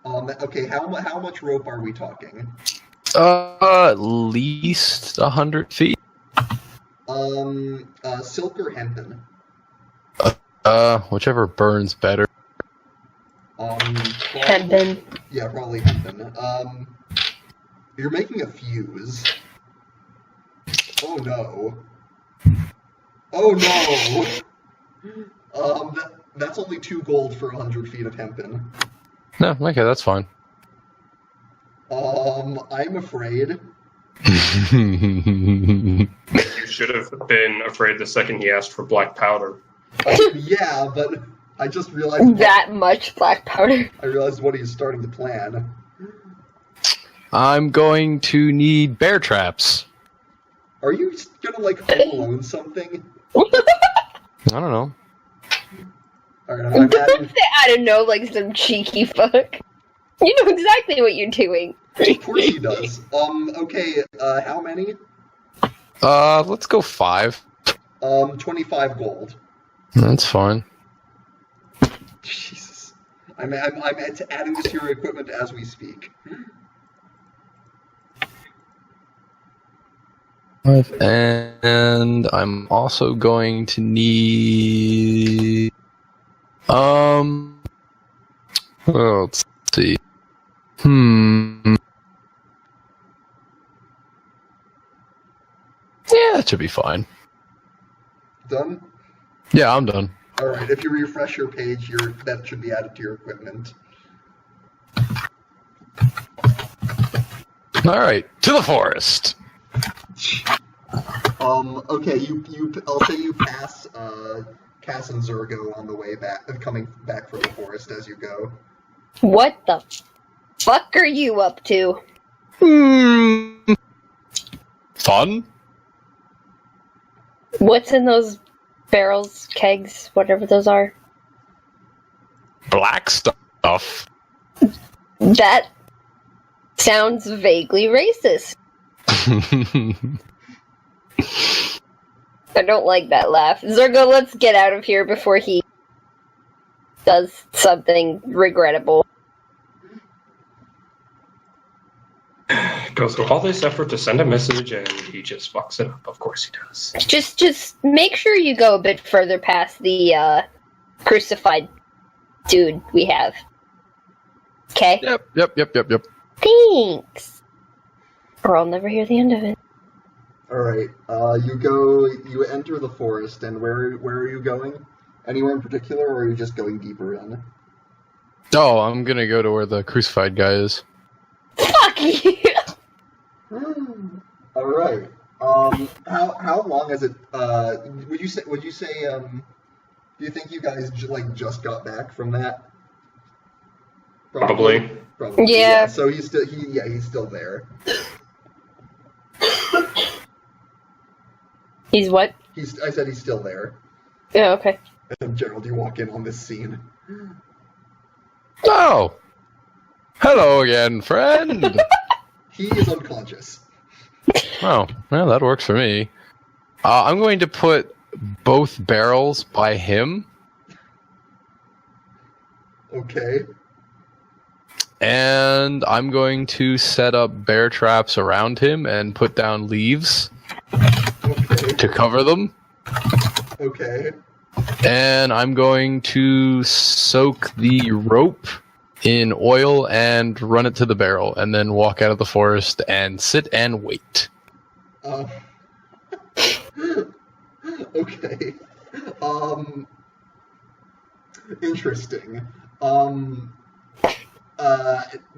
Okay, how much rope are we talking? At least 100 feet. Silk or hempen? Whichever burns better. Hempen. Yeah, probably hempen. You're making a fuse. Oh no. Oh no! That's only 2 gold for 100 feet of hempen. No, okay, that's fine. I'm afraid. You should have been afraid the second he asked for black powder. Yeah, but I just realized That much black powder. I realized what he's starting to plan. I'm going to need bear traps. Are you gonna like Home Alone something? I don't know. Alright, I'm adding. I don't know, like some cheeky fuck. You know exactly what you're doing. Of course he does. Okay, how many? Let's go 5. 25 gold. That's fine. Jesus. I'm adding this to your equipment as we speak. And I'm also going to need... well, let's see. Yeah, that should be fine. Done? Yeah, I'm done. Alright, if you refresh your page, that should be added to your equipment. Alright, to the forest! Okay, I'll say you pass, Cass and Zergo on the way back, coming back from the forest as you go. What the fuck are you up to? Fun? What's in those barrels, kegs, whatever those are? Black stuff. That sounds vaguely racist. I don't like that laugh. Zergo, let's get out of here before he does something regrettable. Goes through all this effort to send a message and he just fucks it up. Of course he does. Just make sure you go a bit further past the crucified dude we have. Okay? Yep. Thanks. Or I'll never hear the end of it. Alright, you enter the forest, and where are you going? Anywhere in particular, or are you just going deeper in? Oh, I'm gonna go to where the crucified guy is. Fuck you! Alright, how long has it, would you say, do you think you guys, just got back from that? Probably. Yeah. So he's still there. He's what? I said he's still there. Yeah, okay. And Gerald, you walk in on this scene. Oh! Hello again, friend! He is unconscious. Oh, well, that works for me. I'm going to put both barrels by him. Okay. And I'm going to set up bear traps around him and put down leaves to cover them. Okay. And I'm going to soak the rope in oil and run it to the barrel, and then walk out of the forest and sit and wait. Okay. Interesting.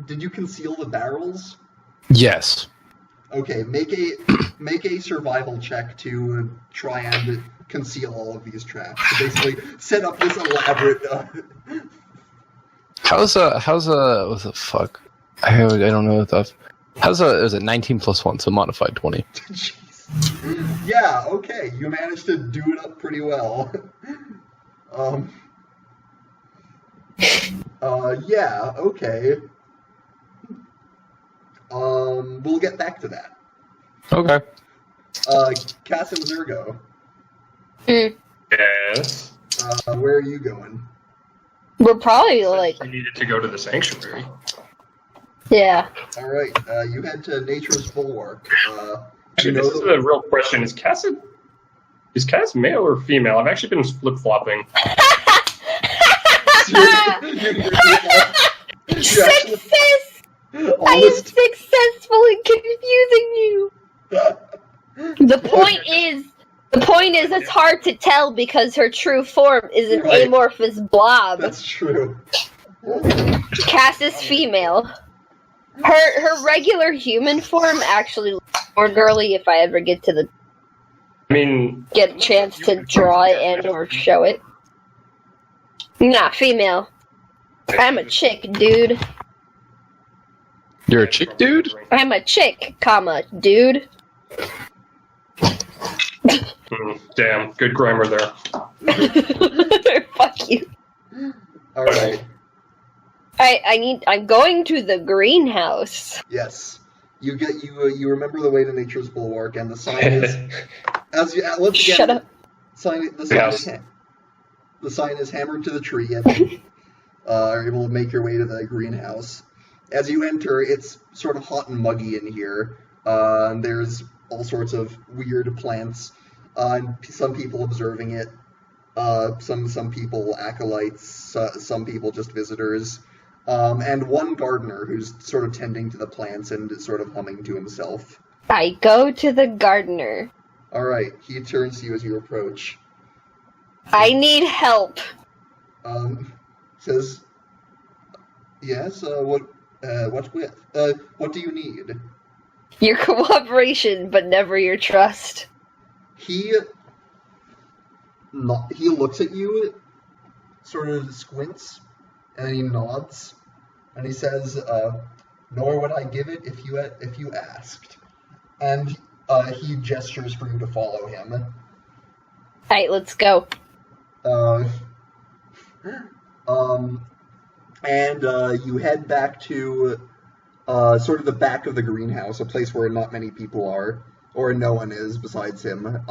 Did you conceal the barrels? Yes. Okay, make a survival check to try and conceal all of these traps. So basically, set up this elaborate. How's what the fuck? I don't know what the. Is it 19 plus 1, so modified 20? Jeez. Yeah. Okay, you managed to do it up pretty well. Yeah. Okay. We'll get back to that. Okay. Cass and Zergo. Yes. Where are you going? We're probably like, We needed to go to the sanctuary. yeah. All right. You head to Nature's Bulwark. Actually, this is a real question. Is Cass male or female? I've actually been flip-flopping. Success! I am successful in confusing you. The point is, it's hard to tell because her true form is an Right. amorphous blob. That's true. Cass is female. Her regular human form actually looks more girly if I ever get a chance to draw it and or show it. Nah, female. I'm a chick, dude. You're a chick, dude? I'm a chick, comma, dude. Damn, good grammar there. Fuck you. All right. I'm going to the greenhouse. Yes. You remember the way to Nature's Bulwark, and the sign is once again. Shut up. The sign is hammered to the tree, and you are able to make your way to the greenhouse. As you enter, it's sort of hot and muggy in here. And there's all sorts of weird plants. And some people observing it. Some people acolytes. Some people just visitors. And one gardener who's sort of tending to the plants and sort of humming to himself. I go to the gardener. All right, he turns to you as you approach. I need help. Says, yes. What with? What do you need? Your cooperation, but never your trust. He looks at you, sort of squints, and he nods, and he says, "Nor would I give it if you asked." And he gestures for you to follow him. Alright, let's go. And you head back to sort of the back of the greenhouse, a place where not many people are, or no one is besides him.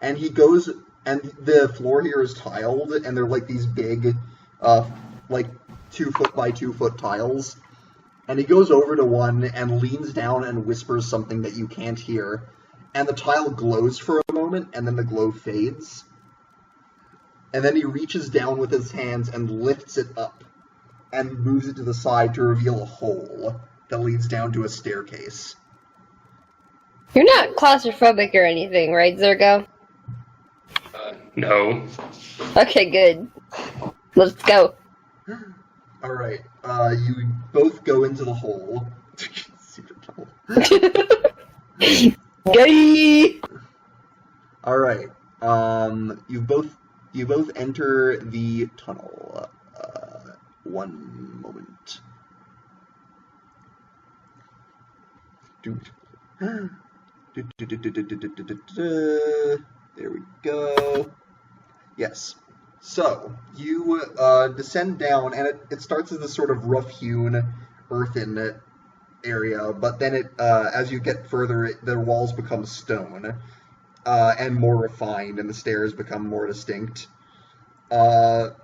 And he goes, and the floor here is tiled, and they're like these big, like 2 foot by 2 foot tiles. And he goes over to one and leans down and whispers something that you can't hear. And the tile glows for a moment, and then the glow fades. And then he reaches down with his hands and lifts it up and moves it to the side to reveal a hole that leads down to a staircase. You're not claustrophobic or anything, right, Zergo? No. Okay, good. Let's go. Alright, you both go into the hole. Super tunnel. Gay! Alright, you both enter the tunnel. One moment. There we go. Yes. So, you descend down, and it starts as this sort of rough-hewn, earthen area, but then as you get further, the walls become stone, and more refined, and the stairs become more distinct. And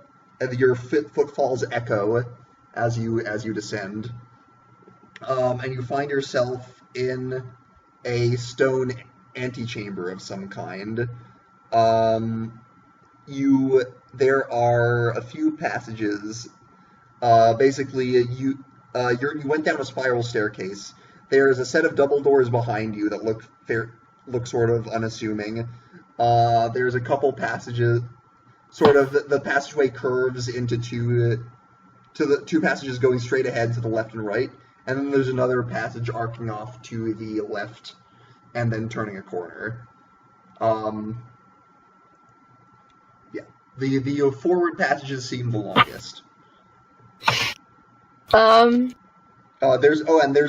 your footfalls echo as you descend, and you find yourself in a stone antechamber of some kind. There are a few passages. Basically, you went down a spiral staircase. There's a set of double doors behind you that look sort of unassuming. There's a couple passages. Sort of the passageway curves into to the two passages going straight ahead to the left and right, and then there's another passage arcing off to the left, and then turning a corner. Yeah, the forward passages seem the longest. There's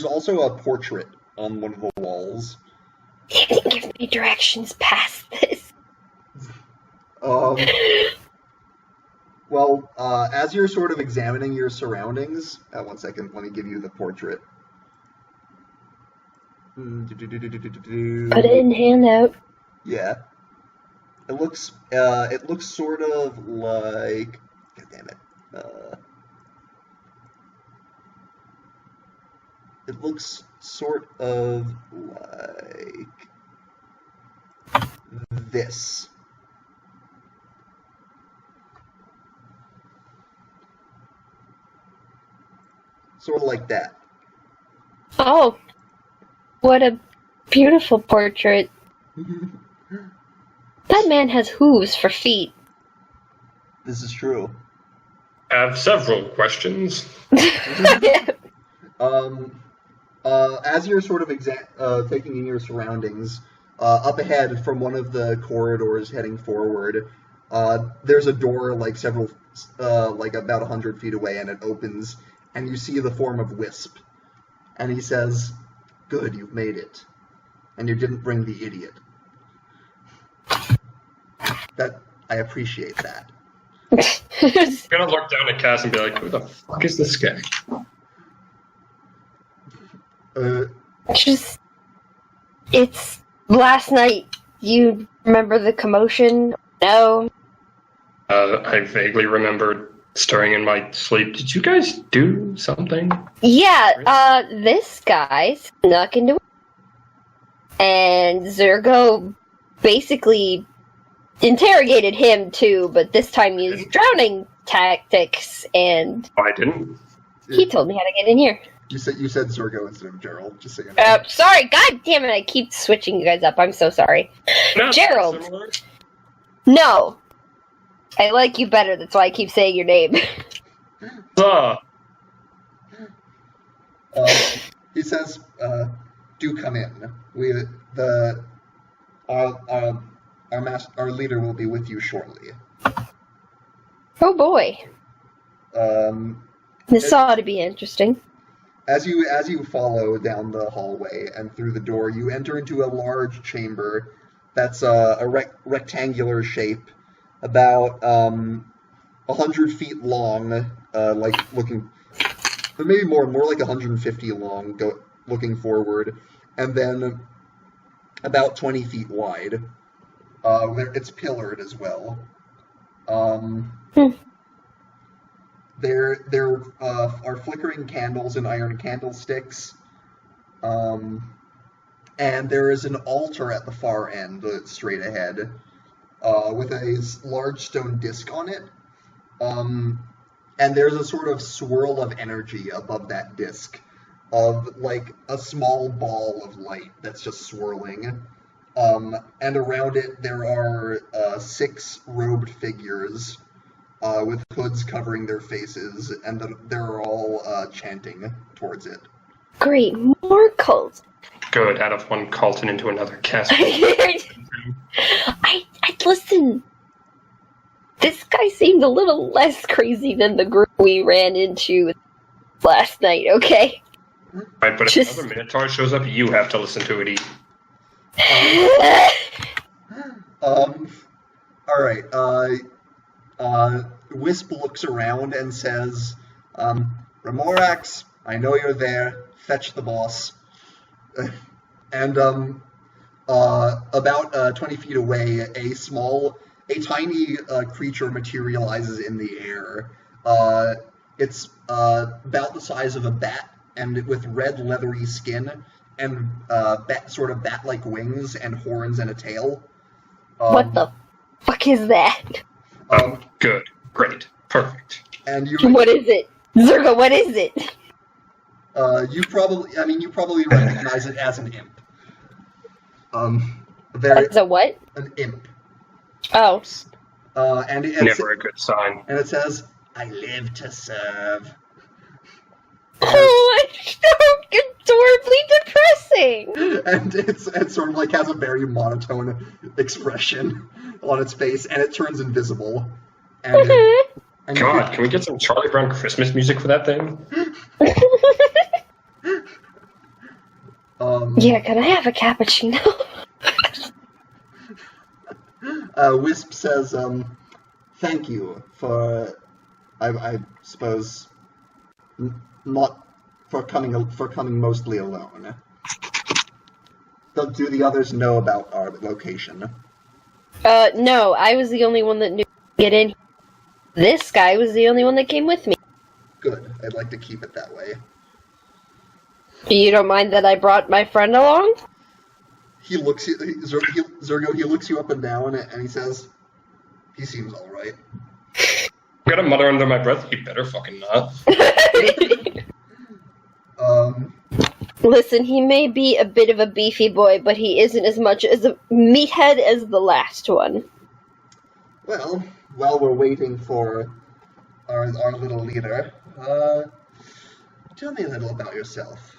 also a portrait on one of the walls. You can give me directions past this. Well, as you're sort of examining your surroundings, 1 second, let me give you the portrait. Put it in handout. Yeah. It looks sort of like, god damn it. It looks sort of like this. Sort of like that. Oh, what a beautiful portrait. That man has hooves for feet. This is true. I have several questions. As you're sort of taking in your surroundings, up ahead from one of the corridors heading forward, there's a door like about 100 feet away, and it opens, and you see the form of Wisp. And he says, "Good, you've made it. And you didn't bring the idiot." That I appreciate that. I'm gonna look down at Cass and be like, "Who the fuck is this guy?" It's last night. You remember the commotion? No? I vaguely remember stirring in my sleep. Did you guys do something? Yeah, this guy snuck into it. And Zergo basically interrogated him too, but this time used drowning tactics, and I didn't. he told me how to get in here. You said Zergo instead of Gerald, just so you know. Sorry, god damn it, I keep switching you guys up, I'm so sorry. Not Gerald. similar. No! I like you better, that's why I keep saying your name. He says, "Do come in. Our leader will be with you shortly." Oh boy. This ought to be interesting. As you follow down the hallway and through the door, you enter into a large chamber that's a rectangular shape, about 100 feet long, looking, but maybe more like 150 long, looking forward, and then about 20 feet wide. It's pillared as well. There are flickering candles and iron candlesticks, and there is an altar at the far end, straight ahead, with a large stone disc on it, and there's a sort of swirl of energy above that disc, of like a small ball of light that's just swirling, and around it there are 6 robed figures, with hoods covering their faces, and they're all chanting towards it. Great, more cults. Good, out of one cult and into another cast. I listen. This guy seemed a little less crazy than the group we ran into last night, okay? Right, but if another Minotaur shows up, you have to listen to it. Alright, Wisp looks around and says, "Remorax, I know you're there. Fetch the boss." And about 20 feet away, a tiny creature materializes in the air. It's about the size of a bat, and with red leathery skin and sort of bat-like wings and horns and a tail. What the fuck is that? Good. Great. Perfect. And what is it? Zergo, what is it? You probably recognize it as an imp. As a what? An imp. Oh. Never a good sign. And it says, I live to serve. Oh, it's so adorably depressing! And it sort of like has a very monotone expression on its face, and it turns invisible. And, and God, can we get some Charlie Brown Christmas music for that thing? Yeah, can I have a cappuccino? Wisp says, thank you for, I suppose, not for coming mostly alone. Do the others know about our location? No, I was the only one that knew to get in. This guy was the only one that came with me. Good. I'd like to keep it that way. You don't mind that I brought my friend along? He looks at Zergo. He looks you up and down, and he says, "He seems all right." I'm gonna mutter under my breath. He better fucking not. Listen, he may be a bit of a beefy boy, but he isn't as much as a meathead as the last one. Well, while we're waiting for our little leader, tell me a little about yourself.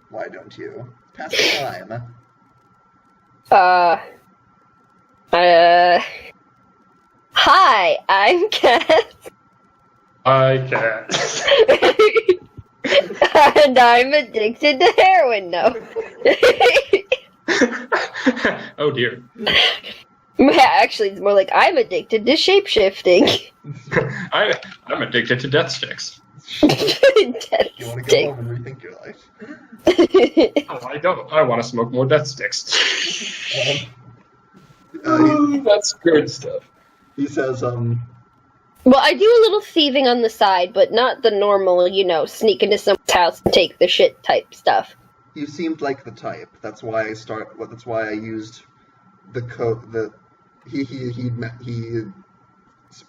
Why don't you? Pass the time. Hi, I'm Kat. I can't. And I'm addicted to heroin, no. Oh dear. Yeah, actually, it's more like I'm addicted to shapeshifting. I'm addicted to death sticks. Death You want to go stick. home and rethink your life? Oh, I don't. I want to smoke more death sticks. That's good stuff. He says, Well, I do a little thieving on the side, but not the normal, sneak into someone's house and take the shit type stuff. you seemed like the type. That's why I used the code. He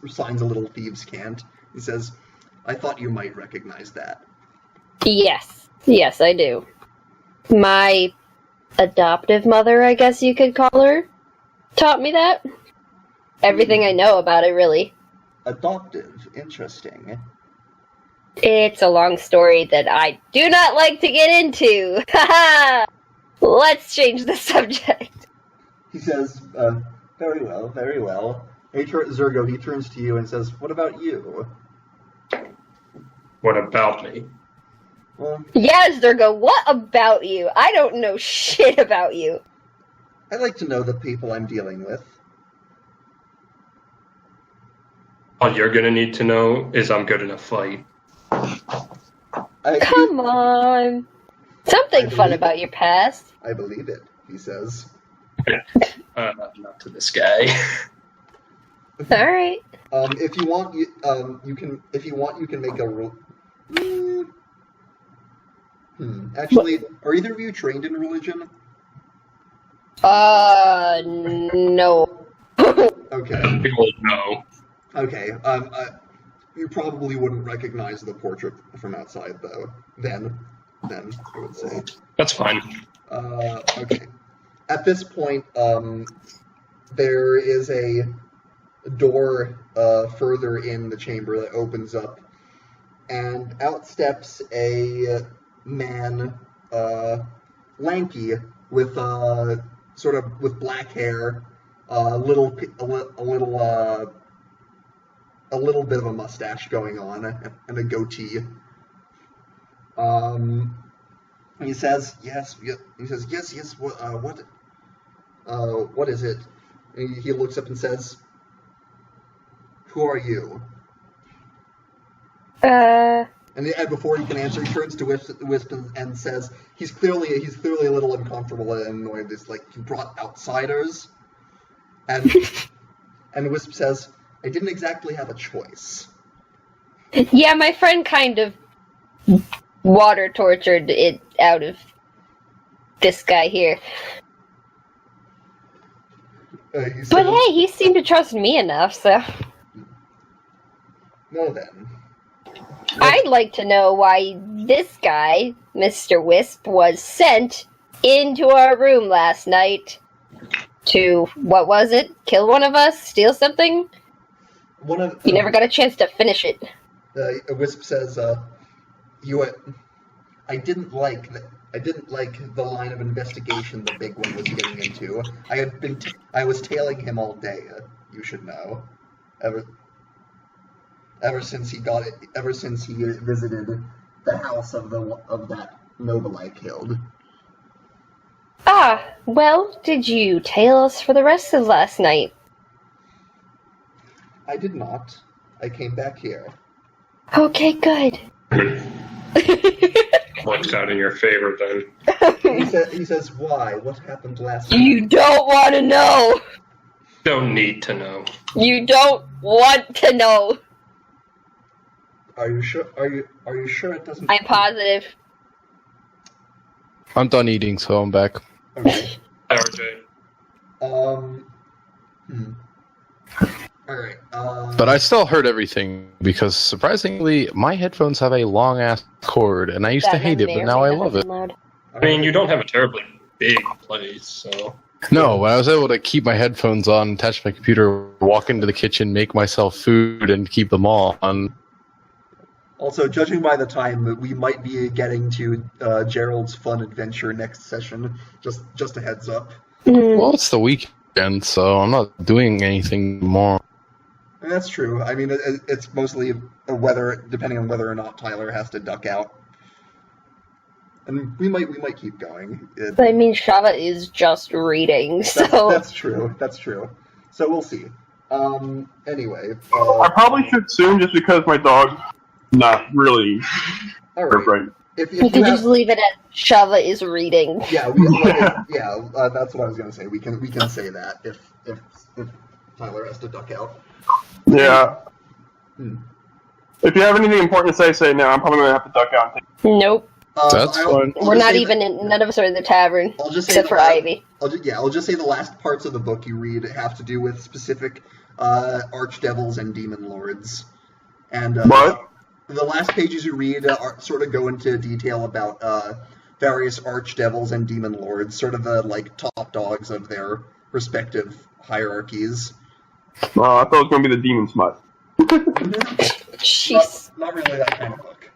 signs a little thieves' cant. He says, "I thought you might recognize that." Yes, I do. My adoptive mother, I guess you could call her, taught me that. Everything I know about it, really. Adoptive, interesting. It's a long story that I do not like to get into. Haha! Let's change the subject. He says, very well, very well. Zergo, he turns to you and says, "What about you?" What about me? Well, Yes, Zergo, what about you? I don't know shit about you. I like to know the people I'm dealing with. All you're gonna need to know is I'm good in a fight. Come on. Something fun believe about your past. I believe it, he says. Not to this guy. Alright. If you want, you can make a rule. Actually, are either of you trained in religion? No. Okay. People know. Okay. You probably wouldn't recognize the portrait from outside, though. Then, I would say. That's fine. Okay. At this point, there is a door further in the chamber that opens up, and out steps a man, lanky, with with black hair, a little bit of a mustache going on, and a goatee. He says, "Yes." He says, "Yes. What is it?" And he looks up and says, "Who are you?" And before he can answer, he turns to Wisp and says, he's clearly a little uncomfortable and annoyed. It's like, "You brought outsiders?" And Wisp says, "I didn't exactly have a choice." Yeah, my friend kind of water tortured it out of this guy here. He says, But hey, he seemed to trust me enough, so... "No then." I'd like to know why this guy, Mr. Wisp, was sent into our room last night to, what was it? Kill one of us? Steal something? You never got a chance to finish it. Wisp says, I didn't like the line of investigation the big one was getting into. I was tailing him all day. You should know. Ever since he visited the house of that noble I killed. Ah, well, did you tail us for the rest of last night? I did not. I came back here. Okay, good. Works out in your favor then. He says, why? What happened last night? You don't want to know. Don't need to know. You don't want to know. Are you sure? Are you sure it doesn't? I'm positive. I'm done eating, so I'm back. Okay. RJ. Alright, But I still heard everything, because surprisingly, my headphones have a long-ass cord, and I used to hate it, but now I love it. I mean, you don't have a terribly big place, so... No, when I was able to keep my headphones on, attach my computer, walk into the kitchen, make myself food, and keep them on. Also, judging by the time, we might be getting to Gerald's fun adventure next session. Just a heads up. Well, it's the weekend, so I'm not doing anything more. And that's true. I mean, it's mostly depending on whether or not Tyler has to duck out. And we might keep going. I mean, Shava is just reading, so... That's true. So we'll see. Anyway. I probably should soon, just because my dog's not really... Alright. If you could just leave it at Shava is reading. Yeah, that's what I was going to say. We can say that if Tyler has to duck out. Yeah. If you have anything important to say now. I'm probably going to have to duck out. Nope. That's fine. We're not even none of us are in the tavern, except for Ivy. I'll just say the last parts of the book you read have to do with specific archdevils and demon lords. And what? The last pages you read sort of go into detail about various archdevils and demon lords, sort of the top dogs of their respective hierarchies. Well, I thought it was going to be the demon smut. Jeez. Not really that kind of book.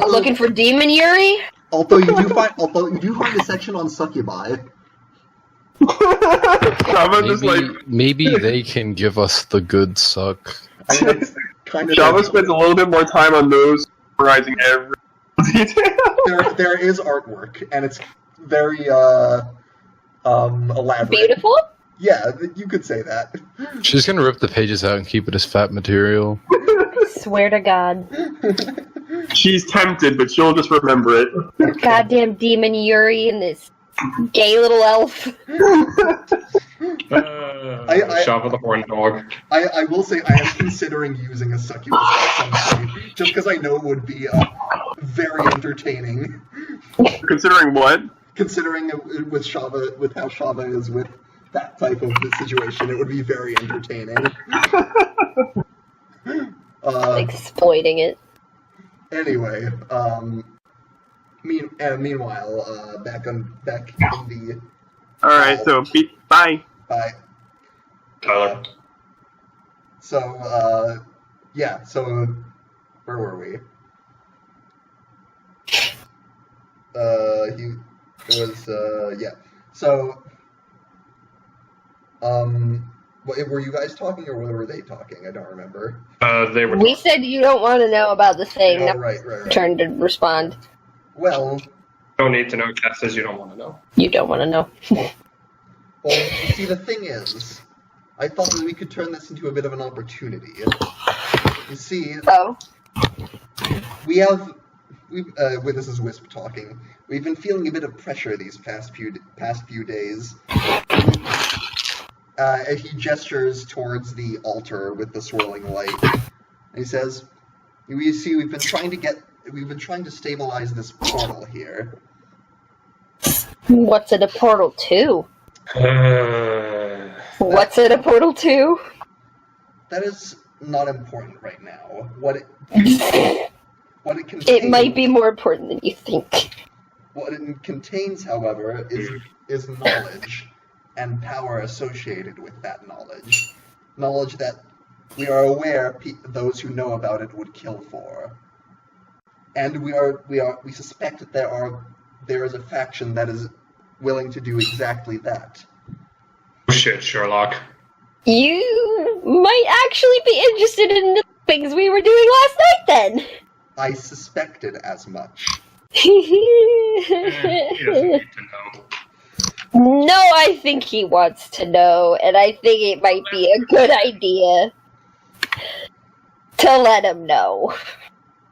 Looking for Demon Yuri? Although you do find a section on succubi. Maybe they can give us the good suck. I mean, that's kind of Java spends a little bit more time on those, memorizing every detail. There is artwork, and it's very elaborate. Beautiful? Yeah, you could say that. She's gonna rip the pages out and keep it as fat material. Swear to God. She's tempted, but she'll just remember it. Goddamn Demon Yuri and this gay little elf. Shop of the horn dog. I will say I am considering using a succubus at some point, just because I know it would be very entertaining. Considering what? Considering with how Shava is with that type of situation, it would be very entertaining. Exploiting it. Anyway, meanwhile, back in the. All right, so bye. Bye. Tyler. So, yeah. So, where were we? Yeah. So, were you guys talking or were they talking? I don't remember. They were. We said you don't want to know about the thing. Oh, right. Turn to respond. Well. Don't need to know. Kat says you don't want to know. You don't want to know. Well, see, the thing is, I thought that we could turn this into a bit of an opportunity. You see, this is Wisp talking. We've been feeling a bit of pressure these past few days. He gestures towards the altar with the swirling light. And he says, "You see, we've been trying to stabilize this portal here." What's it a portal to? What's it a portal to? That is not important right now. What it contains. It might be more important than you think. What it contains, however, is knowledge and power associated with that knowledge. Knowledge that We are aware those who know about it would kill for. And we suspect that there is a faction that is willing to do exactly that. Shit, Sherlock. You might actually be interested in the things we were doing last night, then. I suspected as much. He doesn't need to know. No, I think he wants to know, and I think it might be a good idea to let him know.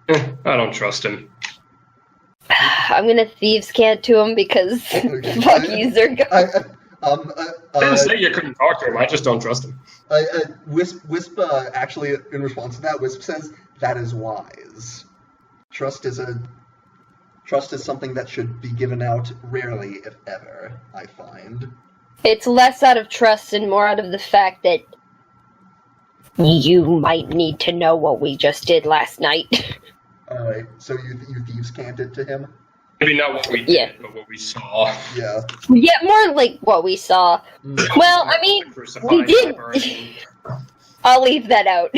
I don't trust him. I'm gonna thieves' cant to him because fuck you, Zergo. I didn't say you couldn't talk to him, I just don't trust him. Wisp actually, in response to that, Wisp says, that is wise. Trust is something that should be given out rarely, if ever, I find. It's less out of trust and more out of the fact that you might need to know what we just did last night. Alright, so you thieves canted to him? Maybe not what we did, but what we saw. Yeah. Yeah, more like what we saw. Well, I mean, we did. I'll leave that out.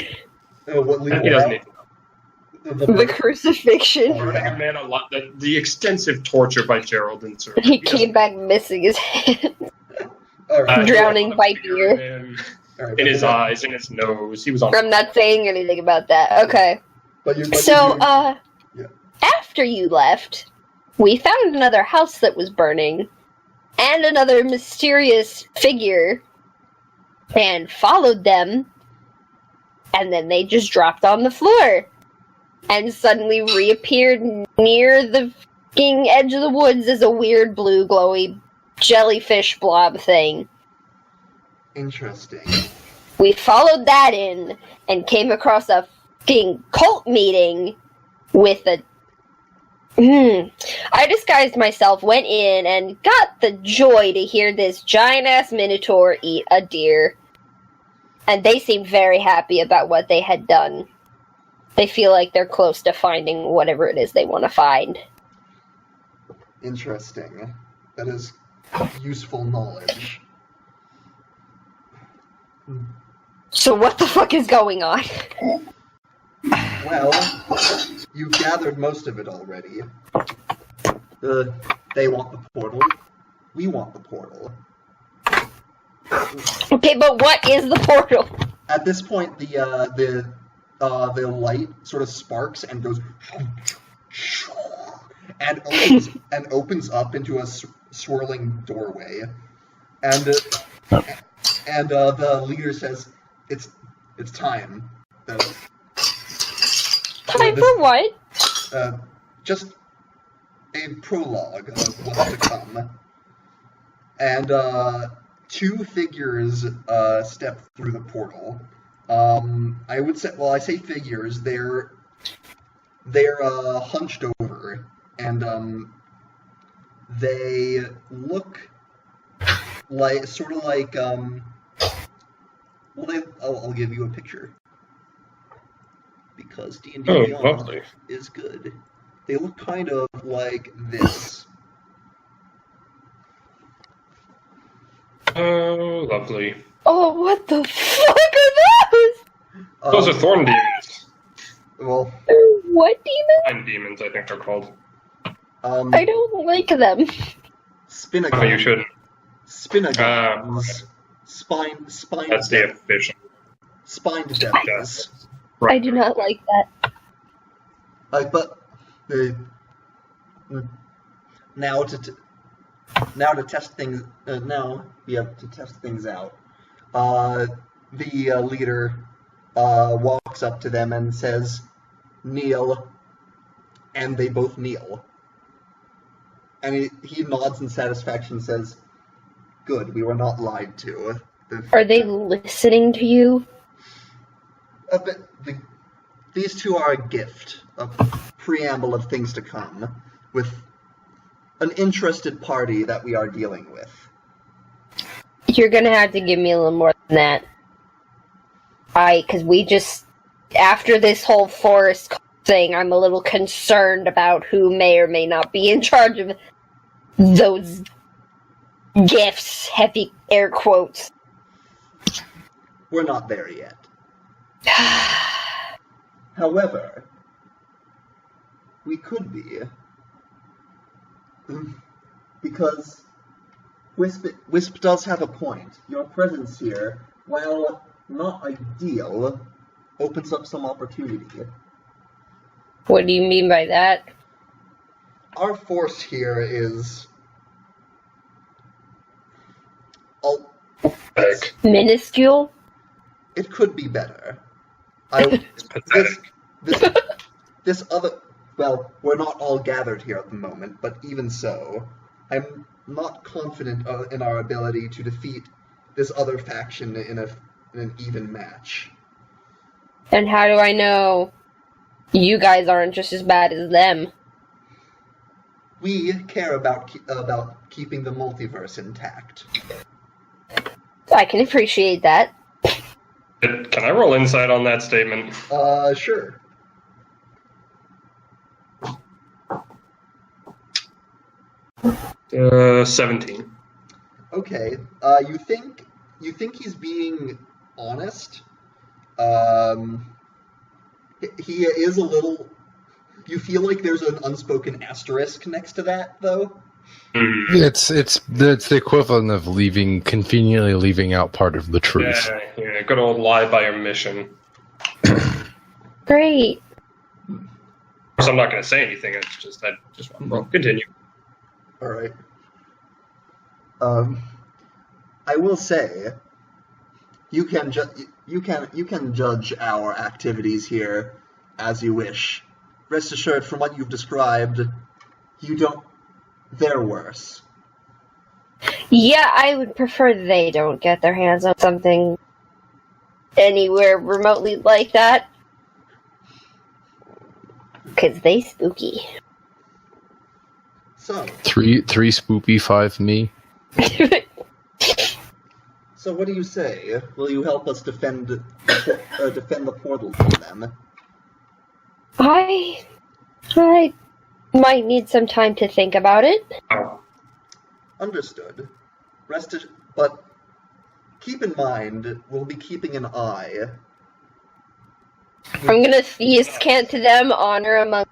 What leave He doesn't need to know. The crucifixion. Burning a man a lot. The extensive torture by Gerald and Sir. He came back missing his hand. Alright. Drowning by beer. Alright, In his eyes, in his nose. He was on. I'm not saying anything about that. Okay. After you left, we found another house that was burning, and another mysterious figure, and followed them, and then they just dropped on the floor, and suddenly reappeared near the fucking edge of the woods as a weird blue glowy jellyfish blob thing. Interesting. We followed that in, and came across a fucking cult meeting with a... I disguised myself, went in, and got the joy to hear this giant-ass minotaur eat a deer. And they seemed very happy about what they had done. They feel like they're close to finding whatever it is they want to find. Interesting. That is useful knowledge. So what the fuck is going on? Well, you've gathered most of it already. They want the portal. We want the portal. Okay, but what is the portal? At this point, the light sort of sparks and goes and opens up into a swirling doorway, and the leader says, "It's time." Time for what? Just a prologue of what's to come. And two figures step through the portal. I would say, well, I say figures. They're hunched over, and they look like well, I'll give you a picture. Because D&D Beyond is good. They look kind of like this. Oh, lovely. Oh, what the fuck are those? Those are thorn demons. Well, what demons? Vine demons, I think they're called. I don't like them. Spinagons. Oh, you shouldn't. Spinagons. Spine. That's the official. Spined devils. Right. I do not like that. But now to test things. Now we have to test things out. The leader walks up to them and says, "Kneel," and they both kneel. And he nods in satisfaction and says, "Good, we were not lied to." Are they listening to you? These two are a gift, a preamble of things to come, with an interested party that we are dealing with. You're gonna have to give me a little more than that. Because we just, after this whole forest thing, I'm a little concerned about who may or may not be in charge of those gifts, heavy air quotes. We're not there yet. However, we could be. Because Wisp does have a point. Your presence here, while not ideal, opens up some opportunity. What do you mean by that? Our force here is... Minuscule? It could be better. It's pathetic. This other... Well, we're not all gathered here at the moment, but even so, I'm not confident in our ability to defeat this other faction in an even match. And how do I know you guys aren't just as bad as them? We care about keeping the multiverse intact. I can appreciate that. Can I roll insight on that statement? Sure. Uh, 17. Okay. You think he's being honest? He is a little... You feel like there's an unspoken asterisk next to that, though? It's the equivalent of conveniently leaving out part of the truth. Yeah, good old lie by omission. Great. Of course, I'm not going to say anything. It's just I just want to roll. Continue. All right. I will say, you can judge our activities here as you wish. Rest assured, from what you've described, they're worse. Yeah, I would prefer they don't get their hands on something anywhere remotely like that. 'Cause they spooky. So, Three spoopy, 5 me. so what do you say? Will you help us defend the portal from them? I might need some time to think about it. Oh. Understood. But keep in mind, we'll be keeping an eye. I'm gonna see scant to them, honor among...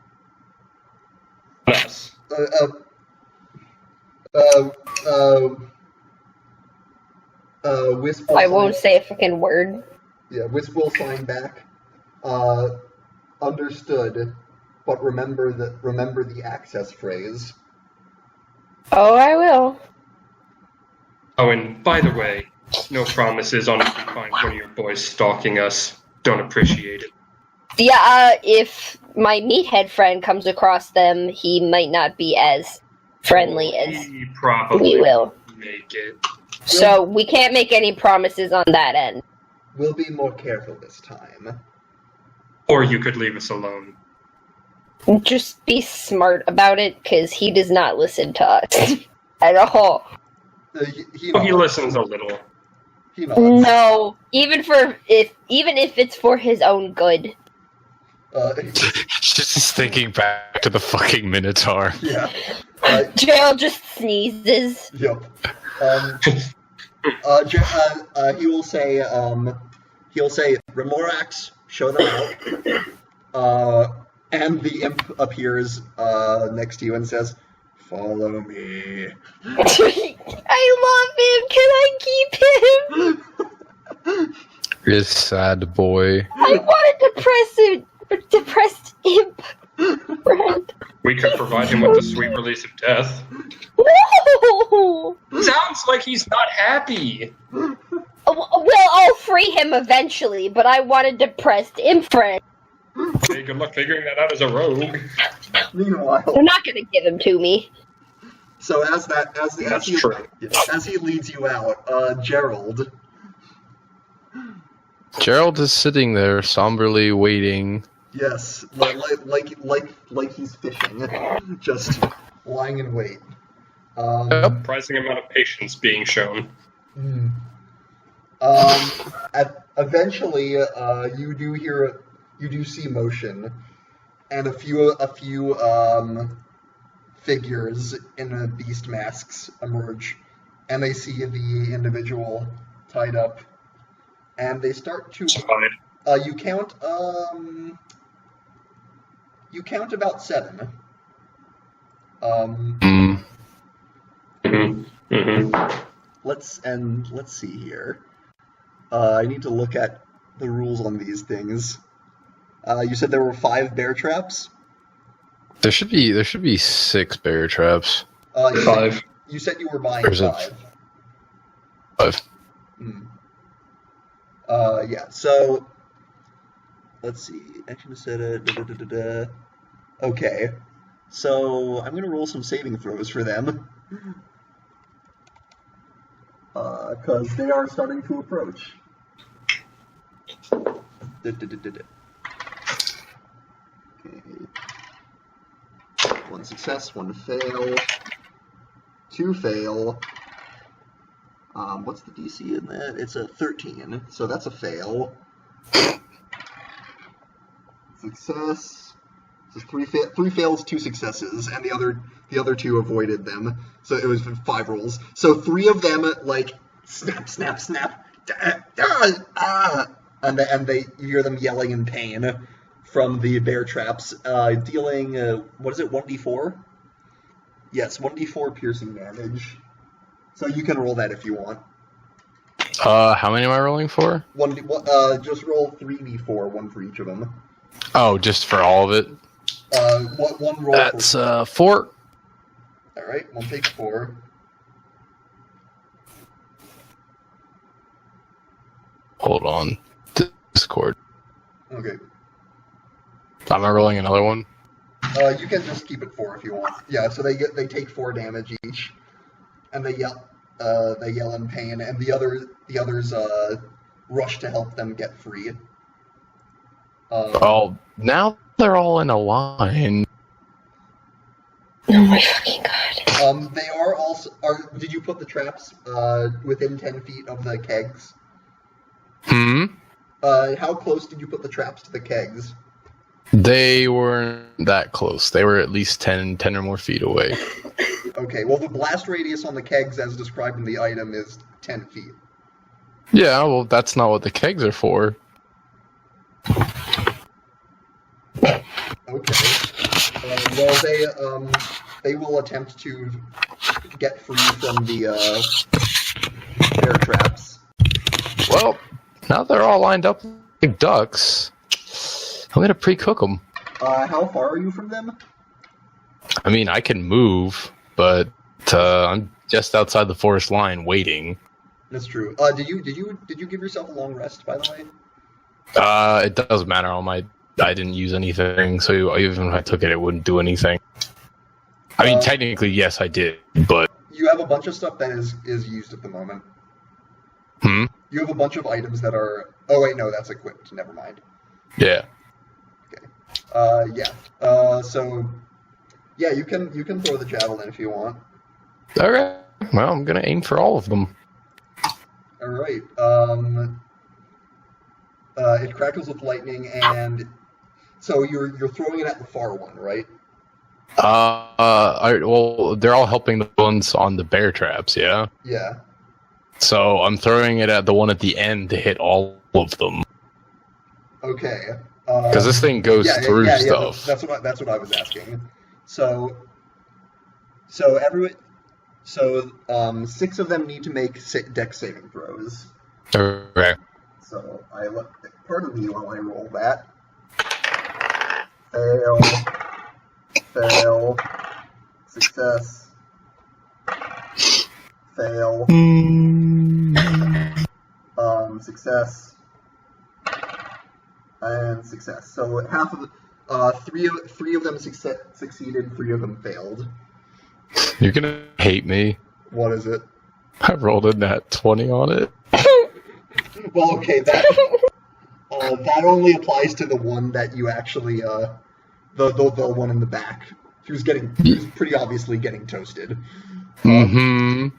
Nice. Wisp. I won't say a fucking word. Yeah, Wisp will sign back. Understood. But remember the access phrase. Oh, I will. Oh, and by the way, no promises on if we find one of your boys stalking us. Don't appreciate it. Yeah, if my meathead friend comes across them, he might not be as friendly as He probably we will. make it. So we can't make any promises on that end. We'll be more careful this time. Or you could leave us alone. Just be smart about it, because he does not listen to us at all. He Oh, he listens a little. He nods. No, even if it's for his own good. Just thinking back to the fucking Minotaur. Yeah. Gerald just sneezes. Yep. He'll say, Remorax, show them out. And the imp appears next to you and says, "Follow me." I love him. Can I keep him? This sad boy. I want a depressed imp friend. We could provide him with the sweet release of death. No. Sounds like he's not happy. Well, I'll free him eventually, but I want a depressed imp friend. Hey, good luck figuring that out as a rogue. Meanwhile, They're not gonna give him to me. so as he leads you out, Gerald. Gerald is sitting there somberly waiting. Yes, like he's fishing, just lying in wait. Surprising amount of patience being shown. Eventually, you do see motion, and a few figures in beast masks emerge, and they see the individual tied up, and they start to You count about 7. Let's see here. I need to look at the rules on these things. You said there were 5 bear traps? There should be 6 bear traps. 5. You said you were buying There's 5. 5. Yeah, so let's see. Action set Okay. So I'm gonna roll some saving throws for them. Because they are starting to approach. Okay. 1 success, 1 fail, 2 fail. What's the DC in that? It's a 13, so that's a fail. Success. So 3 fails, 2 successes, and the other 2 avoided them. So it was 5 rolls. So 3 of them like snap, snap, snap, and they you hear them yelling in pain from the bear traps, dealing what is it, 1d4? Yes, 1d4 piercing damage. So you can roll that if you want. How many am I rolling for? Just roll 3d4, 1 for each of them. Oh, just for all of it. One roll. That's for 4. All right, one takes 4. Hold on. Discord. Okay. Am I rolling another one? You can just keep it 4 if you want. Yeah, so they take 4 damage each, and they yell in pain, and the others rush to help them get free. Oh, now they're all in a line. Oh my fucking god. They are also. Did you put the traps within 10 feet of the kegs? How close did you put the traps to the kegs? They weren't that close. They were at least 10 or more feet away. Okay, well, the blast radius on the kegs, as described in the item, is 10 feet. Yeah, well, that's not what the kegs are for. Okay. Well, they will attempt to get free from the bear traps. Well, now they're all lined up like ducks. I'm gonna pre-cook them. How far are you from them? I mean, I can move, but I'm just outside the forest line waiting. That's true. Did you give yourself a long rest, by the way? It doesn't matter. I didn't use anything, so even if I took it, it wouldn't do anything. I mean, technically, yes, I did, but you have a bunch of stuff that is used at the moment. You have a bunch of items that are. Oh wait, no, that's equipped. Never mind. Yeah. Okay. Yeah. So, yeah, you can throw the javelin if you want. Okay. Well, I'm gonna aim for all of them. All right. It crackles with lightning, and so you're throwing it at the far one, right? Well, they're all helping the ones on the bear traps, yeah? Yeah. So I'm throwing it at the one at the end to hit all of them. Okay. Because this thing goes through stuff. That's what I was asking. So 6 of them need to make dex saving throws. Okay. So pardon me while I roll that. Fail, success, fail, success, and success. So half of the, three of them succeeded, 3 of them failed. You're gonna hate me. What is it? I rolled a nat 20 on it. Well, okay, that only applies to the one that you actually, the one in the back. He was pretty obviously getting toasted. Okay.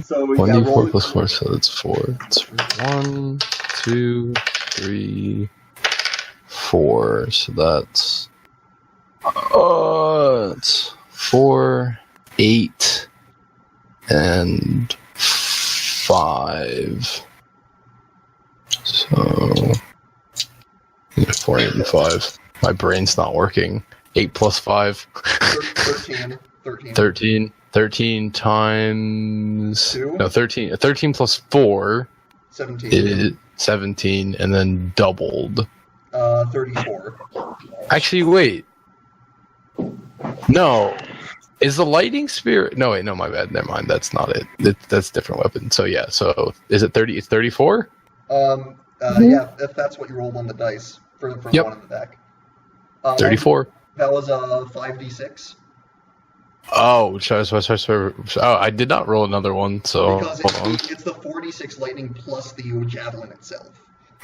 So 1d4 plus 4, so that's 4. It's 1, 2, 3, 4. So that's it's 4, 8, and 5. So 405. My brain's not working. 8 plus 5. 13. 13 times... Two? No, 13. 13 plus 4 17. is 17, and then doubled. 34. Actually, wait. No. Is the lightning spear... No, wait, no, my bad. Never mind. That's not it. That's a different weapon. So, yeah. So, is it 30? It's 34? Yeah, if that's what you rolled on the dice for the Yep. one in the deck. 34. That was a 5d6. Oh, I did not roll another one, so Because hold on. it's the 4d6 lightning plus the javelin itself.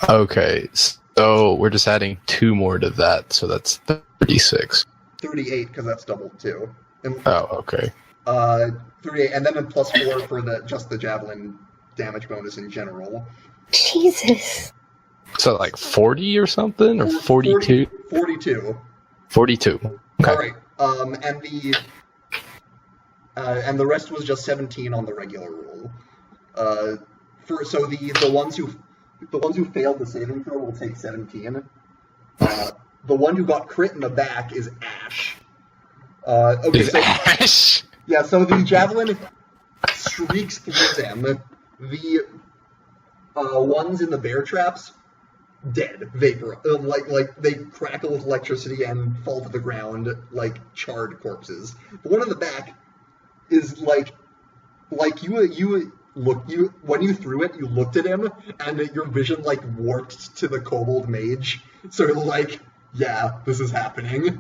Okay, so we're just adding 2 more to that, so that's 36. 38, because that's doubled too. And, Oh, okay. 38, and then a plus 4 for just the javelin damage bonus in general. Jesus. So like 40 or something, or 42? 42. 42. Okay. All right. And the rest was just 17 on the regular roll. So the ones who failed the saving throw will take 17. The one who got crit in the back is Ash. Okay, Is so Ash? yeah, so the javelin shrieks through them. The ones in the bear traps, dead, vapor, like they crackle with electricity and fall to the ground like charred corpses. The one in the back is like you when you threw it, you looked at him and your vision like warped to the kobold mage, sort of like, yeah, this is happening,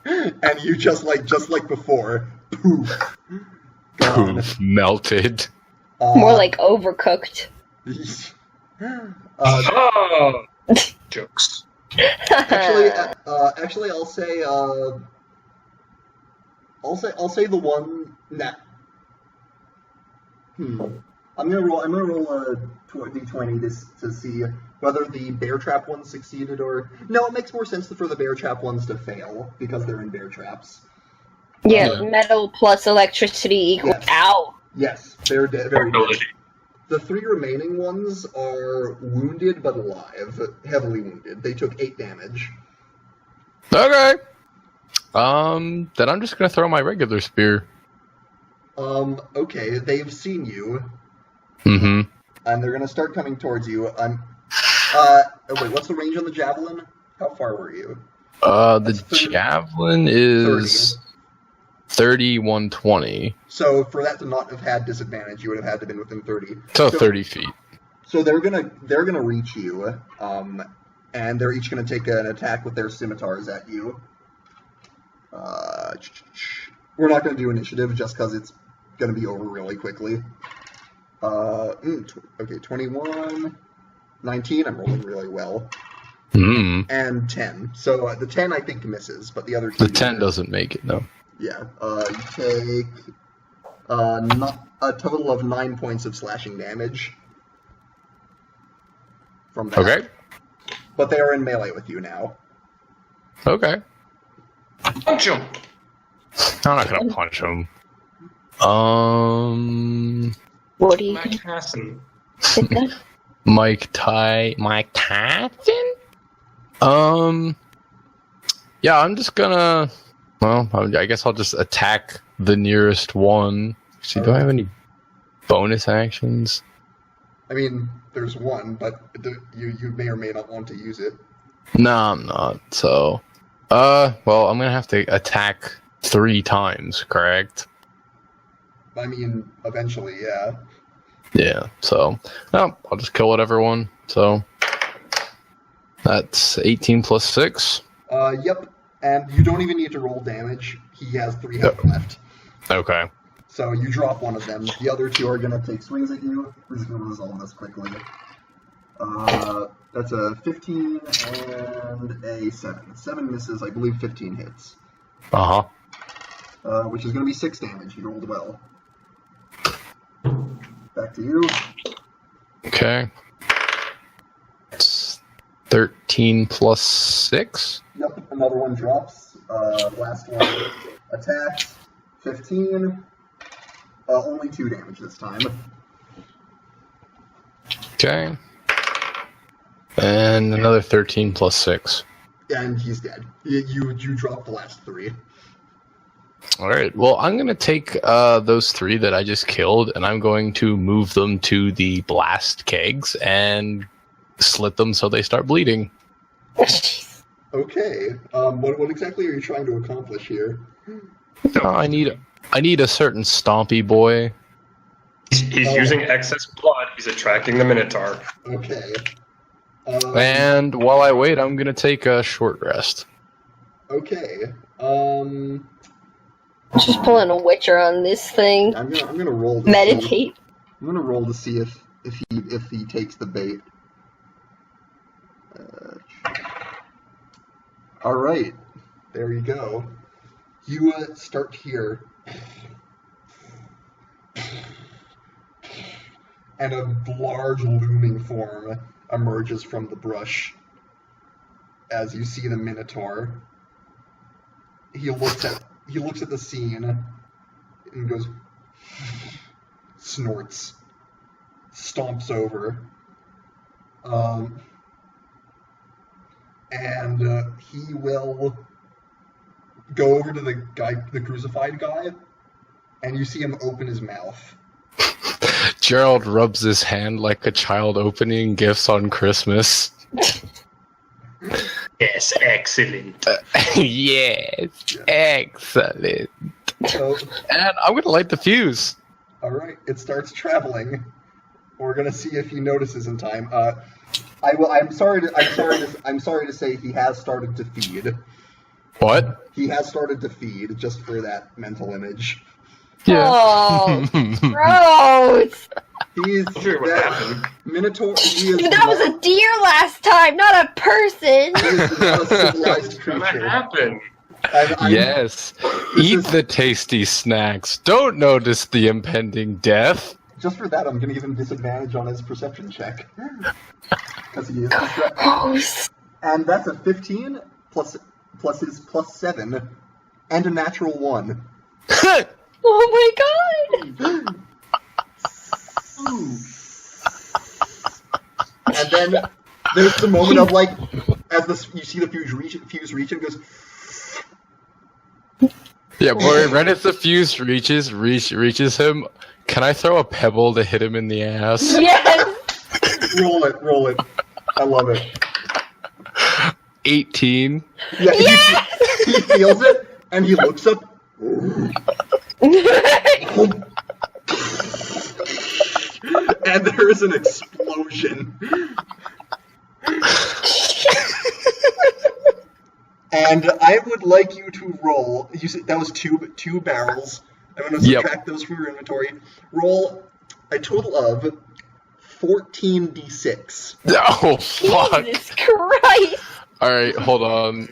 and you just like before, poof, gone. Poof, melted. More like overcooked. Oh, jokes. Actually, I'll say the one that. I'm gonna roll a d20 to see whether the bear trap ones succeeded or no. It makes more sense for the bear trap ones to fail because they're in bear traps. Yeah, metal plus electricity equals Yes. ow. Yes, they're very dead. The 3 remaining ones are wounded but alive, heavily wounded. They took 8 damage. Okay. Then I'm just gonna throw my regular spear. Okay, they've seen you, Mm-hmm. and they're gonna start coming towards you. Wait, what's the range on the javelin? How far were you? The That's 30. javelin is 3120. So for that to not have had disadvantage, you would have had to have been within 30. So 30 feet. So they're gonna reach you, and they're each gonna take an attack with their scimitars at you. We're not gonna do initiative just because it's gonna be over really quickly. Okay, 21, 19. I'm rolling really well, and 10. So the 10 I think misses, but the other 2. The 10 doesn't make it, no. Yeah. You take not a total of 9 points of slashing damage from that. Okay. But they are in melee with you now. Okay. Punch him. I'm not gonna punch him. What do you Mike Hassan. think? Mike Tyson? Yeah, I'm just gonna... Well, I guess I'll just attack the nearest one. See, do I have any bonus actions? I mean, there's one, but you may or may not want to use it. No, I'm not. So, well, I'm gonna have to attack 3 times, correct? I mean, eventually, yeah. Yeah, so, no, I'll just kill whatever one. So, that's 18 plus 6. Yep. And you don't even need to roll damage. He has 3 health left. Okay. So you drop one of them. The other 2 are going to take swings at you. We're just going to resolve this quickly. That's a 15 and a 7. 7 misses, I believe 15 hits. Uh-huh. Which is going to be 6 damage. You rolled well. Back to you. Okay. It's 13 plus 6? Yep, another one drops. Last one attacks. 15. Only 2 damage this time. Okay. And another 13 plus 6. And he's dead. You dropped the last 3. Alright, well, I'm going to take those 3 that I just killed, and I'm going to move them to the blast kegs and slit them so they start bleeding. Okay. What exactly are you trying to accomplish here? I need a certain stompy boy. He's using excess blood. He's attracting the Minotaur. Okay. And while I wait, I'm going to take a short rest. Okay. Just pulling a witcher on this thing. I'm gonna roll. To Meditate. I'm gonna roll to see if he takes the bait. All right, there you go. You start here, and a large looming form emerges from the brush. As you see the Minotaur, he looks at the scene and goes, snorts, stomps over, and he will go over to the crucified guy, and you see him open his mouth. Gerald rubs his hand like a child opening gifts on Christmas. Yes, excellent. Yes, excellent. So, And I'm going to light the fuse. all right, it starts traveling. We're gonna see if he notices in time. I'm sorry to say he has started to feed. What? He has started to feed, just for that mental image. Yeah. Oh, gross! He's Sure, what happened? Minotaur. He is That was a deer last time, not a person! He is not a civilized What's gonna creature. happen? Yes. Eat the tasty snacks. Don't notice the impending death. Just for that, I'm going to give him disadvantage on his perception check. Because he is distracted. Gross. And that's a 15 plus his plus 7 and a natural 1. Oh my god! And then there's the moment of like, as you see the fuse reach and goes, Yeah, boy, right as the fuse reaches him, can I throw a pebble to hit him in the ass? Yes! roll it. I love it. 18. Yeah, he feels it, and he looks up. And there is an explosion. And I would like you to roll. You said that was two barrels. I'm going to subtract those from your inventory. Roll a total of 14d6. Oh, fuck. Jesus Christ! Alright, hold on.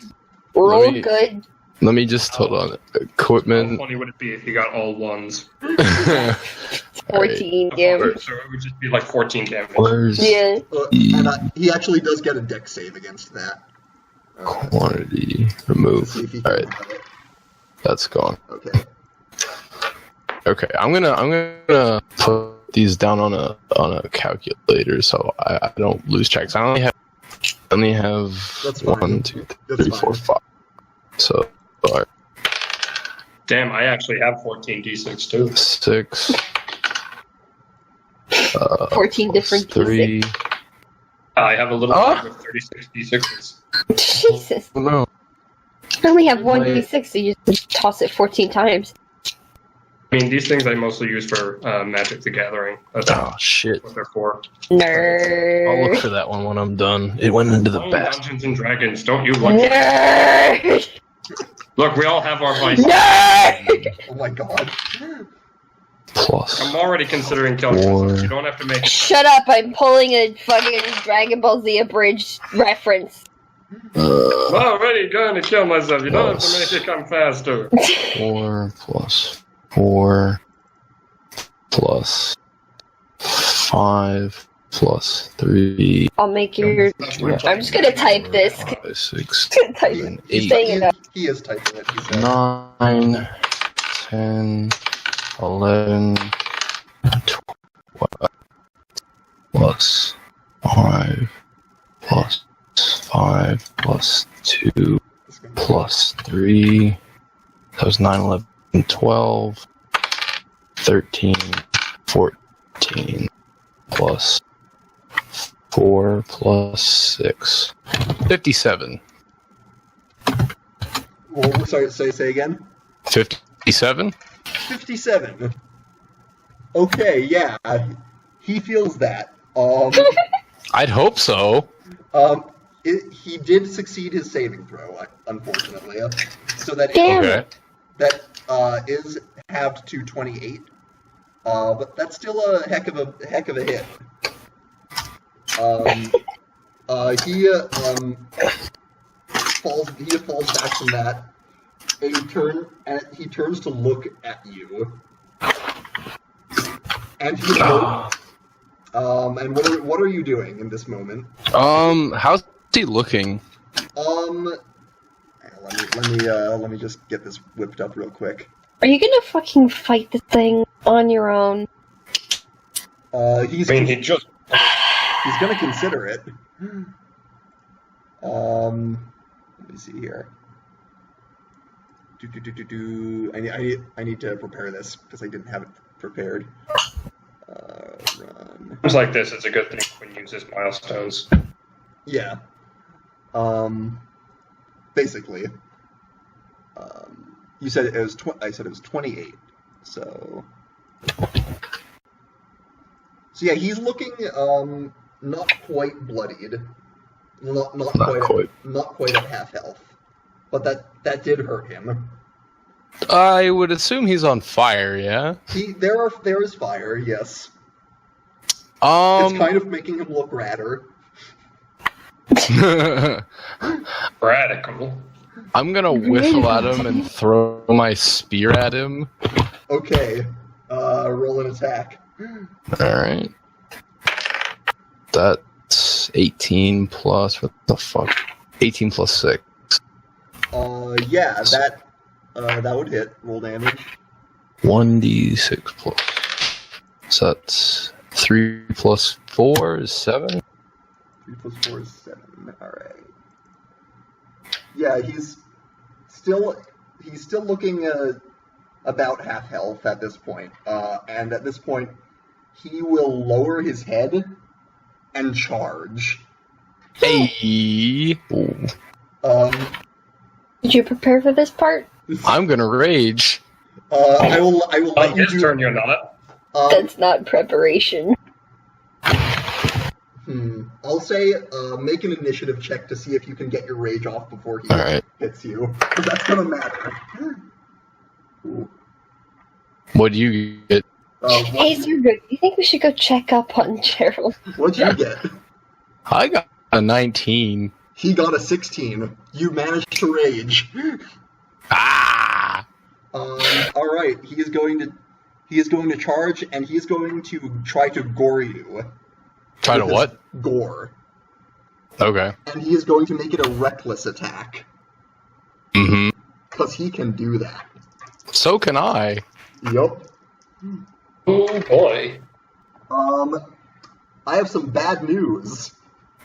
Roll me- good. Let me just, hold on. How Equipment. funny would it be if you got all ones? 14 damage. So it would just be like 14 damage. Where's Yeah. And he actually does get a dex save against that. quantity? Let's Remove. see if he can Alright, remember it. that's gone. Okay. Okay, I'm gonna put these down on a calculator so I don't lose track. So I only have That's fine. 1, 2, That's 3, 4, fine. 5. So, alright. Damn, I actually have 14 d6 too. 6. 14 different 3. I have a little Oh. bag of 36 d6s. Jesus. Oh, no. I only have one Wait. d6, so you just toss it 14 times. I mean, these things I mostly use for Magic the Gathering. That's Oh, shit. what they're for. I'll look Nerd. for that one when I'm done. It went into the Oh, basket. Dungeons and Dragons, don't you like it? Nerd! Look, we all have our vices. Nerd! Oh my god. Plus. I'm already considering killing myself. You don't have to make it. Shut up, I'm pulling a fucking Dragon Ball Z abridged reference. I'm already going to kill myself. You don't have to make it come faster. 4 plus 4 plus 5 plus 3. I'll make your... I'm just gonna type this. 5, 6, Type 7, it. 8, Saying it up. He is typing it, he said. 9, 10, 11, 12 plus 5 plus plus 2 plus 3. That was 9, 11, 12, 13, 14, plus 4 plus 6. 57. Well, sorry, say again? 57? 57. Okay, yeah. He feels that. I'd hope so. He did succeed his saving throw, unfortunately. So that Damn. Okay. that is halved to 28. But that's still a heck of a hit. He falls back from that, and he turns to look at you, and he and what are you doing in this moment? How's he looking? Let me just get this whipped up real quick. Are you gonna fucking fight this thing on your own? He's I mean, he just. he's gonna consider it. Let me see here. I need to prepare this because I didn't have it prepared. Run. It's like this. It's a good thing when you use his milestones. Yeah. Basically. You said it was. I said it was 28. So yeah, he's looking not quite bloodied. Not quite at half health, but that did hurt him. I would assume he's on fire, yeah? There is fire, yes. It's kind of making him look radder. Radical. I'm gonna whistle at him and throw my spear at him. Okay, roll an attack. Alright. That's 18 plus, what the fuck? 18 plus 6. Yeah, that would hit. Roll damage. 1d6 plus. So that's 3 plus 4 is 7? 3 plus 4 is 7. Alright. Yeah, he's still looking about half health at this point. And at this point, he will lower his head and charge. Hey! Ooh. Did you prepare for this part? I'm gonna rage. I will let you His do. turn, you're not. That's not preparation. I'll say make an initiative check to see if you can get your rage off before he Alright. hits you. Because that's gonna matter. Ooh. What do you get? Hey, Zergo, do you think we should go check up on Gerald? What'd you get? I got a 19. He got a 16. You managed to rage. Ah! Alright, he is going to charge, and he is going to try to gore you. Try to With what? his gore. Okay. And he is going to make it a reckless attack. Mm-hmm. Because he can do that. So can I. Yup. Oh boy. I have some bad news.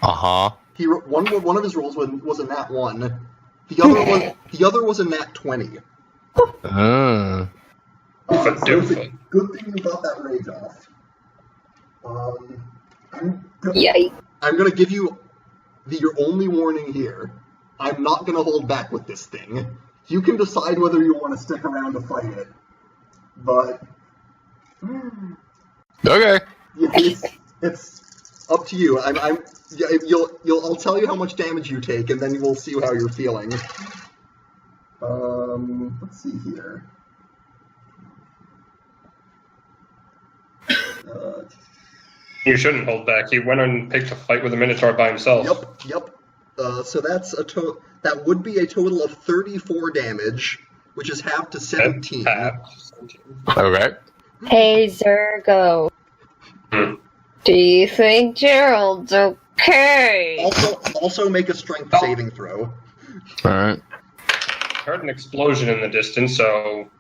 Uh-huh. One of his rolls was a nat 1. The other was a nat 20. So it's a good thing you got that rage off. I'm gonna give you your only warning here. I'm not gonna hold back with this thing. You can decide whether you want to stick around to fight it, but Okay. it's up to you. I'll tell you how much damage you take, and then we'll see how you're feeling. Let's see here. You shouldn't hold back. He went and picked a fight with a Minotaur by himself. Yep. So that's that would be a total of 34 damage, which is half to 17. Okay. Hey, Zergo. Do you think Gerald's okay? Also make a strength saving throw. Alright. Heard an explosion in the distance, so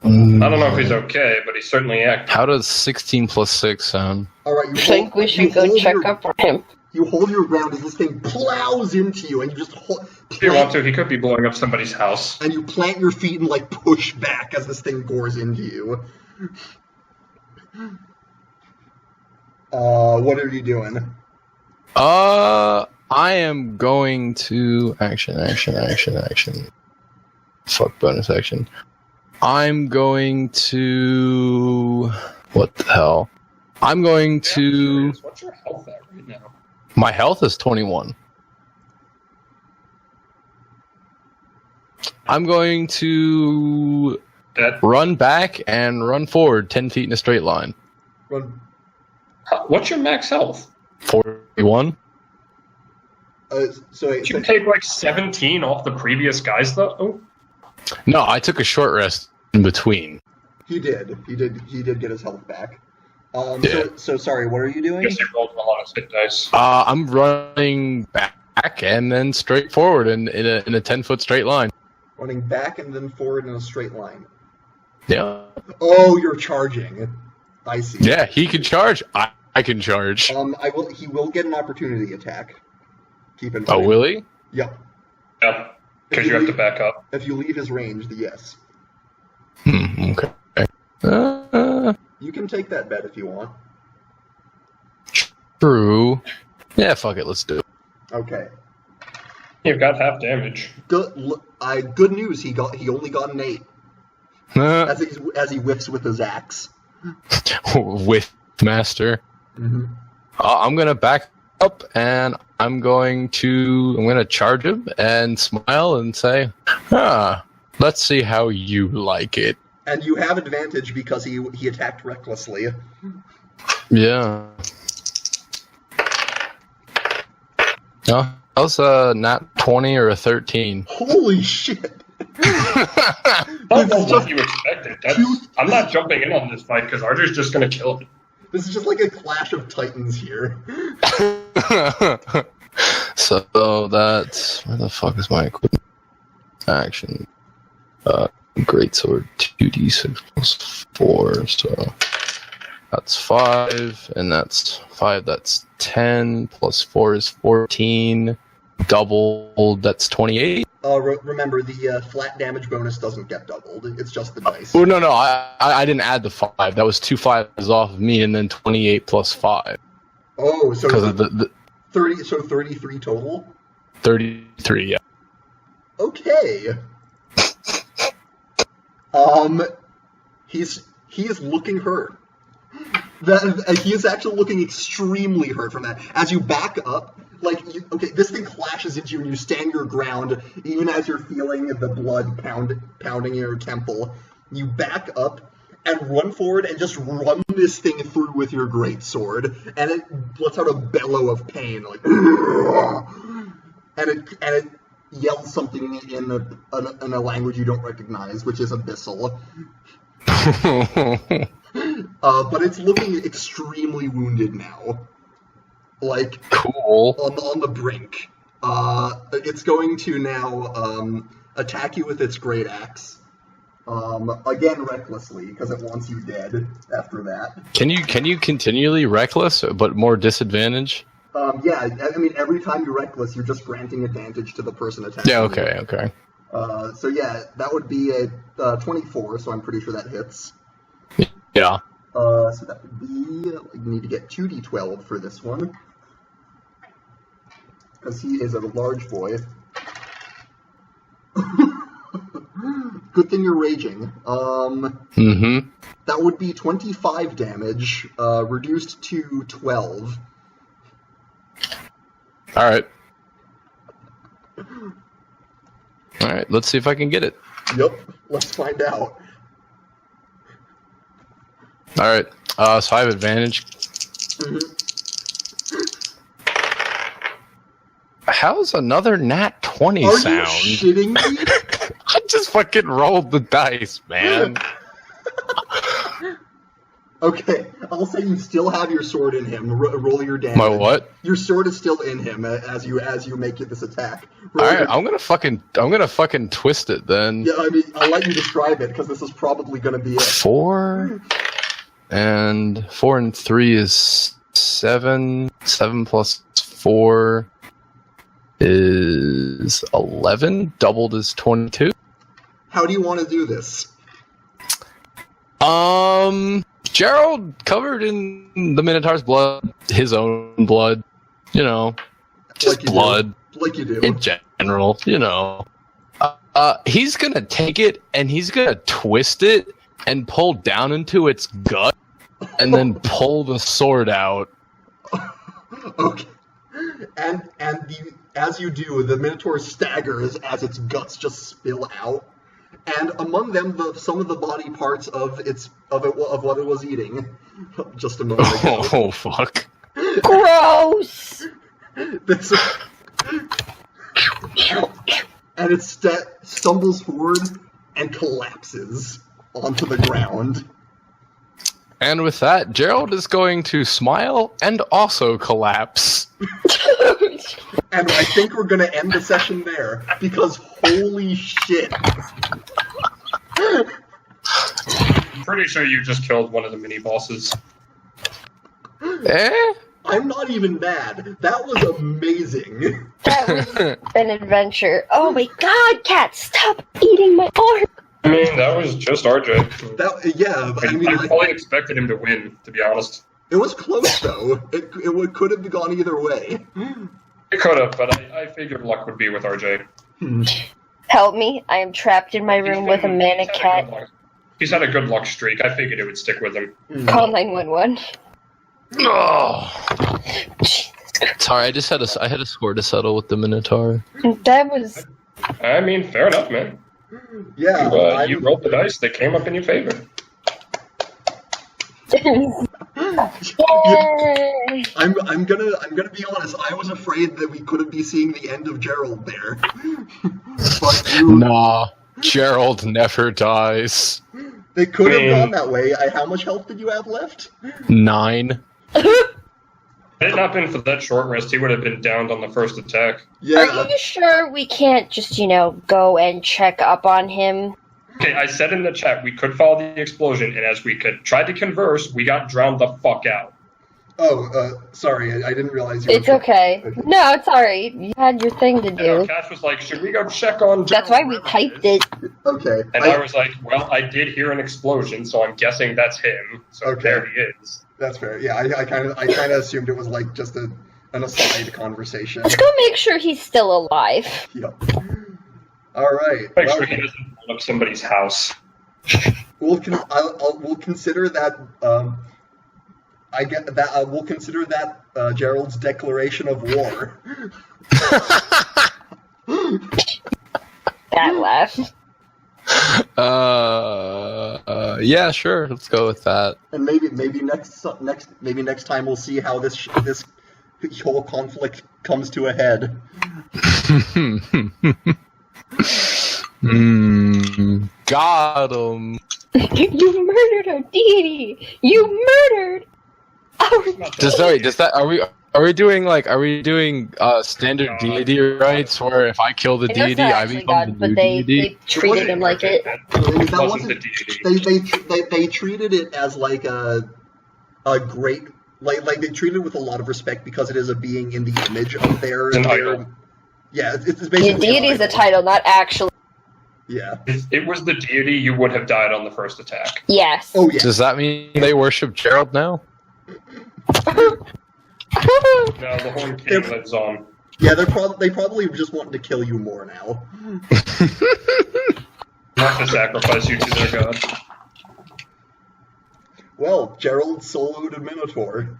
I don't know if he's okay, but he's certainly active. How does 16 plus 6 sound? Alright, I think we should go check up on him. You hold your ground as this thing plows into you, and you just If you want to, he could be blowing up somebody's house. and you plant your feet and like push back as this thing gores into you. What are you doing? I am going to action. Fuck bonus action. I'm going to what the hell? I'm going to. What's your health at right now? My health is 21. I'm going to run back and run forward 10 feet in a straight line. Run. What's your max health? 41. Did you take like 17 off the previous guys though? No, I took a short rest in between. He did get his health back. Yeah. So sorry, what are you I doing? guess you rolled a lot of hit dice. I'm running back and then straight forward in a 10-foot straight line. Running back and then forward in a straight line. Yeah. Oh, you're charging. I see. Yeah, he can charge. I can charge. He will get an opportunity attack. Keep in mind. Oh, will he? Yep. Yeah, because you have to back up. If you leave his range, yes. Okay. You can take that bet if you want. True. Yeah, fuck it. Let's do it. Okay. You've got half damage. Good news. He only got an 8 as he whiffs with his axe. With master. Mm-hmm. I'm gonna back up and I'm gonna charge him and smile and say, let's see how you like it. And you have advantage because he attacked recklessly. Yeah. Oh, that was a nat 20 or a 13. Holy shit! That's what you expected. I'm not jumping in on this fight because Archer's just going to kill him. This is just like a clash of titans here. So that's... Where the fuck is my equipment? Action. Greatsword 2d6 plus 4, so... That's 5, and that's 5, that's 10, plus 4 is 14, doubled, that's 28. Remember, the flat damage bonus doesn't get doubled, it's just the dice. Oh, no, I didn't add the 5, that was 2 5s off of me, and then 28 plus 5. Oh, so Because of the 33 total? 33, yeah. Okay. He is looking hurt. He is actually looking extremely hurt from that. As you back up, this thing clashes into you and you stand your ground, even as you're feeling the blood pounding in your temple. You back up and run forward and just run this thing through with your greatsword, and it lets out a bellow of pain, like, and it yells something in a language you don't recognize, which is abyssal. But it's looking extremely wounded now. Like, cool. On the brink. It's going to now attack you with its great axe. Again, recklessly, because it wants you dead after that. Can you continually reckless, but more disadvantage? Yeah, I mean, every time you're reckless, you're just granting advantage to the person attacking Yeah, okay, you. okay. So yeah, that would be a 24, so I'm pretty sure that hits. Yeah. So that would be, you need to get 2d12 for this one. Because he is a large boy. Good thing you're raging. That would be 25 damage, reduced to 12. Alright, let's see if I can get it. Yep, let's find out. Alright, so I have advantage. How's another nat 20 Are sound? you shitting me? I just fucking rolled the dice, man. Okay, I'll say you still have your sword in him. Roll your damage. My what? Your sword is still in him as you make this attack. Alright, I'm gonna fucking twist it then. Yeah, I mean, I'll let you describe it because this is probably gonna be it. 4 and 3 is 7. 7 plus 4 is 11. Doubled is 22. How do you want to do this? Gerald covered in the Minotaur's blood, his own blood, you know, just Like you blood Like you do. in general, you know. He's gonna take it and he's gonna twist it and pull down into its gut and then pull the sword out. Okay. And as you do, the Minotaur staggers as its guts just spill out, and among them some of the body parts of what it was eating just a moment ago. Oh fuck! Gross! This- and it stumbles forward and collapses onto the ground. And with that, Gerald is going to smile and also collapse. And I think we're gonna end the session there, because holy shit. I'm pretty sure you just killed one of the mini bosses. Eh? I'm not even mad. That was amazing. That was an adventure. Oh my god, cat, stop eating my arm! I mean, that was just RJ. I fully expected him to win, to be honest. It was close though. It could have gone either way. It could have, but I figured luck would be with RJ. Help me, I am trapped in my room with a manic cat. He's had a good luck streak. I figured it would stick with him. Call 911. Oh. Sorry, I had a score to settle with the Minotaur. That was... I mean, fair enough, man. Yeah. You rolled the dice that came up in your favor. Yay! I'm gonna be honest. I was afraid that we couldn't be seeing the end of Gerald there. But Nah, Gerald never dies. they could have gone that way. How much health did you have left? 9. Had it not been for that short rest, he would have been downed on the first attack. Yeah. Are you sure we can't just, go and check up on him? Okay, I said in the chat we could follow the explosion, and as we could try to converse, we got drowned the fuck out. Oh, sorry. I didn't realize you. It's okay. No, it's alright. You had your thing to And our do. Cash was like, should we go check on That's why we typed it. Okay. And I was like, well, I did hear an explosion, so I'm guessing that's him. So Okay. there he is. That's fair. Yeah, I kind of assumed it was like just an aside conversation. Let's go make sure he's still alive. Yep. All right. Make sure he doesn't blow up somebody's house. We'll consider that. We'll consider that Gerald's declaration of war. That laugh. Yeah, sure. Let's go with that. And maybe next time we'll see how this whole conflict comes to a head. Got him. You murdered our deity. You murdered our. Are we doing standard deity rights where if I kill the deity, I become the new deity? They treated him like it. That wasn't the deity. They treated it as like a great like they treated it with a lot of respect because it is a being in the image of their. It's an idol. Yeah, it's basically. The deity is a title, not actually. Yeah. If it was the deity, you would have died on the first attack. Yes. Oh yeah. Does that mean they worship Gerald now? No, the Horn King lives on. Yeah, they probably just wanted to kill you more now. Not to sacrifice you to their god. Well, Gerald soloed a Minotaur.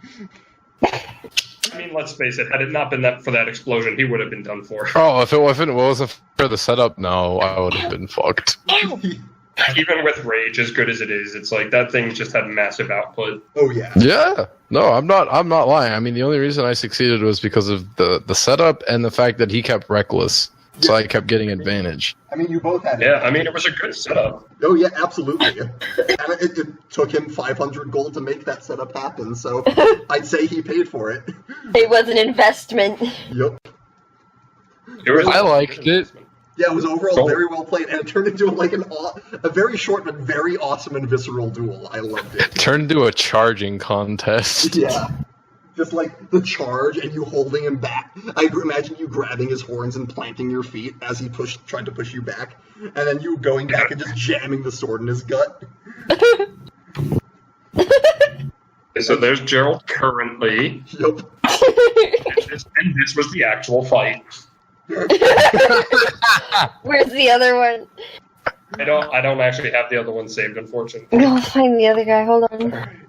I mean, let's face it, had it not been for that explosion, he would have been done for. Oh, if it wasn't for the setup, no, I would have been fucked. Even with rage, as good as it is, it's like that thing just had massive output. Oh yeah. Yeah. No, I'm not lying. I mean, the only reason I succeeded was because of the setup and the fact that he kept reckless. So I kept getting advantage. I mean, you both had. Yeah, I mean, it was a good setup. Oh yeah, absolutely. And it took him 500 gold to make that setup happen. So I'd say he paid for it. It was an investment. Yep. I liked it. Yeah, it was overall Cool. very well played, and it turned into a very short but very awesome and visceral duel. I loved it. Turned into a charging contest. Yeah. just like the charge and you holding him back. I imagine you grabbing his horns and planting your feet as he tried to push you back, and then you going back and just jamming the sword in his gut. So there's Gerald currently. Yep. And this was the actual fight. Where's the other one? I don't actually have the other one saved, unfortunately. I'll find the other guy. Hold on.